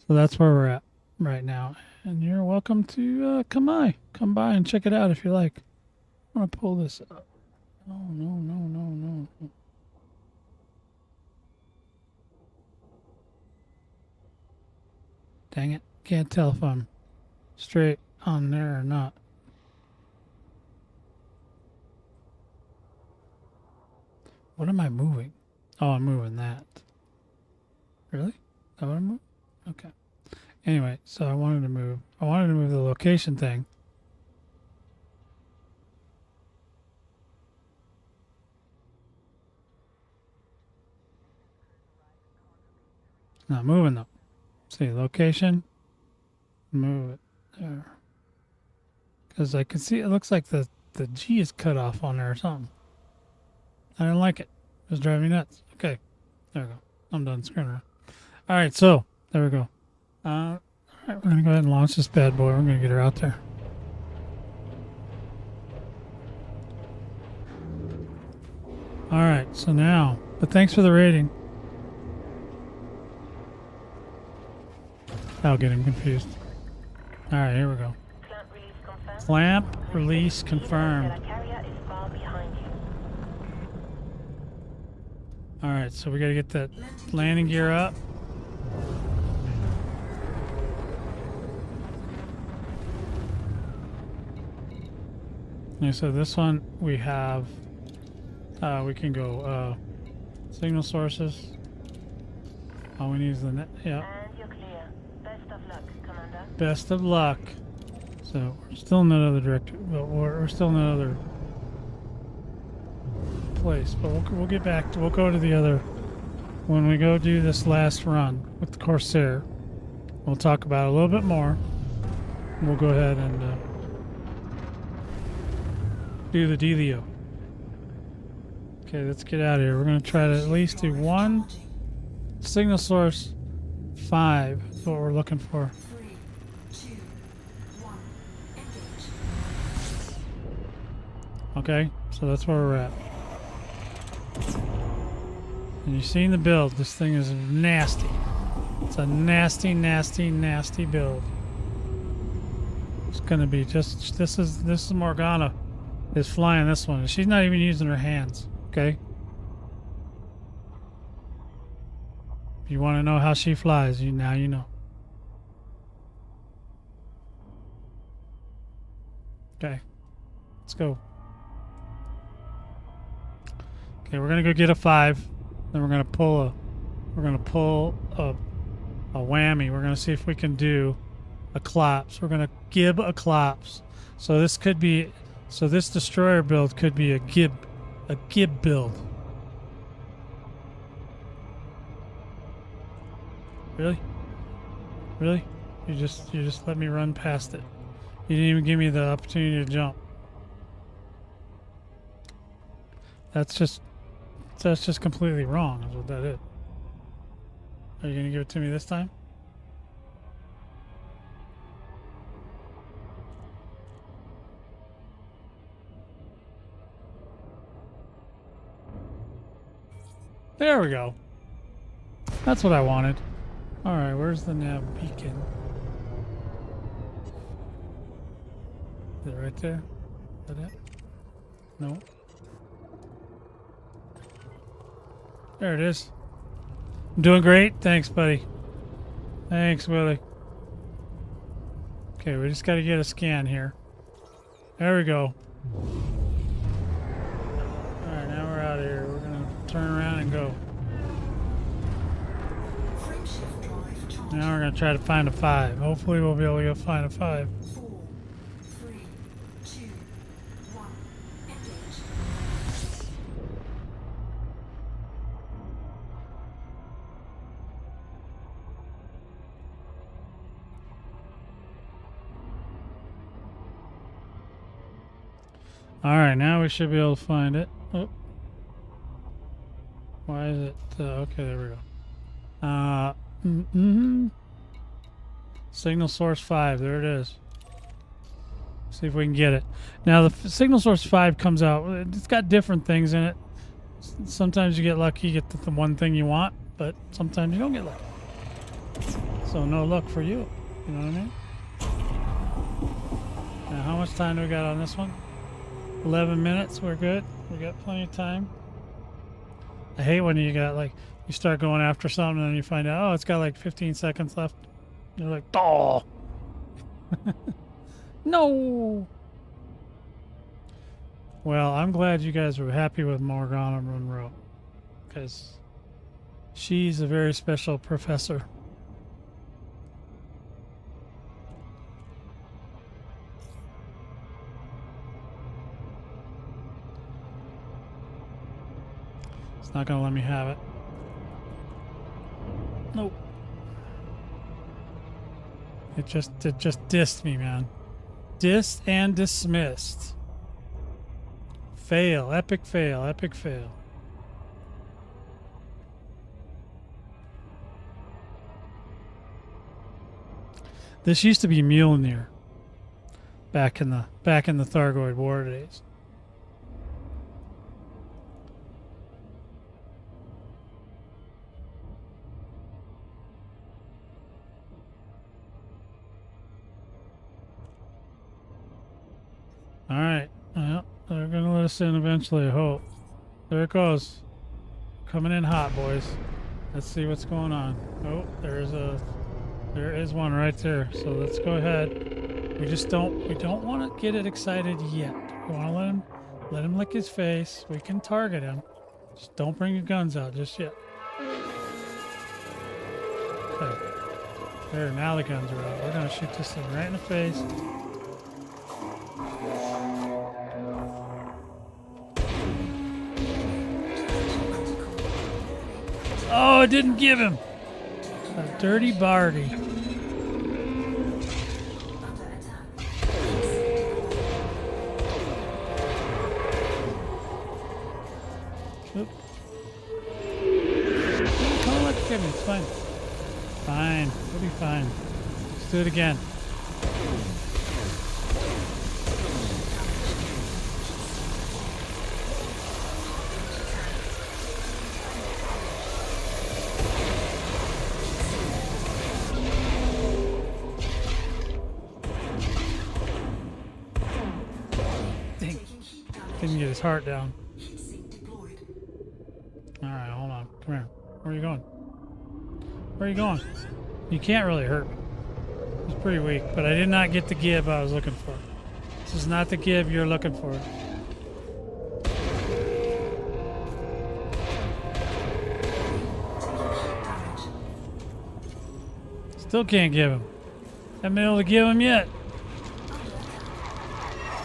So that's where we're at right now. And you're welcome to come by and check it out if you like. I want to pull this up. No. Dang it. Can't tell if I'm straight on there or not. What am I moving? Oh, I'm moving that. Really? Is that what I'm moving? Okay. Anyway, so I wanted to move the location thing. It's not moving though. See, location. Move it there. Because I can see it looks like the G is cut off on there or something. I didn't like it. It was driving me nuts. Okay. There we go. I'm done screwing around. All right, so there we go. All right, we're going to go ahead and launch this bad boy. We're going to get her out there. All right, so now, but thanks for the rating. I'll get him confused. All right, here we go. Clamp release confirmed. Clamp release confirmed. The carrier is far behind you. All right, so we got to get that landing gear up. Okay, so this one we have, we can go signal sources. All we need is the net. Yeah. And you're clear. Best of luck, Commander. Best of luck. So we're still in another direction, but we're still in another place. But we'll get back to. We'll go to the other when we go do this last run with the Corsair. We'll talk about it a little bit more. We'll go ahead and do the dealio. Okay, let's get out of here. We're going to try to at least do one signal source 5 is what we're looking for. 3, 2, 1, engage. Okay, so that's where we're at. And you've seen the build. This thing is nasty. It's a nasty, nasty, nasty build. It's gonna be just this is Morgana is flying this one. She's not even using her hands. Okay. If you want to know how she flies, now you know. Okay, let's go. Okay, we're gonna go get a 5. Then we're gonna pull a whammy. We're gonna see if we can do a clops. We're gonna gib a clops. So this could be, so this destroyer build could be a gib build. Really? Really? You just let me run past it. You didn't even give me the opportunity to jump. That's just completely wrong, is what that is. Are you gonna give it to me this time? There we go. That's what I wanted. Alright, where's the nav beacon? Is it right there? Is that it? No. There it is. I'm doing great. Thanks, buddy. Thanks, Willie. Okay, we just got to get a scan here. There we go. Alright, now we're out of here. We're going to turn around and go. Now we're going to try to find a 5. Hopefully we'll be able to go find a 5. 4, 3, 2, 1, engage. Alright, now we should be able to find it. Oh. Why is it? Okay, there we go. Signal source 5. There it is. See if we can get it. Now, the signal source 5 comes out. It's got different things in it. Sometimes you get lucky, you get the one thing you want, but sometimes you don't get lucky. So, no luck for you. You know what I mean? Now, how much time do we got on this one? 11 minutes. We're good. We got plenty of time. I hate when you got like you start going after something and then you find out, oh, it's got like 15 seconds left. You're like, oh, no. Well, I'm glad you guys were happy with Morgana Monroe because she's a very special professor. It's not gonna let me have it. Nope. It just dissed me, man. Dissed and dismissed. Fail. Epic fail. Epic fail. This used to be Mjolnir back in the Thargoid War days. Alright, well, they're gonna let us in eventually, I hope. There it goes. Coming in hot, boys. Let's see what's going on. Oh, there is one right there. So let's go ahead. We don't want to get it excited yet. We want to let him lick his face. We can target him. Just don't bring your guns out just yet. Okay. There, now the guns are out. We're gonna shoot this thing right in the face. Oh, it didn't give him. A dirty Barty. Oop. Come on, let's get me. It's fine. Fine. We'll be fine. Let's do it again. Didn't get his heart down. Alright, hold on. Come here. Where are you going? Where are you going? You can't really hurt me. He's pretty weak, but I did not get the give I was looking for. This is not the give you're looking for. Still can't give him. Haven't been able to give him yet.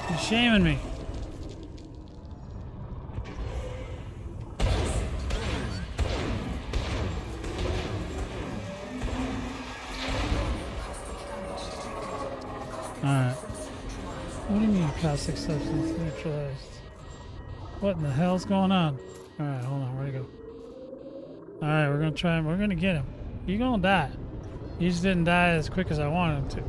He's shaming me. Alright. What do you mean caustic substance neutralized? What in the hell's going on? Alright, hold on, where'd he go? Alright, we're gonna try him. We're gonna get him. He's gonna die. He just didn't die as quick as I wanted him to.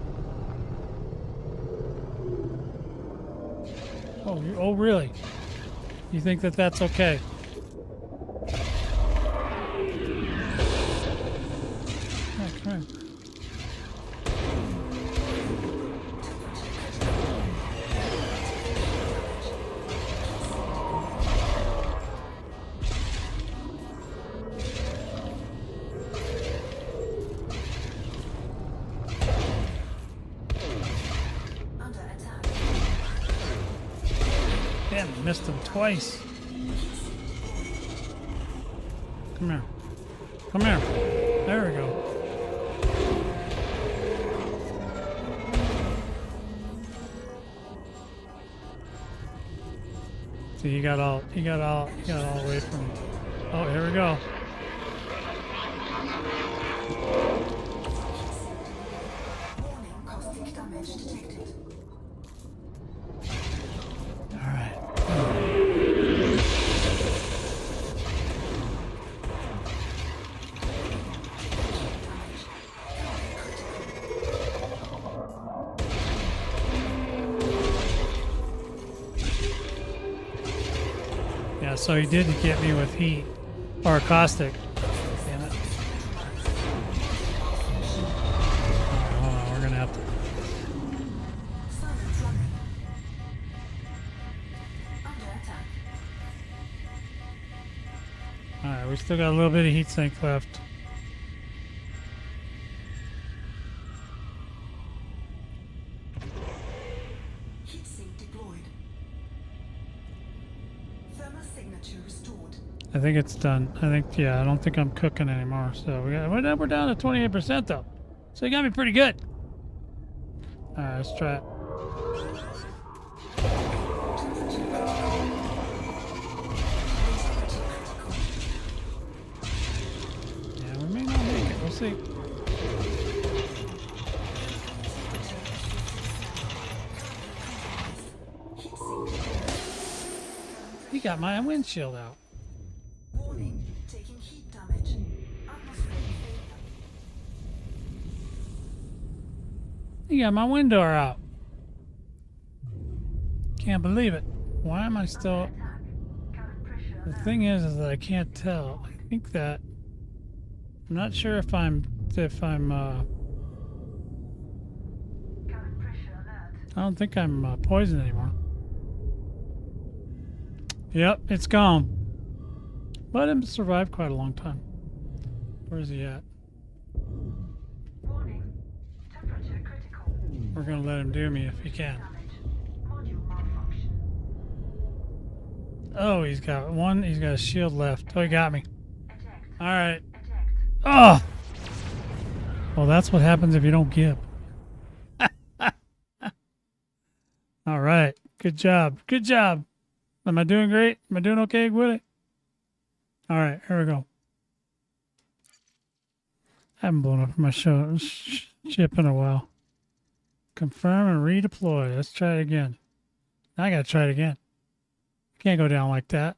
Oh, really? You think that that's okay? Oh, come on. Damn, I missed him twice. Come here. Come here. There we go. See, he got all away from. Oh, here we go. Yeah, so he did get me with heat or caustic. Damn it. Hold on, we're gonna have to. Alright, we still got a little bit of heat sink left. I think it's done. I think, yeah, I don't think I'm cooking anymore. So we're down to 28% though. So you got me pretty good. All right, let's try it. Yeah, we may not make it. We'll see. He got my windshield out. Warning, taking heat damage. Atmospheric failure. He got my window out. Can't believe it. Why am I still... The thing is that I can't tell. I think that... I'm not sure if I'm I don't think I'm poisoned anymore. Yep, it's gone. Let him survive quite a long time. Where is he at? Warning. Temperature critical. We're gonna let him do me if he can. Damage. Module malfunction. Oh, he's got a shield left. Oh, he got me. Eject. Alright. Eject. Oh! Well, that's what happens if you don't give. Alright. Good job. Good job. Am I doing great? Am I doing okay with it? Alright, here we go. I haven't blown up my ship in a while. Confirm and redeploy. Let's try it again. Now I gotta try it again. Can't go down like that.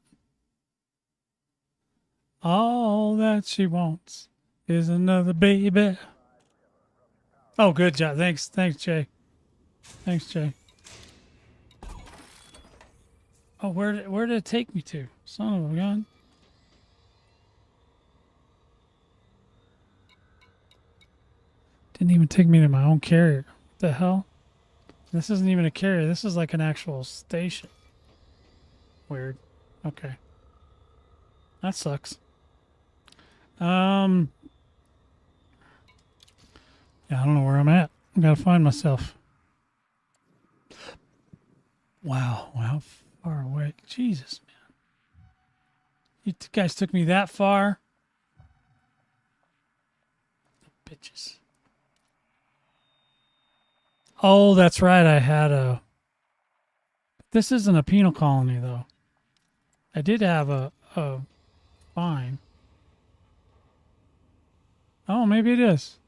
All that she wants is another baby. Oh, good job. Thanks, Jay. Thanks, Jay. Oh, where did it take me to? Son of a gun. Didn't even take me to my own carrier. What the hell? This isn't even a carrier. This is like an actual station. Weird. Okay. That sucks. Yeah, I don't know where I'm at. I gotta find myself. Wow. How far away? Jesus, man. You guys took me that far? Bitches. Oh, that's right. I had a. This isn't a penal colony, though. I did have a fine. Oh, maybe it is.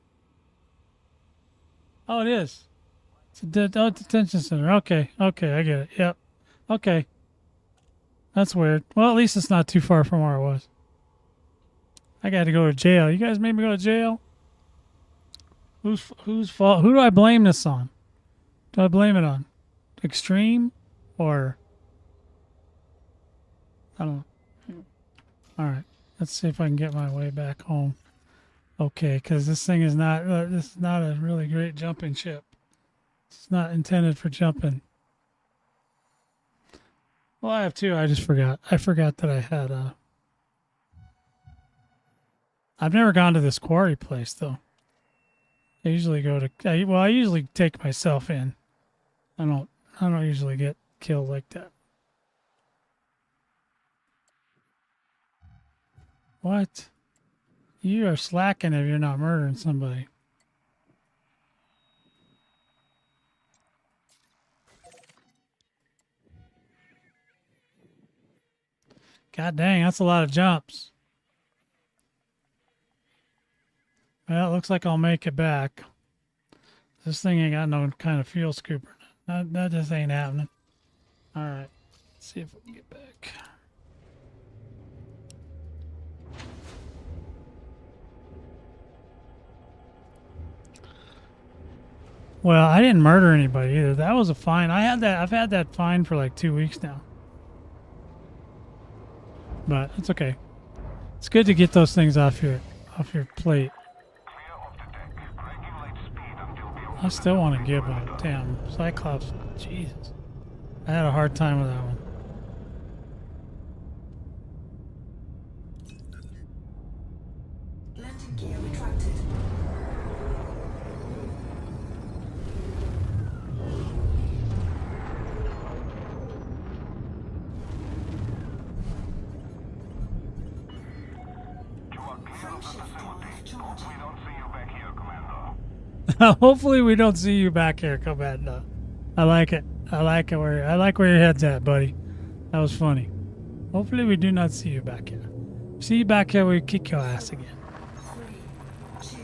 Oh, it is. It's a detention center. Okay, okay, I get it. Yep. Okay. That's weird. Well, at least it's not too far from where I was. I got to go to jail. You guys made me go to jail? Whose fault? Who do I blame this on? Do I blame it on Extreme or I don't know. All right, let's see if I can get my way back home. Okay, because this thing is not this is not a really great jumping ship. It's not intended for jumping. Well, I have two. I just forgot. I forgot that I had a. I've never gone to this quarry place though. I usually go to. I usually take myself in. I don't usually get killed like that. What? You are slacking if you're not murdering somebody. God dang, that's a lot of jumps. Well, it looks like I'll make it back. This thing ain't got no kind of fuel scooper. That just ain't happening. All right, let's see if we can get back. Well, I didn't murder anybody either. That was a fine. I've had that fine for like 2 weeks now. But it's okay. It's good to get those things off your plate. I still want to give a damn Cyclops. Jesus. I had a hard time with that one. Landing gear retracted. Hopefully we don't see you back here, Commander. I like it. I like where your head's at, buddy. That was funny. Hopefully we do not see you back here. See you back here, we kick your ass again. 3, 2, 1.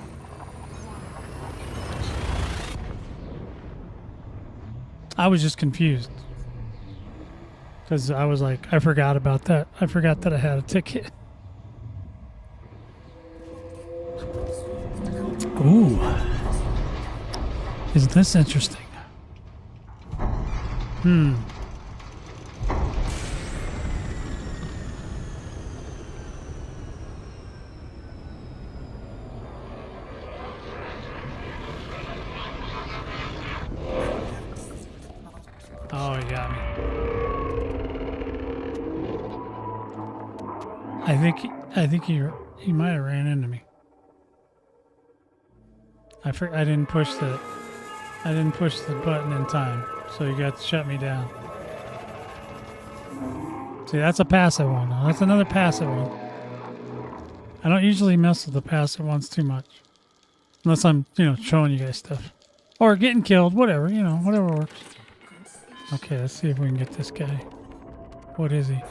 I was just confused. Because I was like, I forgot about that. I forgot that I had a ticket. Ooh. Isn't this interesting? Oh, he got me. I think he might have ran into me. I didn't push the button in time, so you got to shut me down. See, that's a passive one. Now. That's another passive one. I don't usually mess with the passive ones too much, unless I'm, showing you guys stuff or getting killed. Whatever, whatever works. Okay, let's see if we can get this guy. What is he?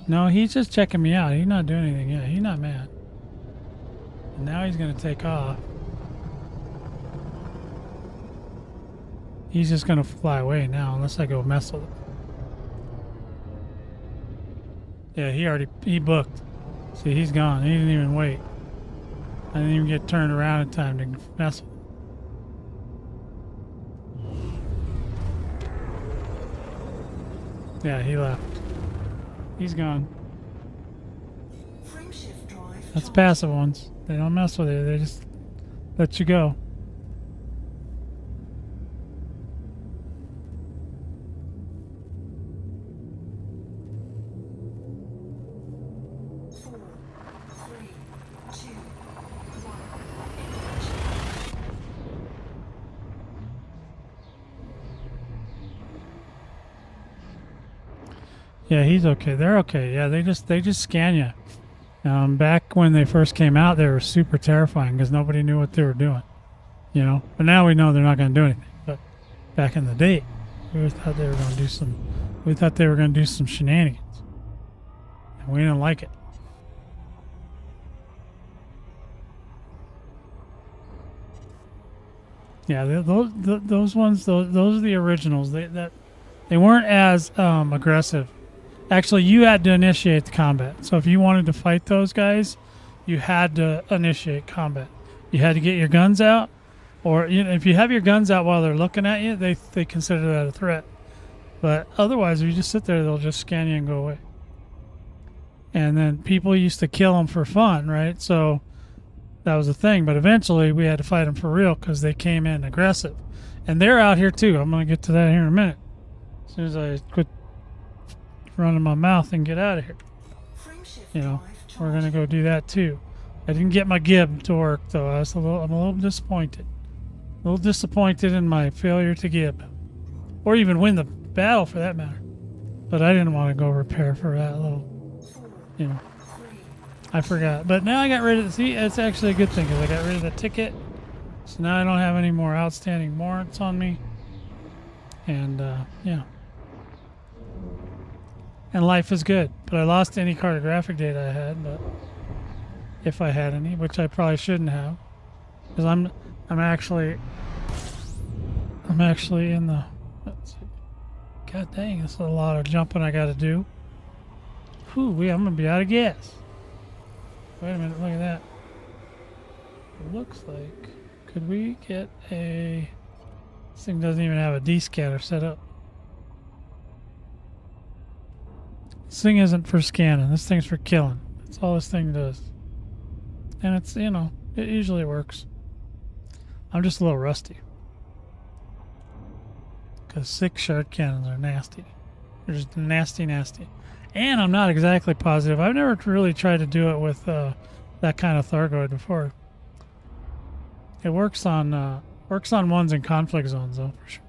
No, he's just checking me out. He's not doing anything yet. He's not mad. And now he's gonna take off. He's just gonna fly away now unless I go mess with him. Yeah, he booked. See, he's gone. He didn't even wait. I didn't even get turned around in time to mess with him. Yeah, he left. He's gone. That's passive ones. They don't mess with you. They just let you go. Yeah, he's okay. They're okay. Yeah, they just scan you. Back when they first came out, they were super terrifying because nobody knew what they were doing. you know. But now we know they're not going to do anything. But back in the day, we thought they were going to do some. We thought they were going to do some shenanigans, and we didn't like it. Yeah, those ones, those are the originals. They weren't as aggressive. Actually, you had to initiate the combat. So if you wanted to fight those guys, you had to initiate combat. You had to get your guns out, or you know, if you have your guns out while they're looking at you, they consider that a threat. But otherwise, if you just sit there, they'll just scan you and go away. And then people used to kill them for fun, right? So that was the thing. But eventually, we had to fight them for real because they came in aggressive. And they're out here too. I'm going to get to that here in a minute. As soon as I quit running my mouth and get out of here. You know, we're going to go do that too. I didn't get my gib to work though. I'm a little disappointed. A little disappointed in my failure to gib. Or even win the battle for that matter. But I didn't want to go repair for that little, you know. I forgot. But now I got rid of the, see, it's actually a good thing because I got rid of the ticket. So now I don't have any more outstanding warrants on me. And, yeah. And life is good. But I lost any cartographic data I had, but if I had any, which I probably shouldn't have. Because I'm actually in the, let's see. God dang, this is a lot of jumping I got to do. Whew, I'm going to be out of gas. Wait a minute, look at that. It looks like, could we get a, this thing doesn't even have a D-scanner set up. This thing isn't for scanning, this thing's for killing. That's all this thing does. And it's, you know, it usually works. I'm just a little rusty. Because 6 shard cannons are nasty. They're just nasty, nasty. And I'm not exactly positive. I've never really tried to do it with that kind of Thargoid before. It works on ones in conflict zones though, for sure.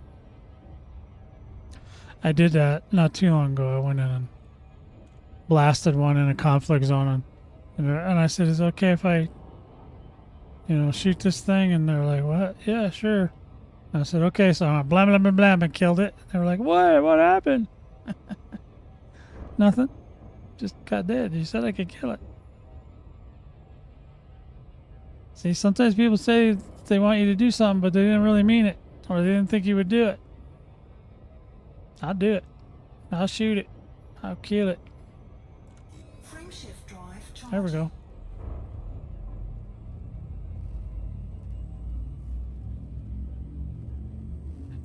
I did that not too long ago. I went in and blasted one in a conflict zone, and I said, "Is it okay if I, you know, shoot this thing?" And they're like, "What? Yeah, sure." And I said, "Okay." So I went blam blam blam blam and killed it. They were like, "What? What happened?" Nothing. Just got dead. You said I could kill it. See, sometimes people say they want you to do something, but they didn't really mean it, or they didn't think you would do it. I'll do it. I'll shoot it. I'll kill it. There we go.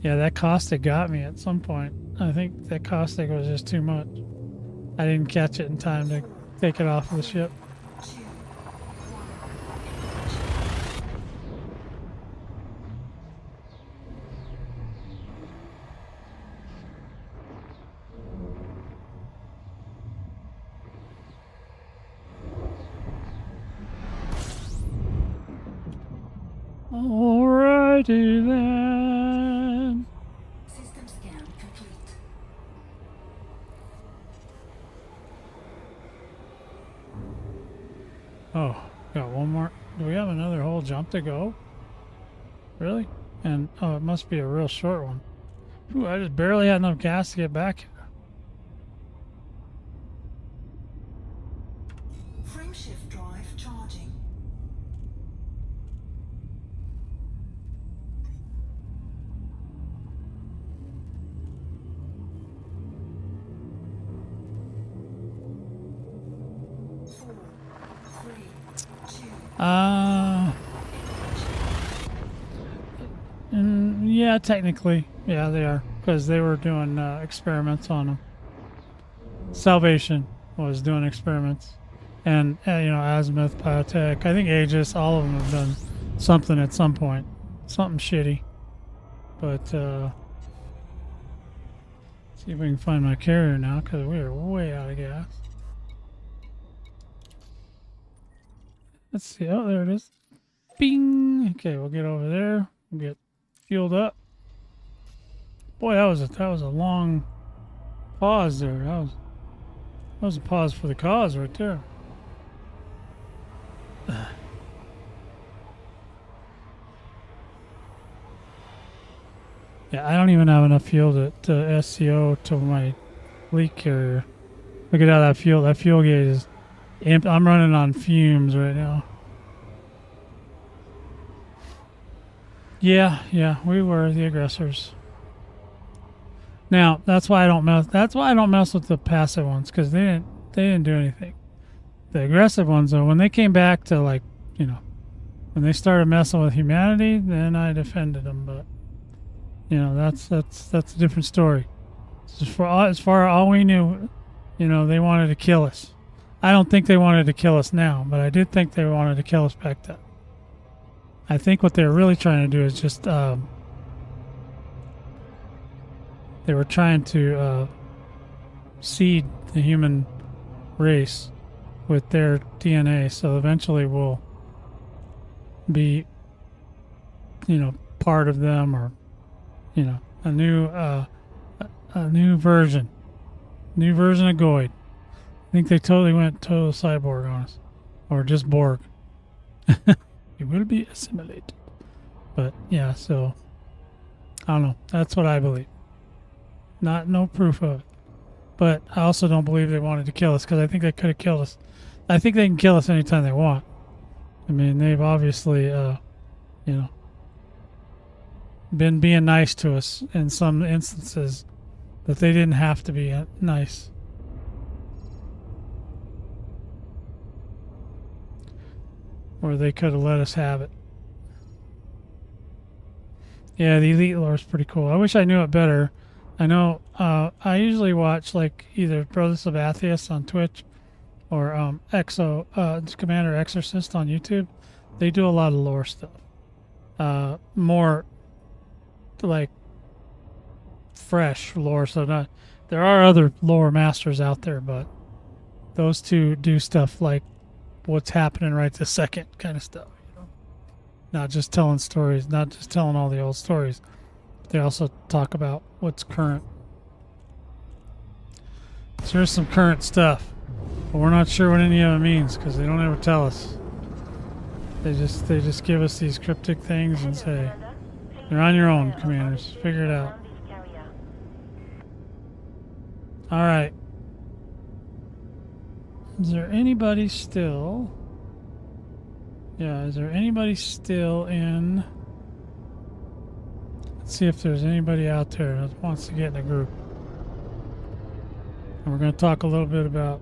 Yeah, that caustic got me at some point. I think that caustic was just too much. I didn't catch it in time to take it off of the ship. Alrighty then. System scan complete. Oh, got one more. Do we have another whole jump to go? Really? And, oh, it must be a real short one. Ooh, I just barely had enough gas to get back here. Frameshift drive charging. Yeah, technically. Yeah, they are. Because they were doing experiments on them. Salvation was doing experiments. And, you know, Azimuth, Biotech, I think Aegis, all of them have done something at some point. Something shitty. But, see if we can find my carrier now, because we are way out of gas. Let's see. Oh, there it is. Bing. Okay, we'll get over there. We'll get fueled up. Boy, that was a long pause there. That was a pause for the cause right there. Yeah, I don't even have enough fuel to SCO to my fleet carrier. Look at how that fuel gauge is. I'm running on fumes right now. Yeah, we were the aggressors. Now that's why I don't mess. That's why I don't mess with the passive ones because they didn't do anything. The aggressive ones though, when they came back to like, when they started messing with humanity, then I defended them. But that's a different story. As far all we knew, they wanted to kill us. I don't think they wanted to kill us now, but I did think they wanted to kill us back then. I think what they were really trying to do is just they were trying to seed the human race with their DNA, so eventually we'll be, part of them, or a new version of Goid. I think they totally went total cyborg on us, or just Borg. You will be assimilated. But yeah, so I don't know. That's what I believe. No proof of it. But I also don't believe they wanted to kill us because I think they could have killed us. I think they can kill us anytime they want. I mean, they've obviously, been being nice to us in some instances that they didn't have to be nice. Or they could have let us have it. Yeah, the Elite lore is pretty cool. I wish I knew it better. I know I usually watch like either Brothers of Atheist on Twitch or Commander Exorcist on YouTube. They do a lot of lore stuff. More like fresh lore. So there are other lore masters out there, but those two do stuff like what's happening right this second kind of stuff. Not just telling stories, not just telling all the old stories. They also talk about what's current. So here's some current stuff, but we're not sure what any of it means because they don't ever tell us. They just give us these cryptic things and say, "You're on your own, commanders. Figure it out." All right. Is there anybody still? Yeah, is there anybody still in? Let's see if there's anybody out there that wants to get in a group. And we're going to talk a little bit about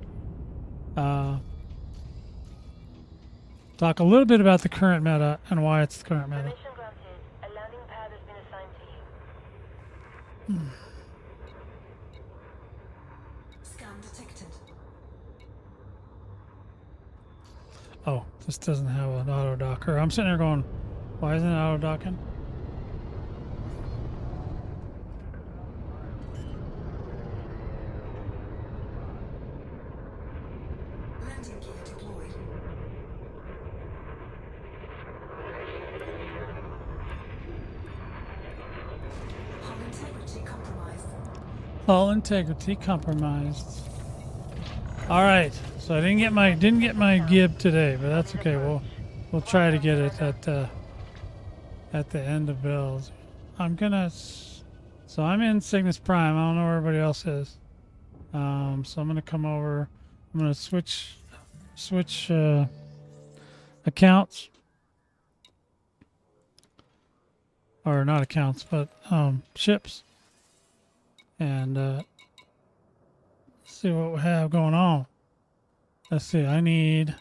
the current meta and why it's the current meta. Permission granted. A landing pad has been assigned to you. Scan detected. Oh, this doesn't have an auto docker. I'm sitting there going, why isn't it auto docking? Landing gear deployed. Hull integrity compromised. Hull integrity compromised. All right, so I didn't get my gib today, but that's okay. We'll try to get it at the end of builds. So I'm in Cygnus Prime. I don't know where everybody else is. So I'm gonna come over. I'm gonna switch accounts, or not accounts, but ships, and see what we have going on. Let's see. I need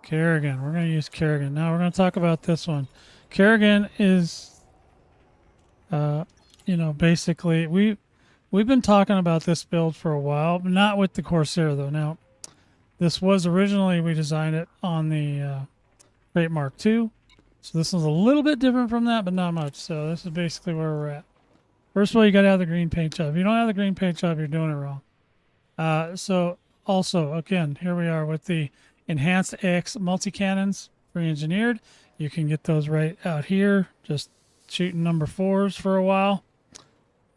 Kerrigan. We're going to use Kerrigan. Now we're going to talk about this one. Kerrigan is, basically we've been talking about this build for a while, but not with the Corsair though. Now, this was originally we designed it on the Great Mark II, so this is a little bit different from that, but not much. So this is basically where we're at. First of all, you got to have the green paint job. If you don't have the green paint job, you're doing it wrong. So also, again, here we are with the Enhanced AX multi-cannons re-engineered. You can get those right out here, just shooting number 4s for a while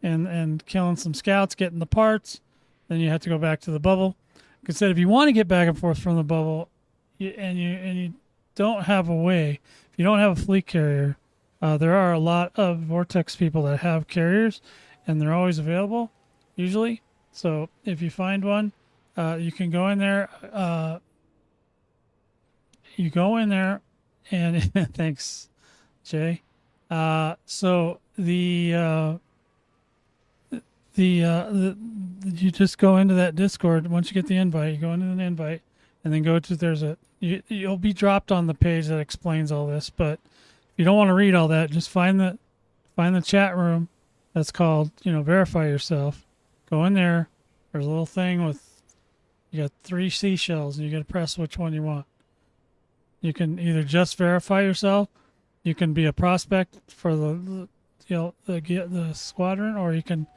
and killing some scouts, getting the parts. Then you have to go back to the bubble. Like I said, if you want to get back and forth from the bubble and you don't have a way, if you don't have a fleet carrier, There are a lot of Vortex people that have carriers, and they're always available, usually. So if you find one, you can go in there. You go in there, and thanks, Jay. So you just go into that Discord. Once you get the invite, you go into an invite, and then go to you'll be dropped on the page that explains all this. But if you don't want to read all that, just find the chat room that's called verify yourself. Go in there. There's a little thing you got 3 seashells, and you got to press which one you want. You can either just verify yourself, you can be a prospect for the squadron, or you can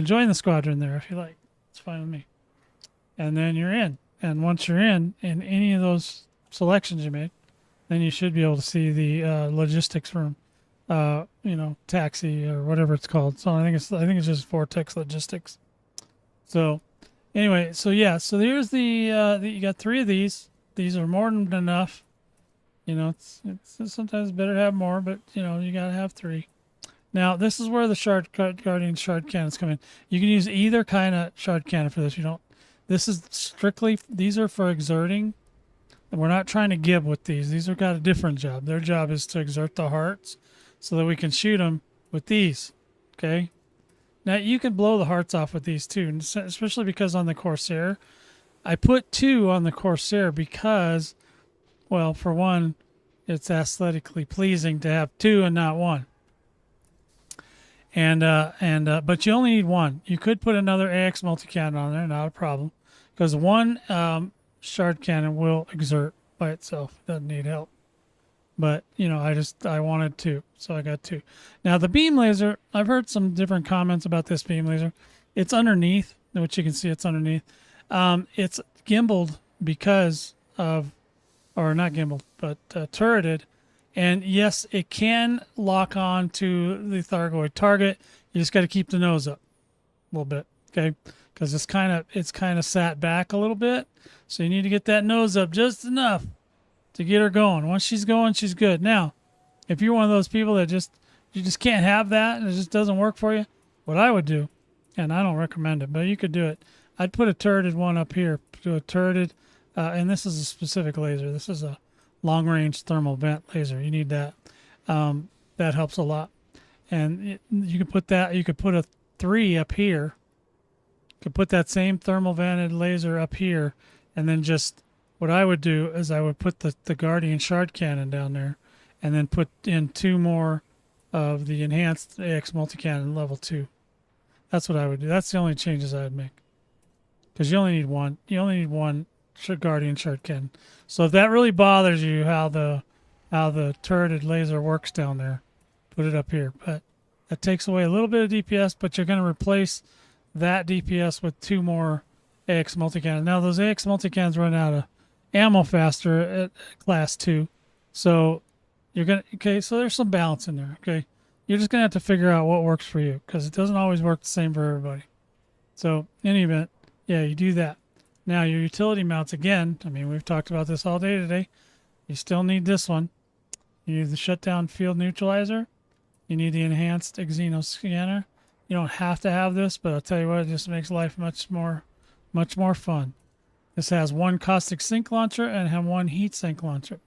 join the squadron there if you like. It's fine with me. And then you're in. And once you're in any of those selections you made, then you should be able to see the logistics room, taxi or whatever it's called. So I think it's just Vortex Logistics. So anyway, so there's you got 3 of these. These are more than enough. It's sometimes better to have more, but you gotta have 3. Now this is where the Guardian shard cannons come in. You can use either kind of shard cannon for this. This is strictly, these are for exerting, and we're not trying to gib with these. These have got a different job. Their job is to exert the hearts so that we can shoot them with these. Okay. Now you can blow the hearts off with these too, especially because on the Corsair, I put 2 on the Corsair because, well, for one, it's aesthetically pleasing to have 2 and not 1. But you only need 1. You could put another AX multi-cannon on there, not a problem, because 1 shard cannon will exert by itself. It doesn't need help. But I wanted 2, so I got 2. Now the beam laser, I've heard some different comments about this beam laser. It's underneath, which you can see it's underneath. It's gimbaled because of, or not gimbaled, but turreted. And yes, it can lock on to the Thargoid target. You just got to keep the nose up a little bit, okay? Because it's kind of sat back a little bit, so you need to get that nose up just enough to get her going. Once she's going, she's good. Now, if you're one of those people that you just can't have that and it just doesn't work for you, what I would do, and I don't recommend it, but you could do it. I'd put a turreted one up here. Do a turreted, and this is a specific laser. This is a long-range thermal vent laser. You need that. That helps a lot. And you could put that. You could put a 3 up here. You could put that same thermal vented laser up here, and then just what I would do is I would put the Guardian shard cannon down there, and then put in 2 more of the enhanced AX multi-cannon level 2. That's what I would do. That's the only changes I would make. Because you only need 1. You only need 1 Guardian shard cannon. So if that really bothers you, how the turreted laser works down there, put it up here. But that takes away a little bit of DPS, but you're going to replace that DPS with 2 more AX multi-cannons. Now those AX multi-cannons run out of ammo faster at class 2. So so there's some balance in there, okay? You're just going to have to figure out what works for you, because it doesn't always work the same for everybody. So in any event, yeah, you do that. Now, your utility mounts, again, I mean, we've talked about this all day today. You still need this one. You need the shutdown field neutralizer. You need the enhanced Xeno scanner. You don't have to have this, but I'll tell you what, it just makes life much more fun. This has 1 caustic sink launcher and 1 heat sink launcher.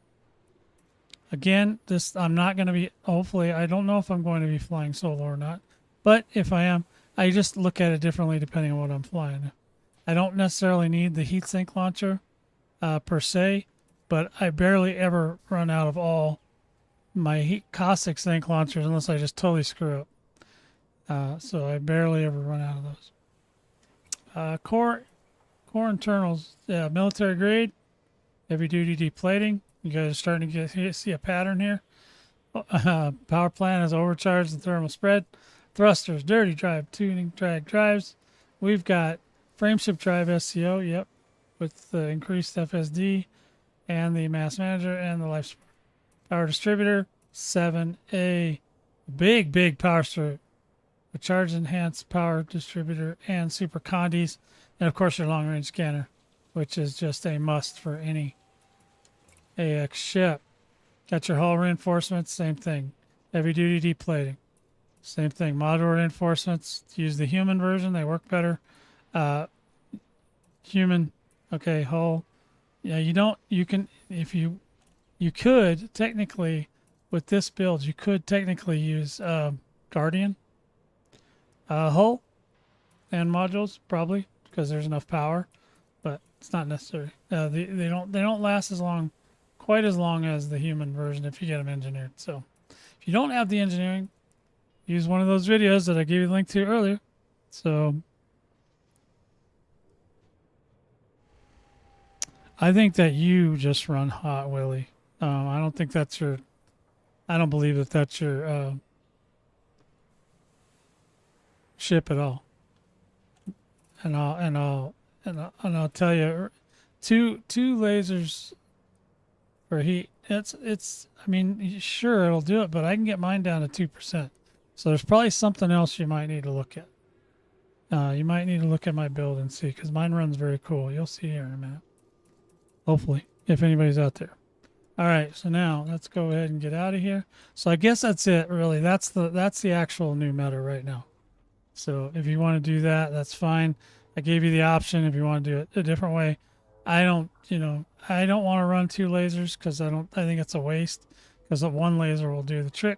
Again, I'm not going to be, hopefully, I don't know if I'm going to be flying solo or not. But if I am, I just look at it differently depending on what I'm flying. I don't necessarily need the heatsink launcher per se, but I barely ever run out of all my caustic sink launchers unless I just totally screw up. So I barely ever run out of those. Core internals, military grade, heavy duty deplating. You guys are starting to see a pattern here. Power plant has overcharged the thermal spread. Thrusters, dirty drive, tuning, drag drives. We've got frameshift drive SCO, yep, with the increased FSD and the mass manager and the life support. Power distributor, 7A. Big power strip. A charge enhanced power distributor and super condis. And of course your long range scanner, which is just a must for any AX ship. Got your hull reinforcements, same thing. Heavy duty deep plating. Same thing. Module reinforcements. Use the human version. They work better. Human. Okay, hull. Yeah, you don't. You can if you could technically with this build you could technically use Guardian hull and modules probably because there's enough power, but it's not necessary. They don't last as long, quite as long as the human version if you get them engineered. So if you don't have the engineering, use one of those videos that I gave you the link to earlier. So I think that you just run hot, Willie. I don't think that's your. I don't believe that that's your ship at all. And I'll tell you, two lasers for heat. It's. I mean, sure it'll do it, but I can get mine down to 2%. So there's probably something else you might need to look at. You might need to look at my build and see, because mine runs very cool. You'll see here in a minute. Hopefully, if anybody's out there. All right, so now let's go ahead and get out of here. So I guess that's it, really. That's the actual new meta right now. So if you want to do that, that's fine. I gave you the option if you want to do it a different way. I don't want to run 2 lasers because I think it's a waste, because one laser will do the trick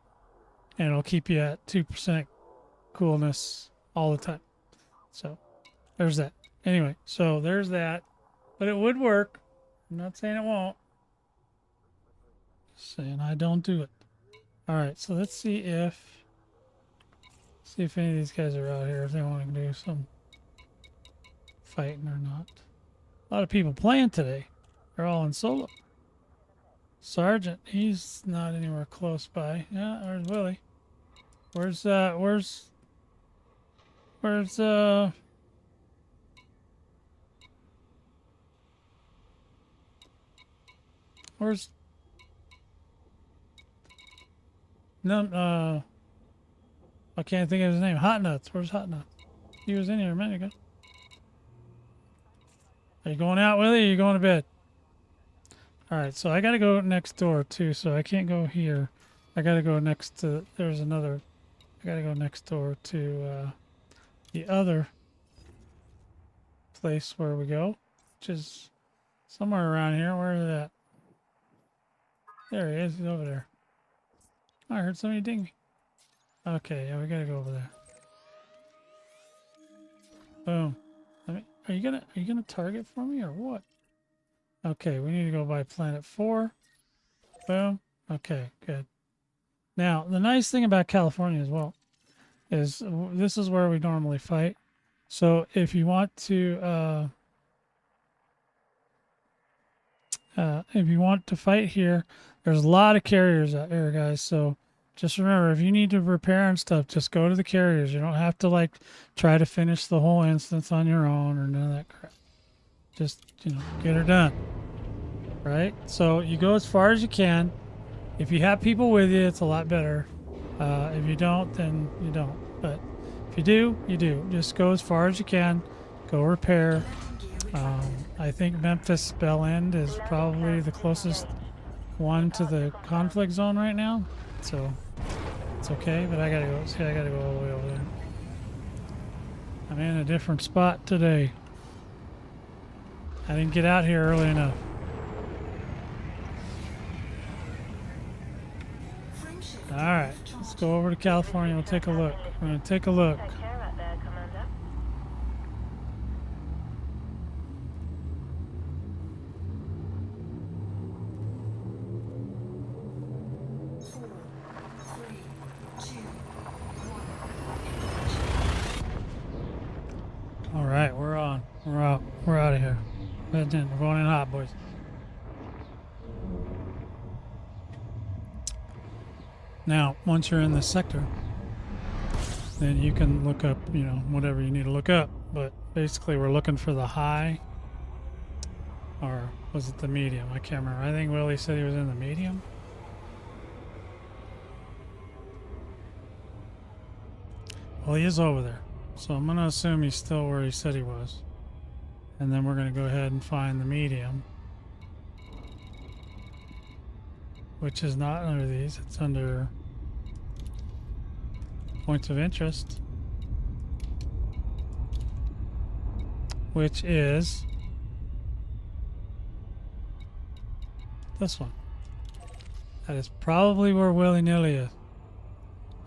and it'll keep you at 2% coolness all the time. So there's that. Anyway, so there's that. But it would work. I'm not saying it won't. Just saying I don't do it. All right, so let's see if any of these guys are out here, if they want to do some fighting or not. A lot of people playing today. They're all in solo. Sergeant, he's not anywhere close by. Yeah, there's Willie. Where's no, I can't think of his name. Hot Nuts. Where's Hot Nuts? He was in here a minute ago. Are you going out, Willie, or are you going to bed? Alright, so I gotta go next door too, so I can't go here. I gotta go next to, there's another, I gotta go next door to the other place where we go, which is somewhere around here. Where is that? There he is. He's over there. Oh, I heard somebody ding me. Okay, yeah, we gotta go over there. Boom. Are you gonna target for me or what? Okay, we need to go by planet 4. Boom. Okay, good. Now, the nice thing about California as well is this is where we normally fight. So if you want to fight here, there's a lot of carriers out here, guys. So just remember, if you need to repair and stuff, just go to the carriers. You don't have to like try to finish the whole instance on your own or none of that crap. Just, get her done. Right? So you go as far as you can. If you have people with you, it's a lot better. If you don't, then you don't. But if you do, you do. Just go as far as you can. Go repair. I think Memphis Bell End is probably the closest one to the conflict zone right now. So it's okay, but I gotta go. See, I gotta go all the way over there. I'm in a different spot today. I didn't get out here early enough. All right, let's go over to California. We'll take a look. We're gonna take a look. Take care out there, Commander. All right, we're on. We're out. We're out of here. We're going in hot, boys. Now, once you're in this sector, then you can look up, whatever you need to look up. But basically, we're looking for the high, or was it the medium? I can't remember. I think Willie said he was in the medium. Well, he is over there. So I'm going to assume he's still where he said he was. And then we're going to go ahead and find the medium, which is not under these. It's under points of interest, which is this one. That is probably where willy-nilly is.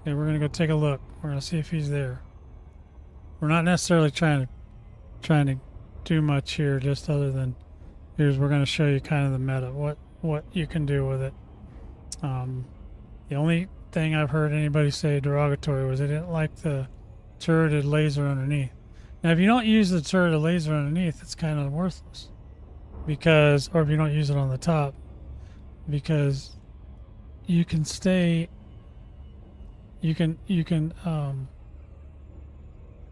Okay, we're gonna go take a look. We're gonna see if he's there. We're not necessarily trying to do much here, just other than we're gonna show you kind of the meta, what you can do with it. The only thing I've heard anybody say derogatory was they didn't like the turreted laser underneath. Now, if you don't use the turreted laser underneath, it's kind of worthless, because, or if you don't use it on the top, because you can stay. You can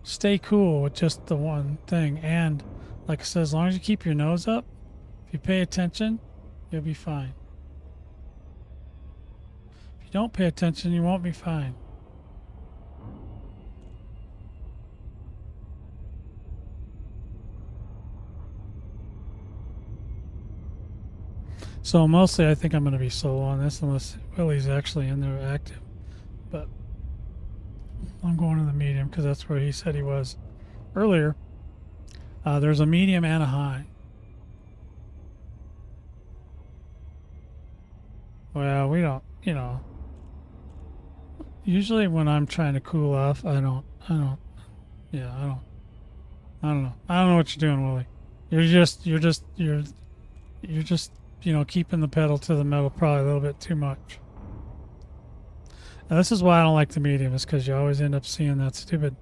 stay cool with just the one thing, and like I said, as long as you keep your nose up, if you pay attention, you'll be fine. If you don't pay attention, you won't be fine. So mostly I think I'm going to be solo on this unless Willie's actually in there active. But I'm going to the medium because that's where he said he was earlier. There's a medium and a high. Well, we don't, you know. Usually when I'm trying to cool off, I don't know. I don't know what you're doing, Willie. You're just, you know, keeping the pedal to the metal probably a little bit too much. Now, this is why I don't like the medium, is because you always end up seeing that stupid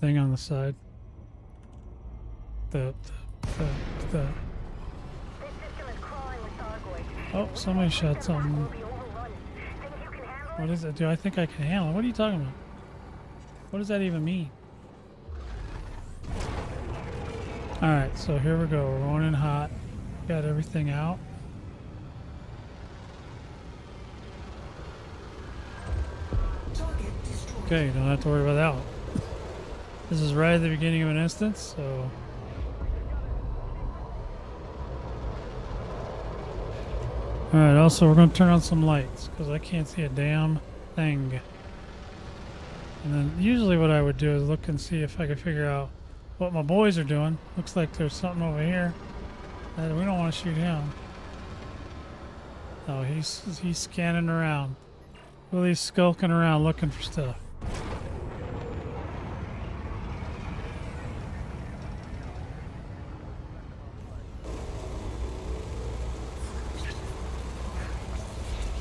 thing on the side. The This system is crawling with Thargoids. oh, somebody shot something. Will be overrun. Think you can handle What is it? Do I think I can handle it? What are you talking about? What does that even mean? Alright, so here we go. We're going in hot. Got everything out. Okay, don't have to worry about that one. This is right at the beginning of an instance, so... Alright, also we're going to turn on some lights, because I can't see a damn thing. And then usually what I would do is look and see if I could figure out what my boys are doing. Looks like there's something over here. We don't want to shoot him. Oh, he's scanning around. Willie's skulking around looking for stuff.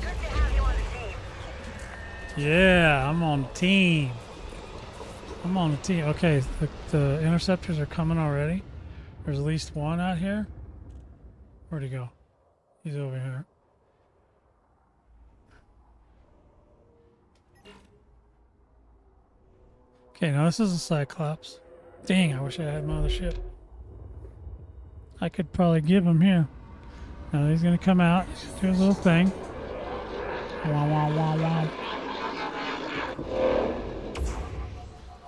Good to have you on the team. Yeah, I'm on the team. I'm on the team. Okay, the interceptors are coming already. There's at least one out here. Where'd he go? He's over here. Okay, now this is a Cyclops. Dang, I wish I had my other ship. I could probably give him here. Now he's gonna come out, do his little thing. Wah, wah, wah, wah.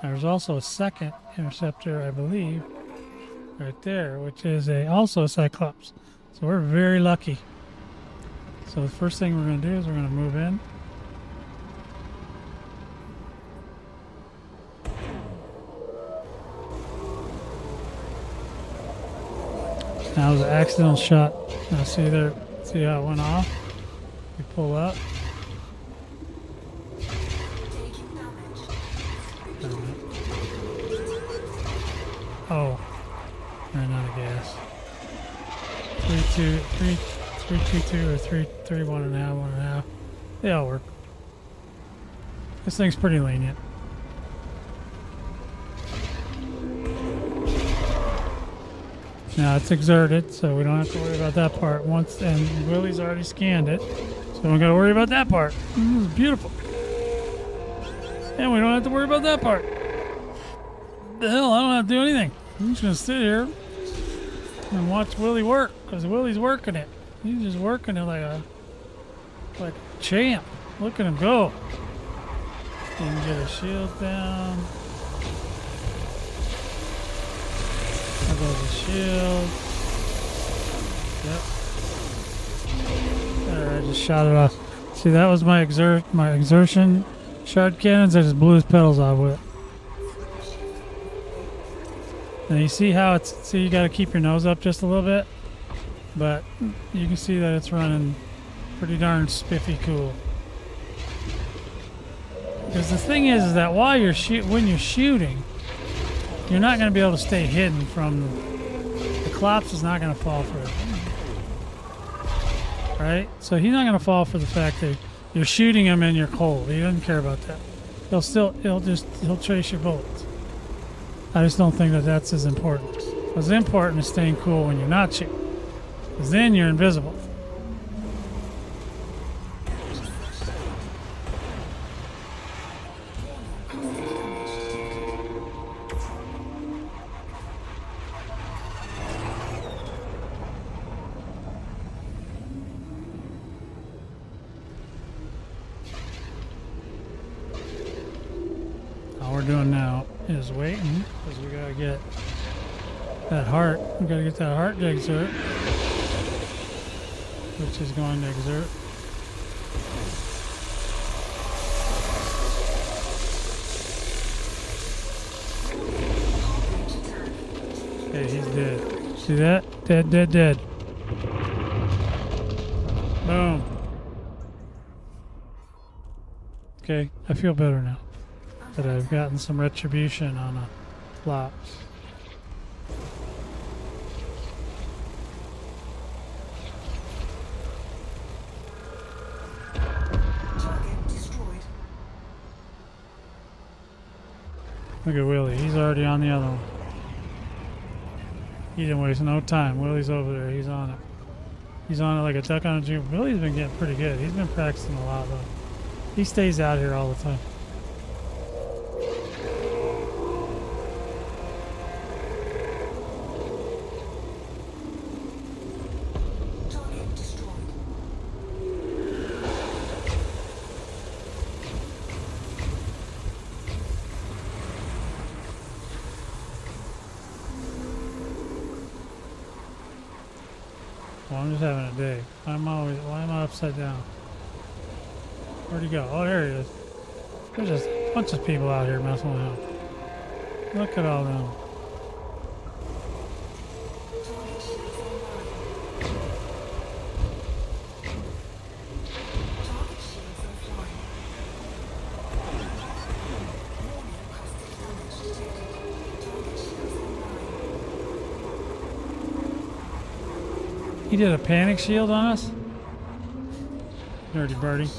There's also a second interceptor, I believe, right there, which is also a Cyclops. So we're very lucky. So the first thing we're going to do is we're going to move in. That was an accidental shot. Now see there, see how it went off? We pull up. Oh, ran out of gas. 3.2 or 3.1 and a half, 1.5. They all work. This thing's pretty lenient. Now it's exerted, so we don't have to worry about that part. Once, and Willie's already scanned it, so we don't got to worry about that part. This is beautiful. And we don't have to worry about that part. The hell, I don't have to do anything. I'm just gonna sit here and watch Willie work, because Willie's working it. He's just working it like a champ. Look at him go. And get his shield down. There goes the shield. Yep. There, I just shot it off. See, that was my exertion Shard cannons, I just blew his pedals off with it. Now you see how it's, see you gotta keep your nose up just a little bit, but you can see that it's running pretty darn spiffy cool. Because the thing is that while you're when you're shooting, you're not gonna be able to stay hidden from the Clops is not gonna fall for it. Right? So he's not gonna fall for the fact that you're shooting him and you're cold. He doesn't care about that. He'll chase your bullets. I just don't think that that's as important. What's important is staying cool when you're not shooting. Because then you're invisible. All we're doing now is waiting because we gotta get that heart. We gotta get that heart to exert, which is going to exert. Okay, he's dead. See that? Dead, dead, dead. Boom. Okay, I feel better now that I've gotten some retribution on a flops. Target destroyed. Look at Willie, he's already on the other one. He didn't waste no time. Willie's over there, he's on it. He's on it like a duck on a jump. Willie's been getting pretty good. He's been practicing a lot though. He stays out here all the time. Well, I'm just having a day. Why am I upside down? Where'd he go? Oh, there he is. There's just a bunch of people out here messing with him. Look at all them. He did a panic shield on us? Dirty birdie.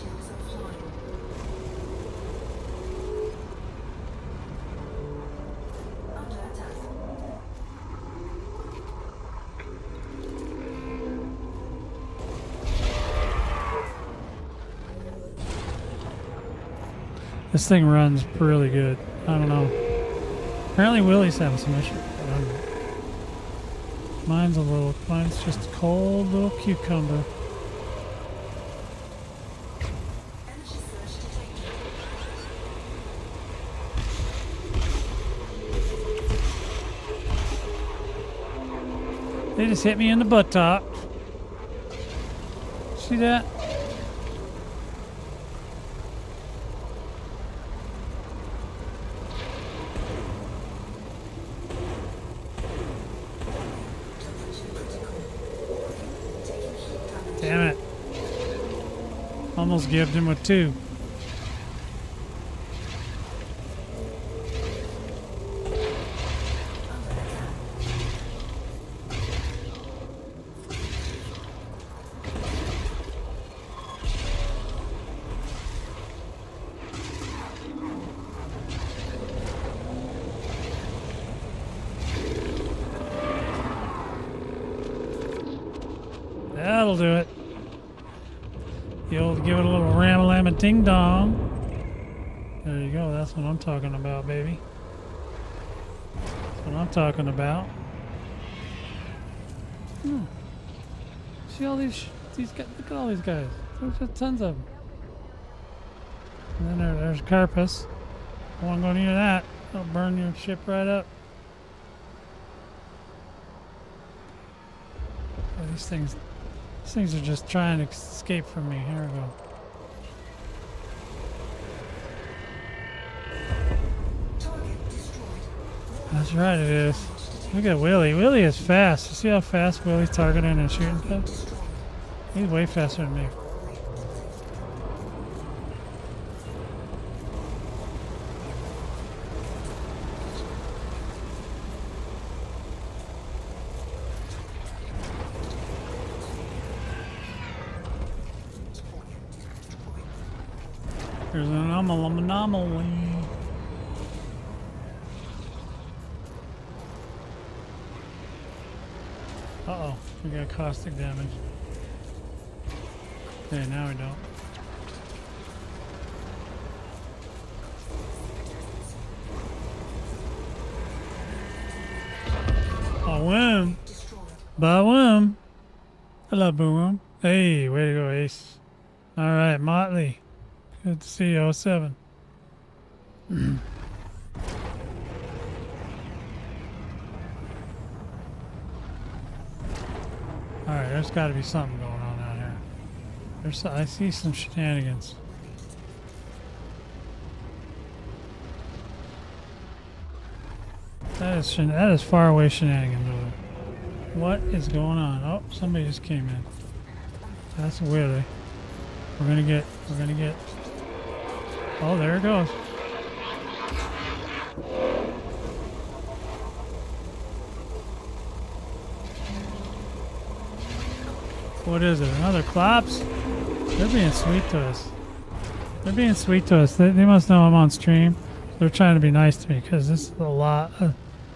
This thing runs really good. I don't know. Apparently Willie's having some issues. Mine's just a cold little cucumber. They just hit me in the buttock. See that? Damn it. Almost gibbed him with two. That'll do it. You'll give it a little ram-a-lam ding dong. There you go. That's what I'm talking about, baby. That's what I'm talking about. See all these guys? Look at all these guys. There's just tons of them. And then there's Carpus. I won't go near that. It'll burn your ship right up. Oh, these things are just trying to escape from me. Here we go. That's right, it is. Look at Willie. Willie is fast. You see how fast Willie's targeting and shooting stuff? He's way faster than me. There's an anomaly. Uh-oh, we got caustic damage. Okay, now we don't. Boom. Boom. Hello, Boom. Hey, way to go, Ace. All right, Motley. Good to see you, 07. All right, there's got to be something going on out here. I see some shenanigans. That is far away shenanigans over there. What is going on? Oh, somebody just came in. That's weird. We're gonna get. Oh, there it goes. What is it? Another Clops? They're being sweet to us. They're being sweet to us. They must know I'm on stream. They're trying to be nice to me because this is a lot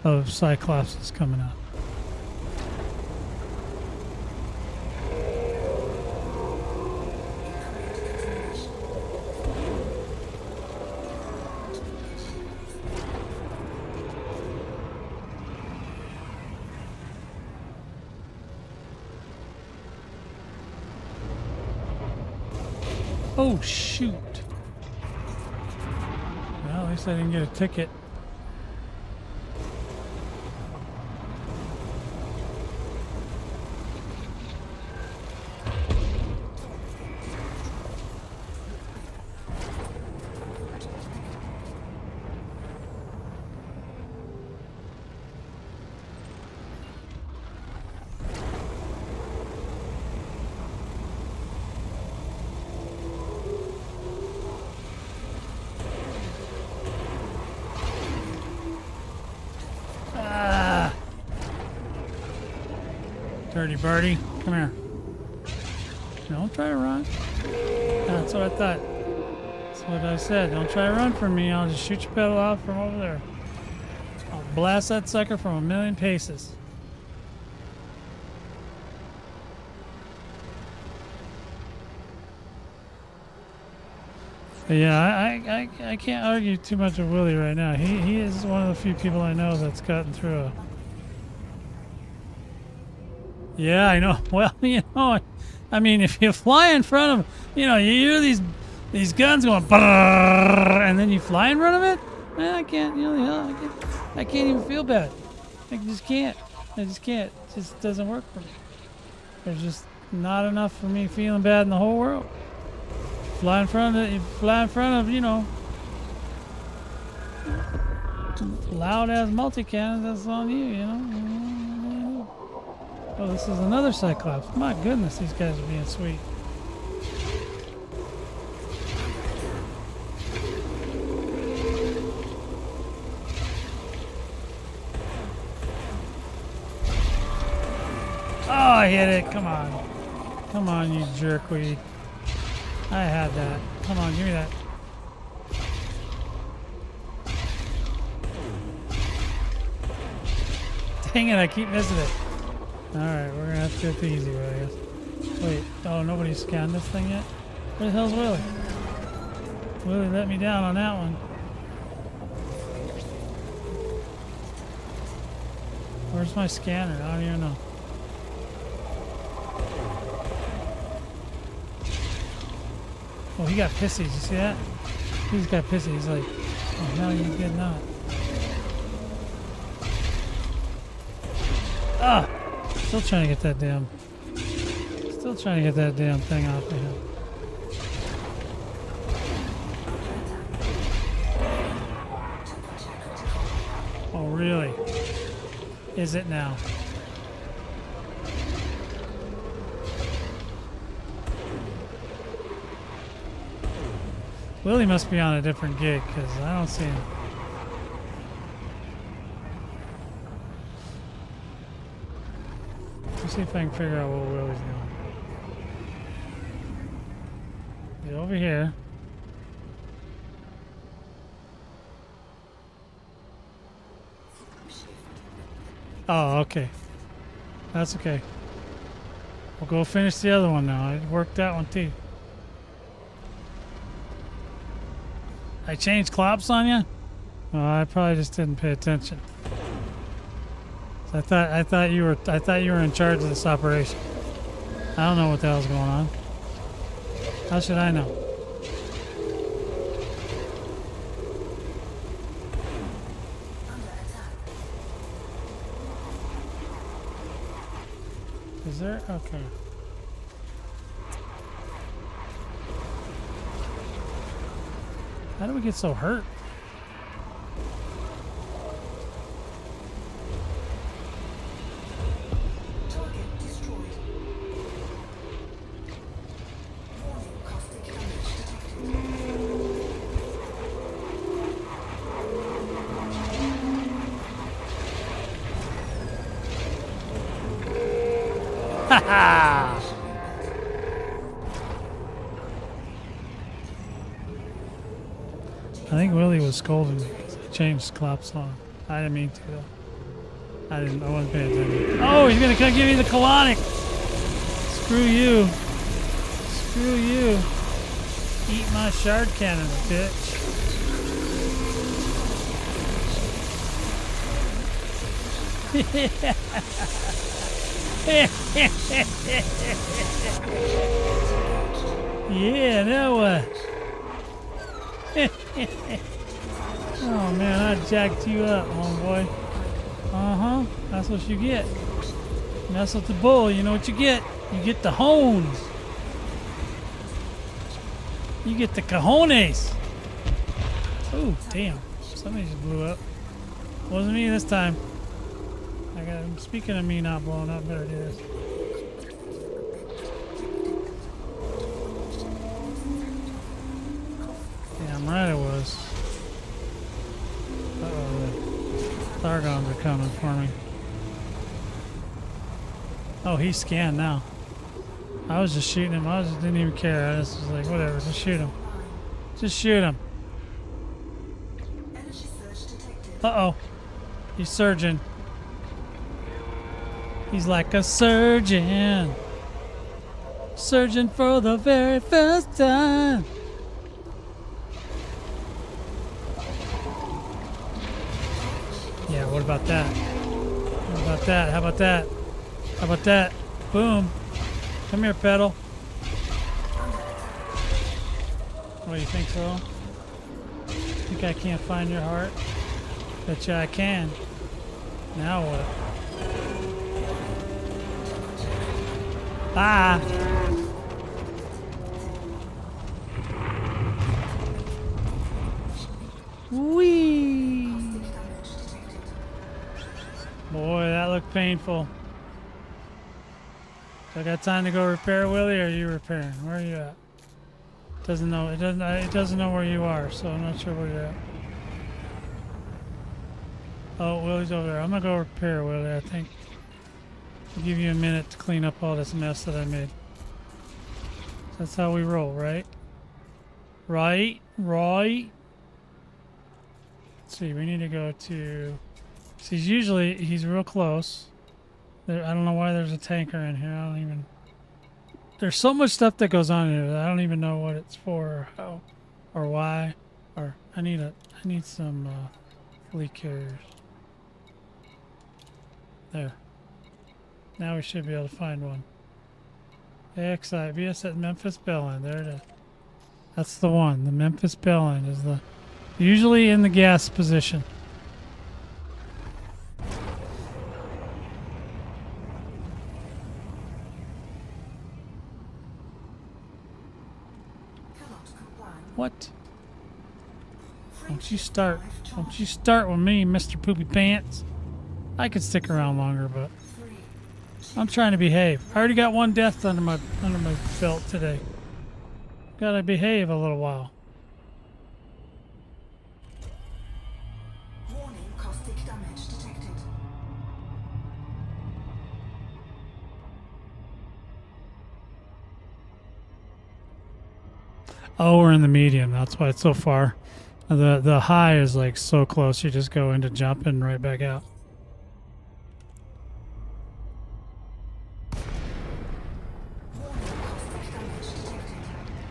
of Cyclopses coming up. Oh, shoot. Well, at least I didn't get a ticket. Dirty birdie, come here. Don't try to run. That's what I thought. That's what I said. Don't try to run from me. I'll just shoot your pedal out from over there. I'll blast that sucker from a million paces. But yeah, I can't argue too much with Willie right now. He is one of the few people I know that's gotten through a... Yeah, I know. Well, you know, I mean, if you fly in front of, you know, you hear these guns going, and then you fly in front of it. Man, I can't. You know, I can't even feel bad. I just can't. I just can't. It just doesn't work for me. There's just not enough for me feeling bad in the whole world. Fly in front of it. You fly in front of, you know, loud ass multi-cannons. That's on you. You know. Oh, this is another Cyclops. My goodness, these guys are being sweet. Oh, I hit it. Come on. Come on, you jerkweed. I had that. Come on, give me that. Dang it, I keep missing it. Alright, we're gonna have to do it the easy way, I guess. Wait, oh, nobody's scanned this thing yet? Where the hell's Willie? Willie let me down on that one. Where's my scanner? I don't even know. Oh, he got pissy. Did you see that? He's got pissy. He's like, oh, hell, you did not. Ah! Still trying to get that damn... Still trying to get that damn thing off of him. Oh, Really? Is it now? Willie must be on a different gig because I don't see him. Let's see if I can figure out what Willie's doing. Get over here. Oh, okay. That's okay. We'll go finish the other one now. I worked that one too. I changed clops on you? Well, I probably just didn't pay attention. I thought you were in charge of this operation. I don't know what the hell's going on. How should I know? Is there? Okay. How do we get so hurt? Target destroyed. Warning, caustic damage detected. Ha I think Willie was scolding me because I changed clops on. I didn't mean to though. I wasn't paying attention. Oh, he's gonna come give me the colonic. Screw you. Screw you. Eat my shard cannon, bitch. Yeah, now what? Oh man, I jacked you up, homeboy. Uh-huh. That's what you get. Mess with the bull, you know what you get? You get the hones. You get the cojones. Oh, damn. Somebody just blew up. Wasn't me this time. Speaking of me not blowing up, better do this. Damn right it was. Uh-oh, the Thargoids are coming for me. Oh, he's scanned now. I was just shooting him. I just didn't even care. I just was like, whatever, just shoot him. Just shoot him. Uh-oh. He's surging. He's like a surgeon. Surgeon for the very first time. Yeah, what about that? What about that? How about that? How about that? Boom. Come here, pedal. What do you think, so? Think I can't find your heart? Betcha I can. Now what? Bye. Whee! Boy, that looked painful. So I got time to go repair Willie, or are you repairing? Where are you at? Doesn't know. It doesn't know where you are, so I'm not sure where you're at. Oh, Willie's over there. I'm gonna go repair Willie, I think. I'll give you a minute to clean up all this mess that I made. That's how we roll, right? Right? Let's see, we need to go to... See, he's real close. I don't know why there's a tanker in here. I don't even... There's so much stuff that goes on here that I don't even know what it's for or how or why. Or I need some fleet carriers. There. Now we should be able to find one. AXI, VS at Memphis Bellend. There it is. That's the one. The Memphis Bellend is the usually in the gas position. What? Don't you start. Don't you start with me, Mr. Poopy Pants. I could stick around longer, but I'm trying to behave. I already got one death under my belt today. Gotta behave a little while. Warning, caustic damage detected. Oh, we're in the medium. That's why it's so far. The high is like so close. You just go into jump and right back out.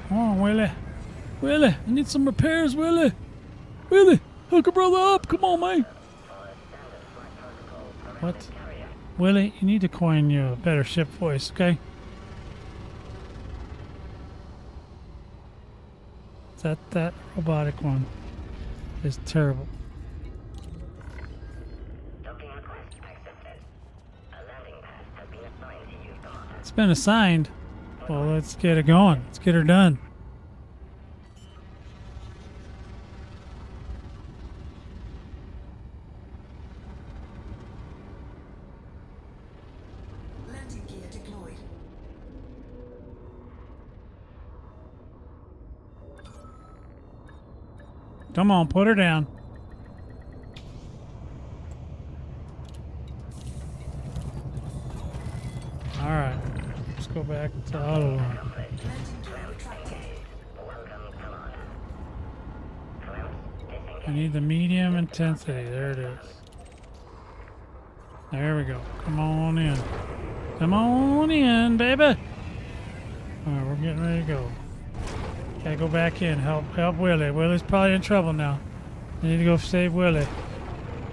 Come on, Willie. Willie, I need some repairs, Willie. Willie, hook a brother up. Come on, man. What? Willie, you need to coin you a better ship voice, okay? That robotic one is terrible. It's been assigned. Well, let's get it going. Let's get her done. Landing gear deployed. Come on, put her down. All right. Let's go back to auto run. Landing gear retracted. I need the medium intensity. There it is. There we go. Come on in. Come on in, baby. All right, we're getting ready to go. Gotta go back in. Help Willie. Willie's probably in trouble now. I need to go save Willie.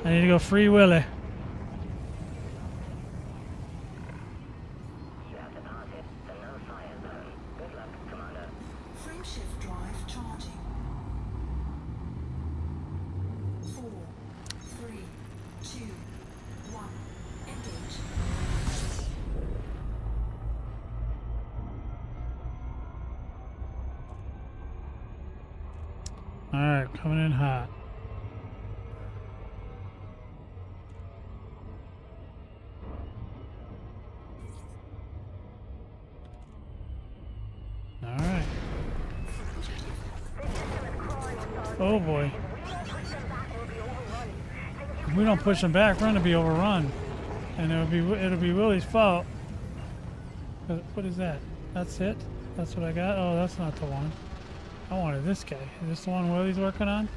I need to go free Willie. Frame shift drive charging. 4, 3, 2, 1. Engage. All right, coming in hot. All right. Oh boy. If we don't push them back, we're gonna be overrun, and it'll be Willie's fault. What is that? That's it? That's what I got? Oh, that's not the one. I wanted this guy. Is this the one Willie's working on?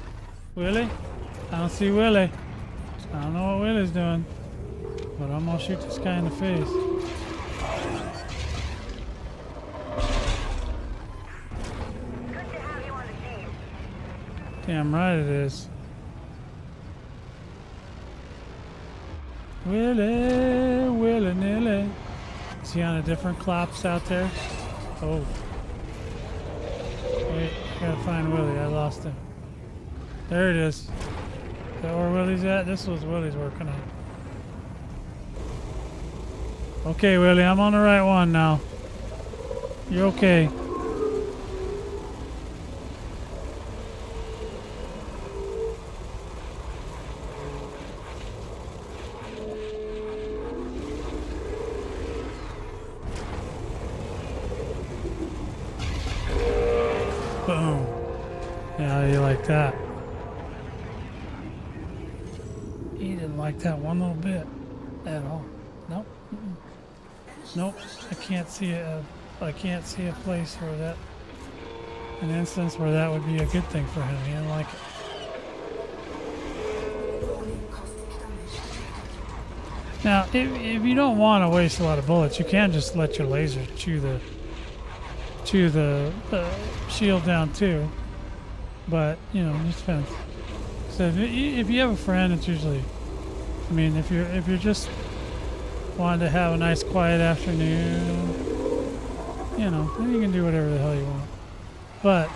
Willie? I don't see Willie. I don't know what Willie's doing. But I'm gonna shoot this guy in the face. Damn right it is. Willie, Willie nilly. Is he on a different clops out there? Oh. Wait, I gotta find Willie. I lost him. There it is. Is that where Willie's at? This was Willie's working on. Okay, Willie, I'm on the right one now. You're okay. Boom. Yeah, you like that. He didn't like that one little bit at all. Nope. Mm-mm. Nope. I can't see I can't see a place where that, an instance where that would be a good thing for him. He didn't like it. Warning, caustic damage detected. Now, if you don't want to waste a lot of bullets, you can just let your laser chew the shield down too. But you know, it just depends. So if you have a friend, it's usually, I mean, if you're just wanting to have a nice quiet afternoon, you know, then you can do whatever the hell you want. But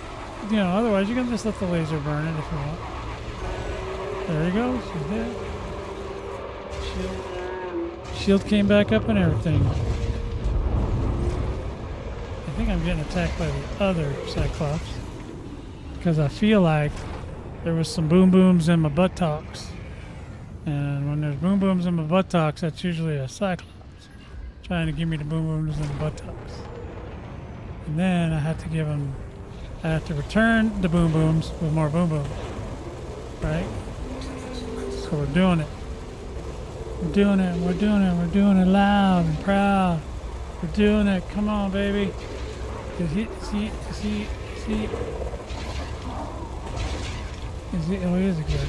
you know, otherwise you can just let the laser burn it if you want. There you go. She's dead. Shield came back up and everything. I think I'm getting attacked by the other Cyclops because I feel like there was some boom booms in my buttocks. And when there's boom booms in my buttocks, that's usually a cyclops trying to give me the boom booms in the buttocks. And then I have to return the boom booms with more boom booms. Right? So we're doing it. We're doing it. We're doing it. We're doing it loud and proud. We're doing it. Come on, baby. Is he? Oh, he is a good.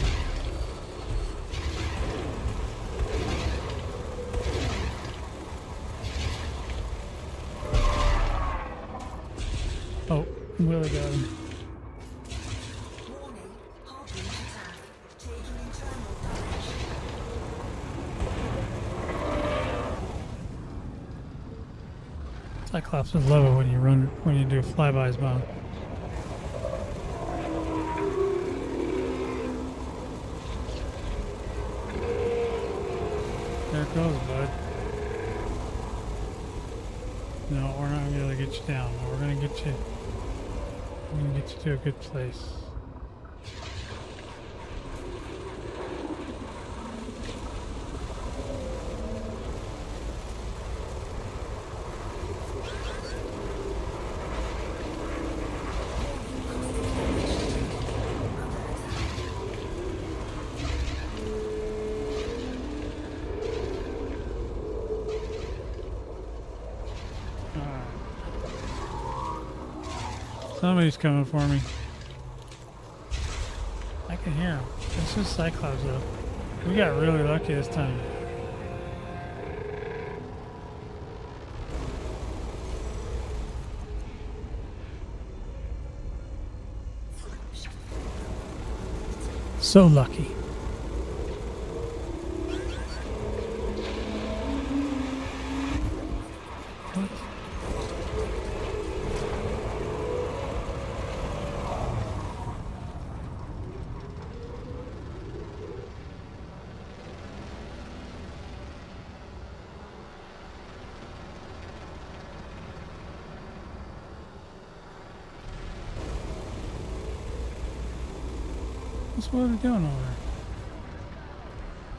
Oh, Willie got him. Warning, heartbeat attack. Taking internal damage. Cyclops would love it when you do flybys by him. There it goes, bud. No, we're not gonna get you down. We're gonna get you to a good place. Somebody's coming for me. I can hear him. It's just Cyclops though. We got really lucky this time. So lucky. What's what are they doing over there?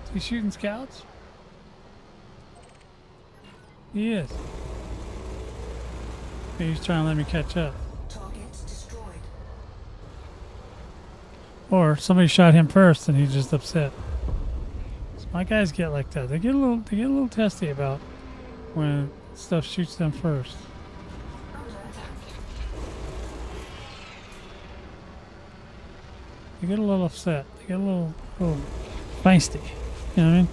Is he shooting scouts? He is. He's trying to let me catch up. Targets destroyed. Or somebody shot him first and he's just upset. So my guys get like that. They get a little testy about when stuff shoots them first. Under attack. They get a little upset. They get a little feisty. You know what I mean?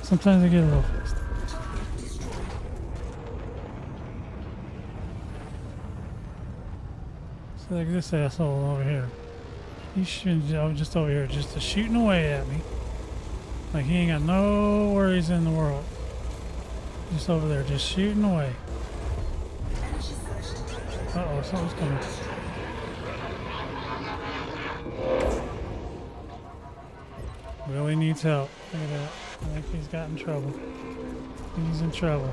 Sometimes they get a little feisty. Target destroyed. So like this asshole over here. He's shooting just over here, just shooting away at me. Like he ain't got no worries in the world. Just over there, just shooting away. Energy surge detected. Uh-oh, something's coming. Willie needs help. Look at that. I think he's got in trouble. He's in trouble.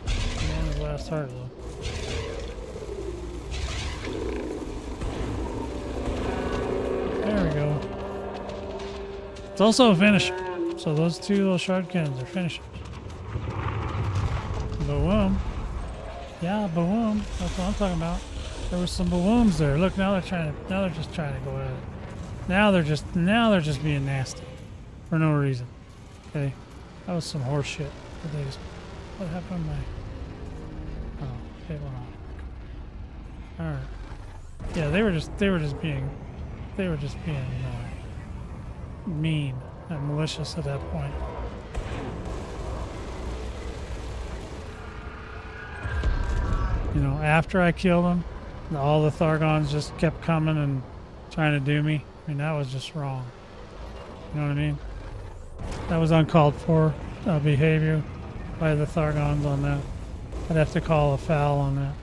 He's on his last heart, though. There we go. It's also a finisher. So those two little shard cannons are finishers. Boom. Yeah, boom. That's what I'm talking about. There was some booms there. Look, now they're just trying to go at it. Now they're just being nasty for no reason. Okay, that was some horse shit. What happened to my? Oh, it went off. All right. Yeah, they were just being mean and malicious at that point. You know, after I killed them, all the Thargoids just kept coming and trying to do me. I mean, that was just wrong. You know what I mean? That was uncalled for behavior by the Thargoids on that. I'd have to call a foul on that.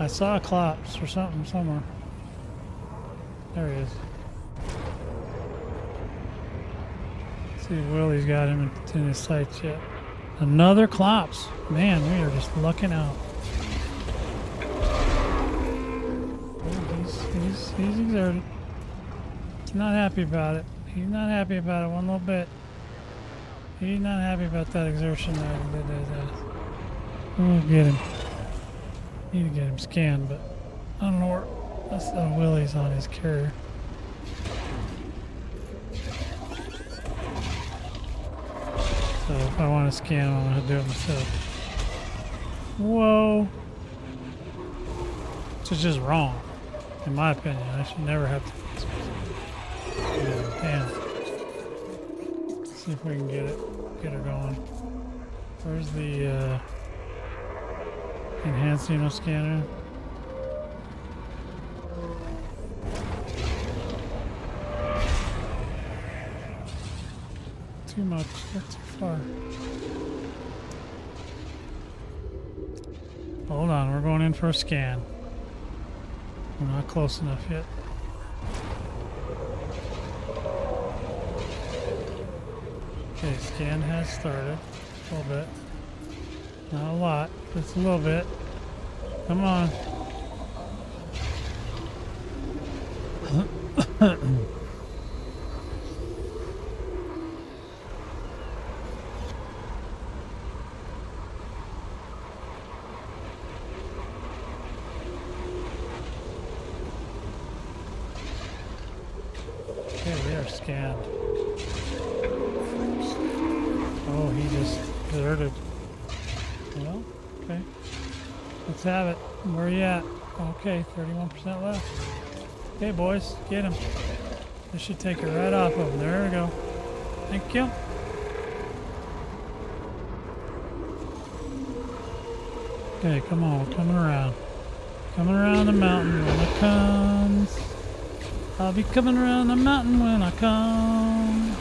saw a Clops or something somewhere. There he is. Let's see if Willie's got him in his sights yet. Another Clops. Man, we are just lucking out. Oh, he's exerted. He's not happy about it. He's not happy about it one little bit. He's not happy about that exertion there. We'll get him. Need to get him scanned, but I don't know where. That's Willie's on his carrier. So if I want to scan him, I'm going to do it myself. Whoa. Which is just wrong, in my opinion. I should never have to. Yeah, damn. Let's see if we can get her going. Where's the enhanced Xeno scanner? Too much, that's too far. Hold on, we're going in for a scan. We're not close enough yet. Okay, scan has started. A little bit. Not a lot, just a little bit. Come on. Okay, we are scanned. Oh, he just deserted. Well, okay. Let's have it. Where are you at? Okay, 31% left. Okay, boys, get him. This should take it right off of him. There we go. Thank you. Okay, come on, we're coming around. Coming around the mountain when it comes. I'll be coming around the mountain when I come.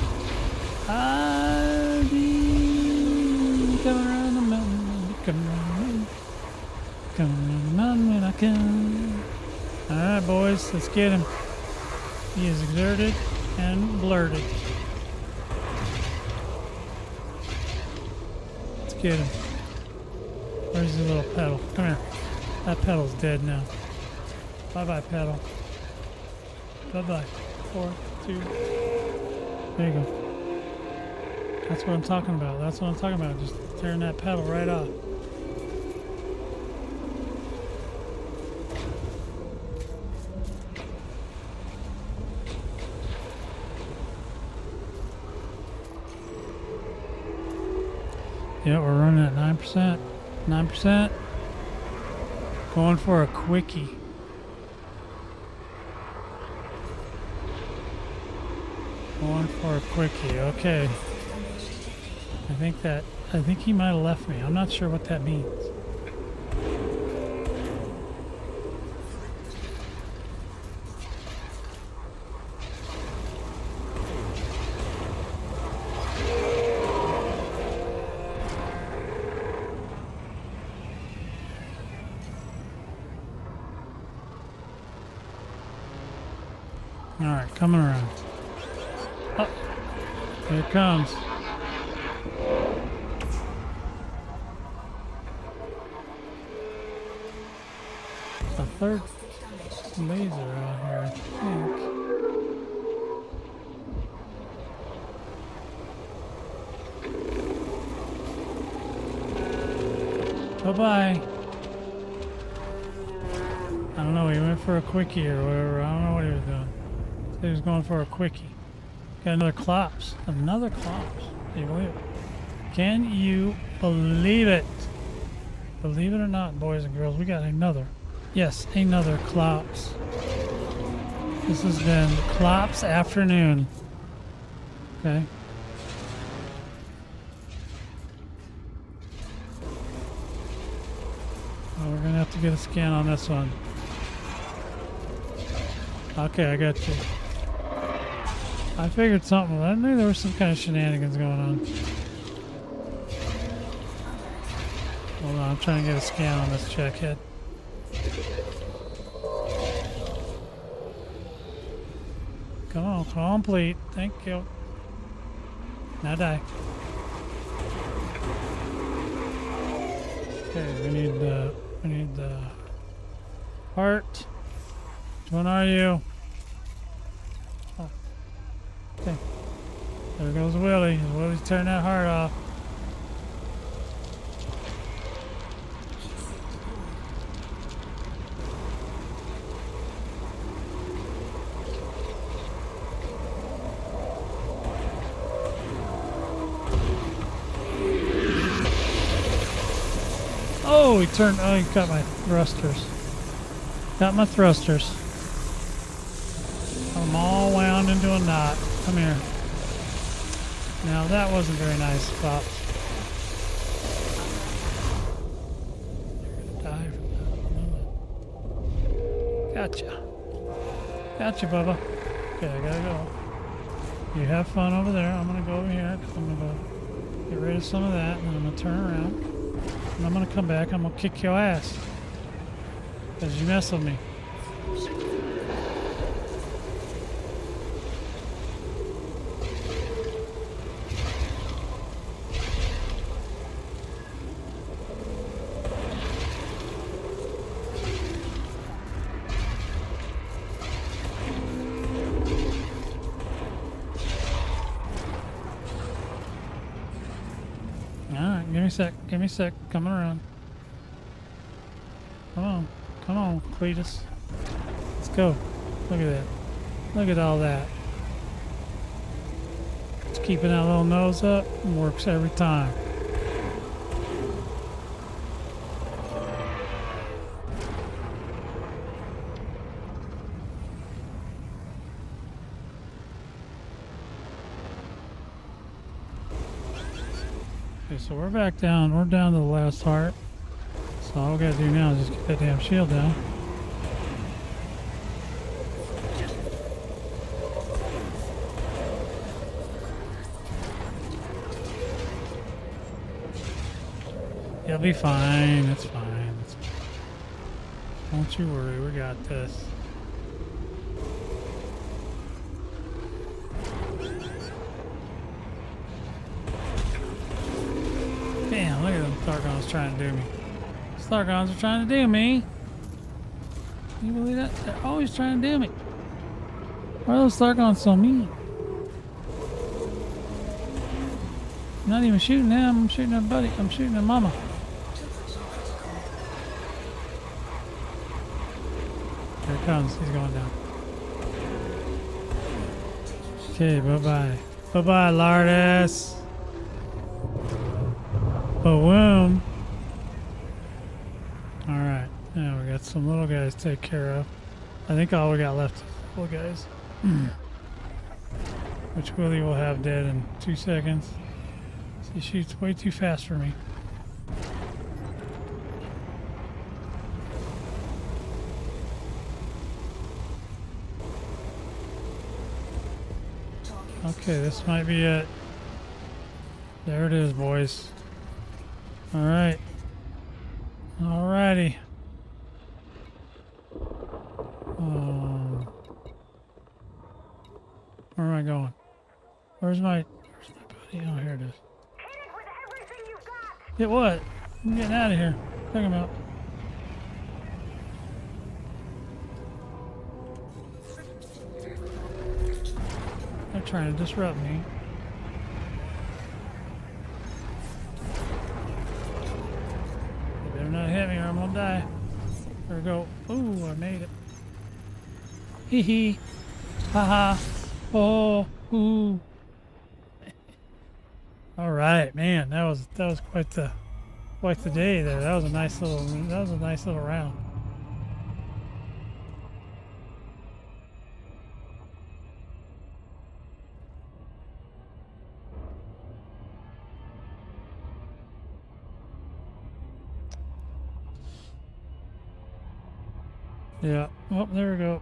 I'll be coming around the mountain. I'll be coming around the mountain. Coming around the mountain when I come. Alright, boys, let's get him. He is exerted and blurted. Let's get him. Where's the little pedal? Come here. That pedal's dead now. Bye-bye, pedal. Bye-bye. 4, 2. There you go. That's what I'm talking about. That's what I'm talking about. Just tearing that pedal right off. Yeah, we're running at 9%. 9%. Going for a quickie. Going for a quickie. Okay. I think he might have left me. I'm not sure what that means. Alright, coming around. Oh, here it comes. A third laser out here, I think. Bye-bye. I don't know, he went for a quickie or whatever. I don't know what he was doing. He was going for a quickie. Got another Clops. Another Clops. Can you believe it? Can you believe it? Believe it or not, boys and girls, we got another. Yes, another Clops. This has been Clops afternoon. Okay. Well, we're gonna have to get a scan on this one. Okay, I got you. I figured something. I knew there was some kind of shenanigans going on. Hold on, I'm trying to get a scan on this checkhead. Come on, complete. Thank you. Now die. Okay, we need the heart. Which one are you? Oh, okay. There goes Willie. Willie's turning that heart off. Oh, he turned. Oh, he got my thrusters. Got my thrusters. I'm all wound into a knot. Come here. Now that wasn't very nice, Pops. Die from that. Gotcha. Gotcha, Bubba. Okay, I gotta go. You have fun over there. I'm gonna go over here because I'm gonna go get rid of some of that, and then I'm gonna turn around. And I'm gonna come back. I'm gonna kick your ass because you mess with me. Alright, give me a sec. Give me a sec. Coming around. Come on. Come on, Cletus. Let's go. Look at that. Look at all that. Just keeping that little nose up works every time. Okay, so we're back down. We're down to the last heart. So all we gotta do now is just get that damn shield down. You'll be fine. It's fine. It's fine. Don't you worry. We got this. Damn, look at them Thargoids trying to do me. These Thargoids are trying to do me. Can you believe that? They're always trying to do me. Why are those Thargoids so mean? I'm not even shooting him. I'm shooting at buddy. I'm shooting at mama. Here it comes. He's going down. Okay, bye-bye. Bye-bye, Lardis. Boom. Alright, now we got some little guys to take care of. I think all we got left is little guys. Which Willie will have dead in 2 seconds. He shoots way too fast for me. Okay, this might be it. There it is, boys. Alright. Alrighty. Where am I going? Where's my buddy? Oh, here it is. Get what? I'm getting out of here. Talking about. They're trying to disrupt me. They better not hit me or I'm gonna die. There we go. Ooh, I made it. Hee hee. Ha ha. Oh. Ooh. All right, man. That was quite the day there. That was a nice little round. Yeah. Oh, there we go.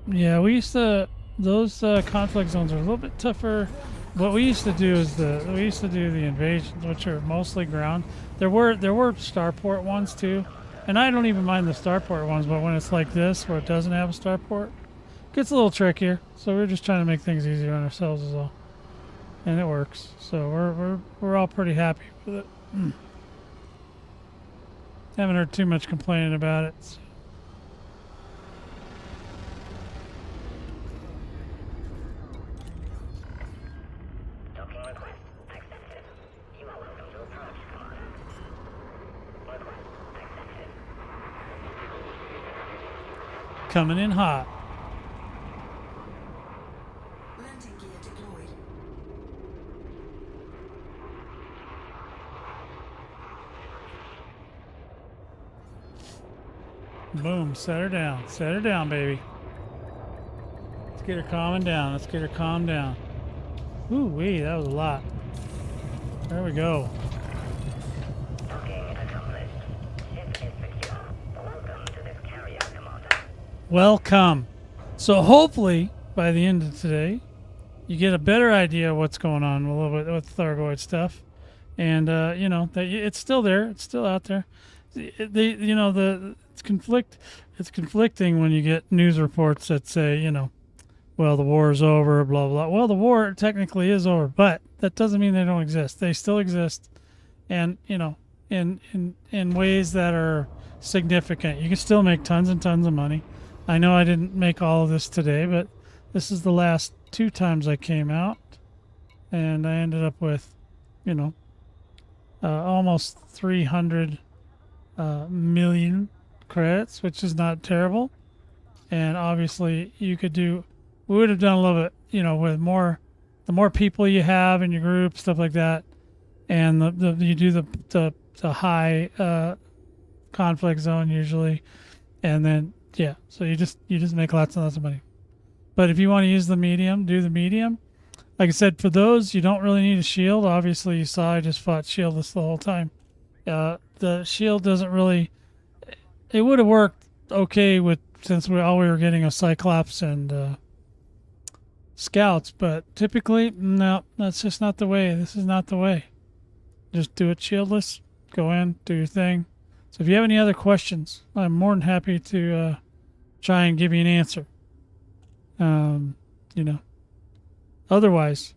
Yeah, we used to. Those conflict zones are a little bit tougher. What we used to do is we used to do the invasions, which are mostly ground. There were starport ones too, And I don't even mind the starport ones, but when it's like this, where it doesn't have a starport, it gets a little trickier. So we're just trying to make things easier on ourselves is all. And it works. So we're all pretty happy with it. Haven't heard too much complaining about it. So. Coming in hot. Landing gear deployed. Boom, set her down. Set her down, baby. Let's get her calming down. Let's get her calmed down. Ooh wee, that was a lot. There we go. Welcome. So hopefully by the end of today, you get a better idea of what's going on a little bit with Thargoid stuff, and you know that it's still there. It's still out there. It's conflicting when you get news reports that say, you know, well, the war is over, blah blah. Well, the war technically is over, but that doesn't mean they don't exist. They still exist, and you know, in ways that are significant. You can still make tons and tons of money. I know I didn't make all of this today, but this is the last 2 times I came out, and I ended up with, you know, almost 300 million credits, which is not terrible. And obviously, we would have done a little bit, you know, with the more people you have in your group, stuff like that, and you do the high conflict zone usually, and then. Yeah, so you just make lots and lots of money. But if you want to use the medium, do the medium. Like I said, for those, you don't really need a shield. Obviously, you saw I just fought shieldless the whole time. The shield doesn't really... It would have worked okay since we were getting a Cyclops and Scouts, but typically, no, that's just not the way. This is not the way. Just do it shieldless, go in, do your thing. So if you have any other questions, I'm more than happy to try and give you an answer. You know. Otherwise,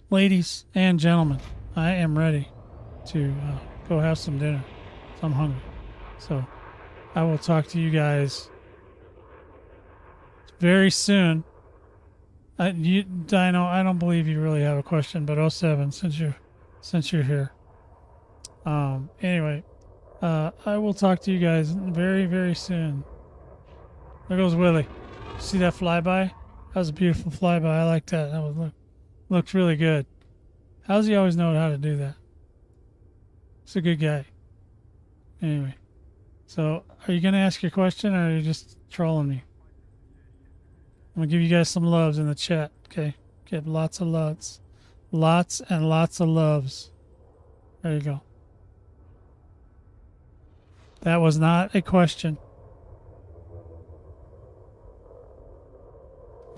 ladies and gentlemen, I am ready to go have some dinner. So I'm hungry. So I will talk to you guys very soon. Dino, I don't believe you really have a question, but 07, since you're here. Anyway, I will talk to you guys very, very soon. There goes Willie. See that flyby? That was a beautiful flyby. I like that. That looks really good. How does he always know how to do that? He's a good guy. Anyway, so are you gonna ask your question, or are you just trolling me? I'm gonna give you guys some loves in the chat. Okay, get lots of loves, lots and lots of loves. There you go. That was not a question.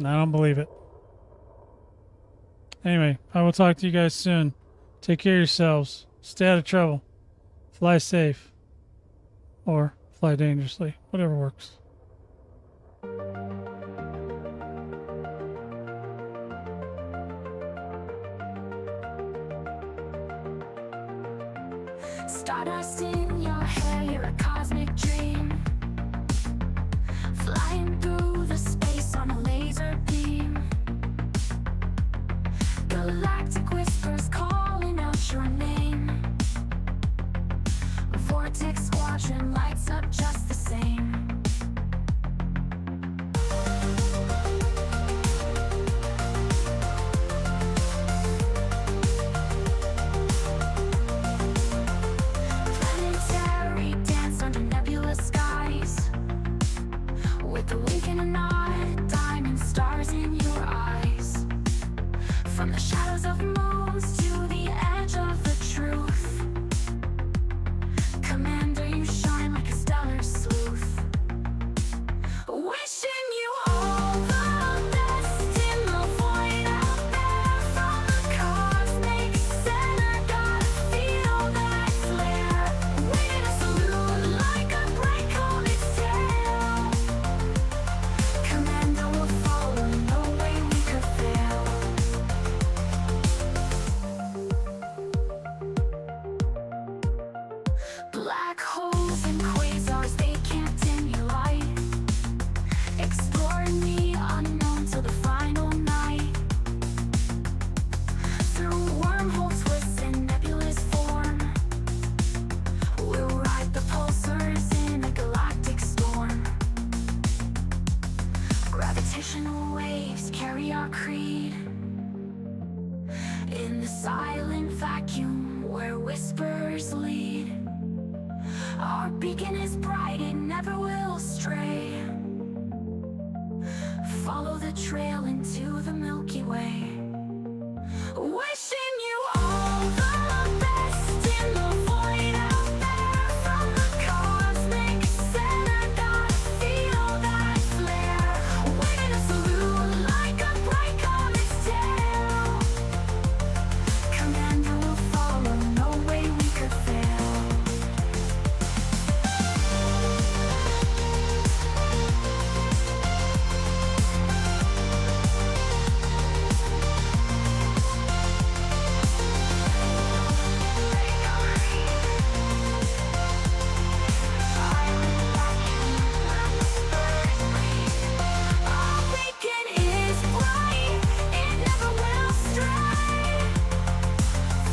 I don't believe it. Anyway, I will talk to you guys soon. Take care of yourselves. Stay out of trouble. Fly safe. Or fly dangerously. Whatever works. Stardust in your hair, you're a cosmic dream. Flying through the space on a laser beam. Galactic whispers calling out your name. Vortex squadron lights up just the same. Planetary dance under nebulous skies. With a wink and a nod, diamond stars in your eyes. From the shadows of moons to the edge of the truth. Commander, you shine like a stellar sleuth. let's carry our creed. In the silent vacuum where whispers lead, our beacon is bright, it never will stray. Follow the trail into the Milky Way. Wishing you all the best in the void out there. From the cosmic center, gotta feel that flare. Waiting to salute like a bright comet's tail. Commander will follow, no way we could fail. Our beacon is bright, it never will stray.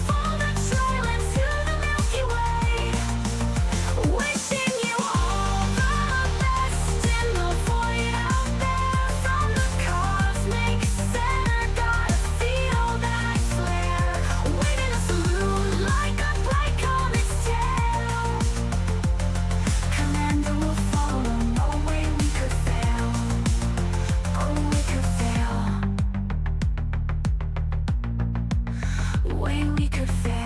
Follow the trail into the Milky Way. Wishing you all the best in the void out there. From the cosmic center, gotta feel that flare. Waiting to salute like a bright comet's tail. Commander will follow, no way we could fail. Oh, we could fail. Way we could fail.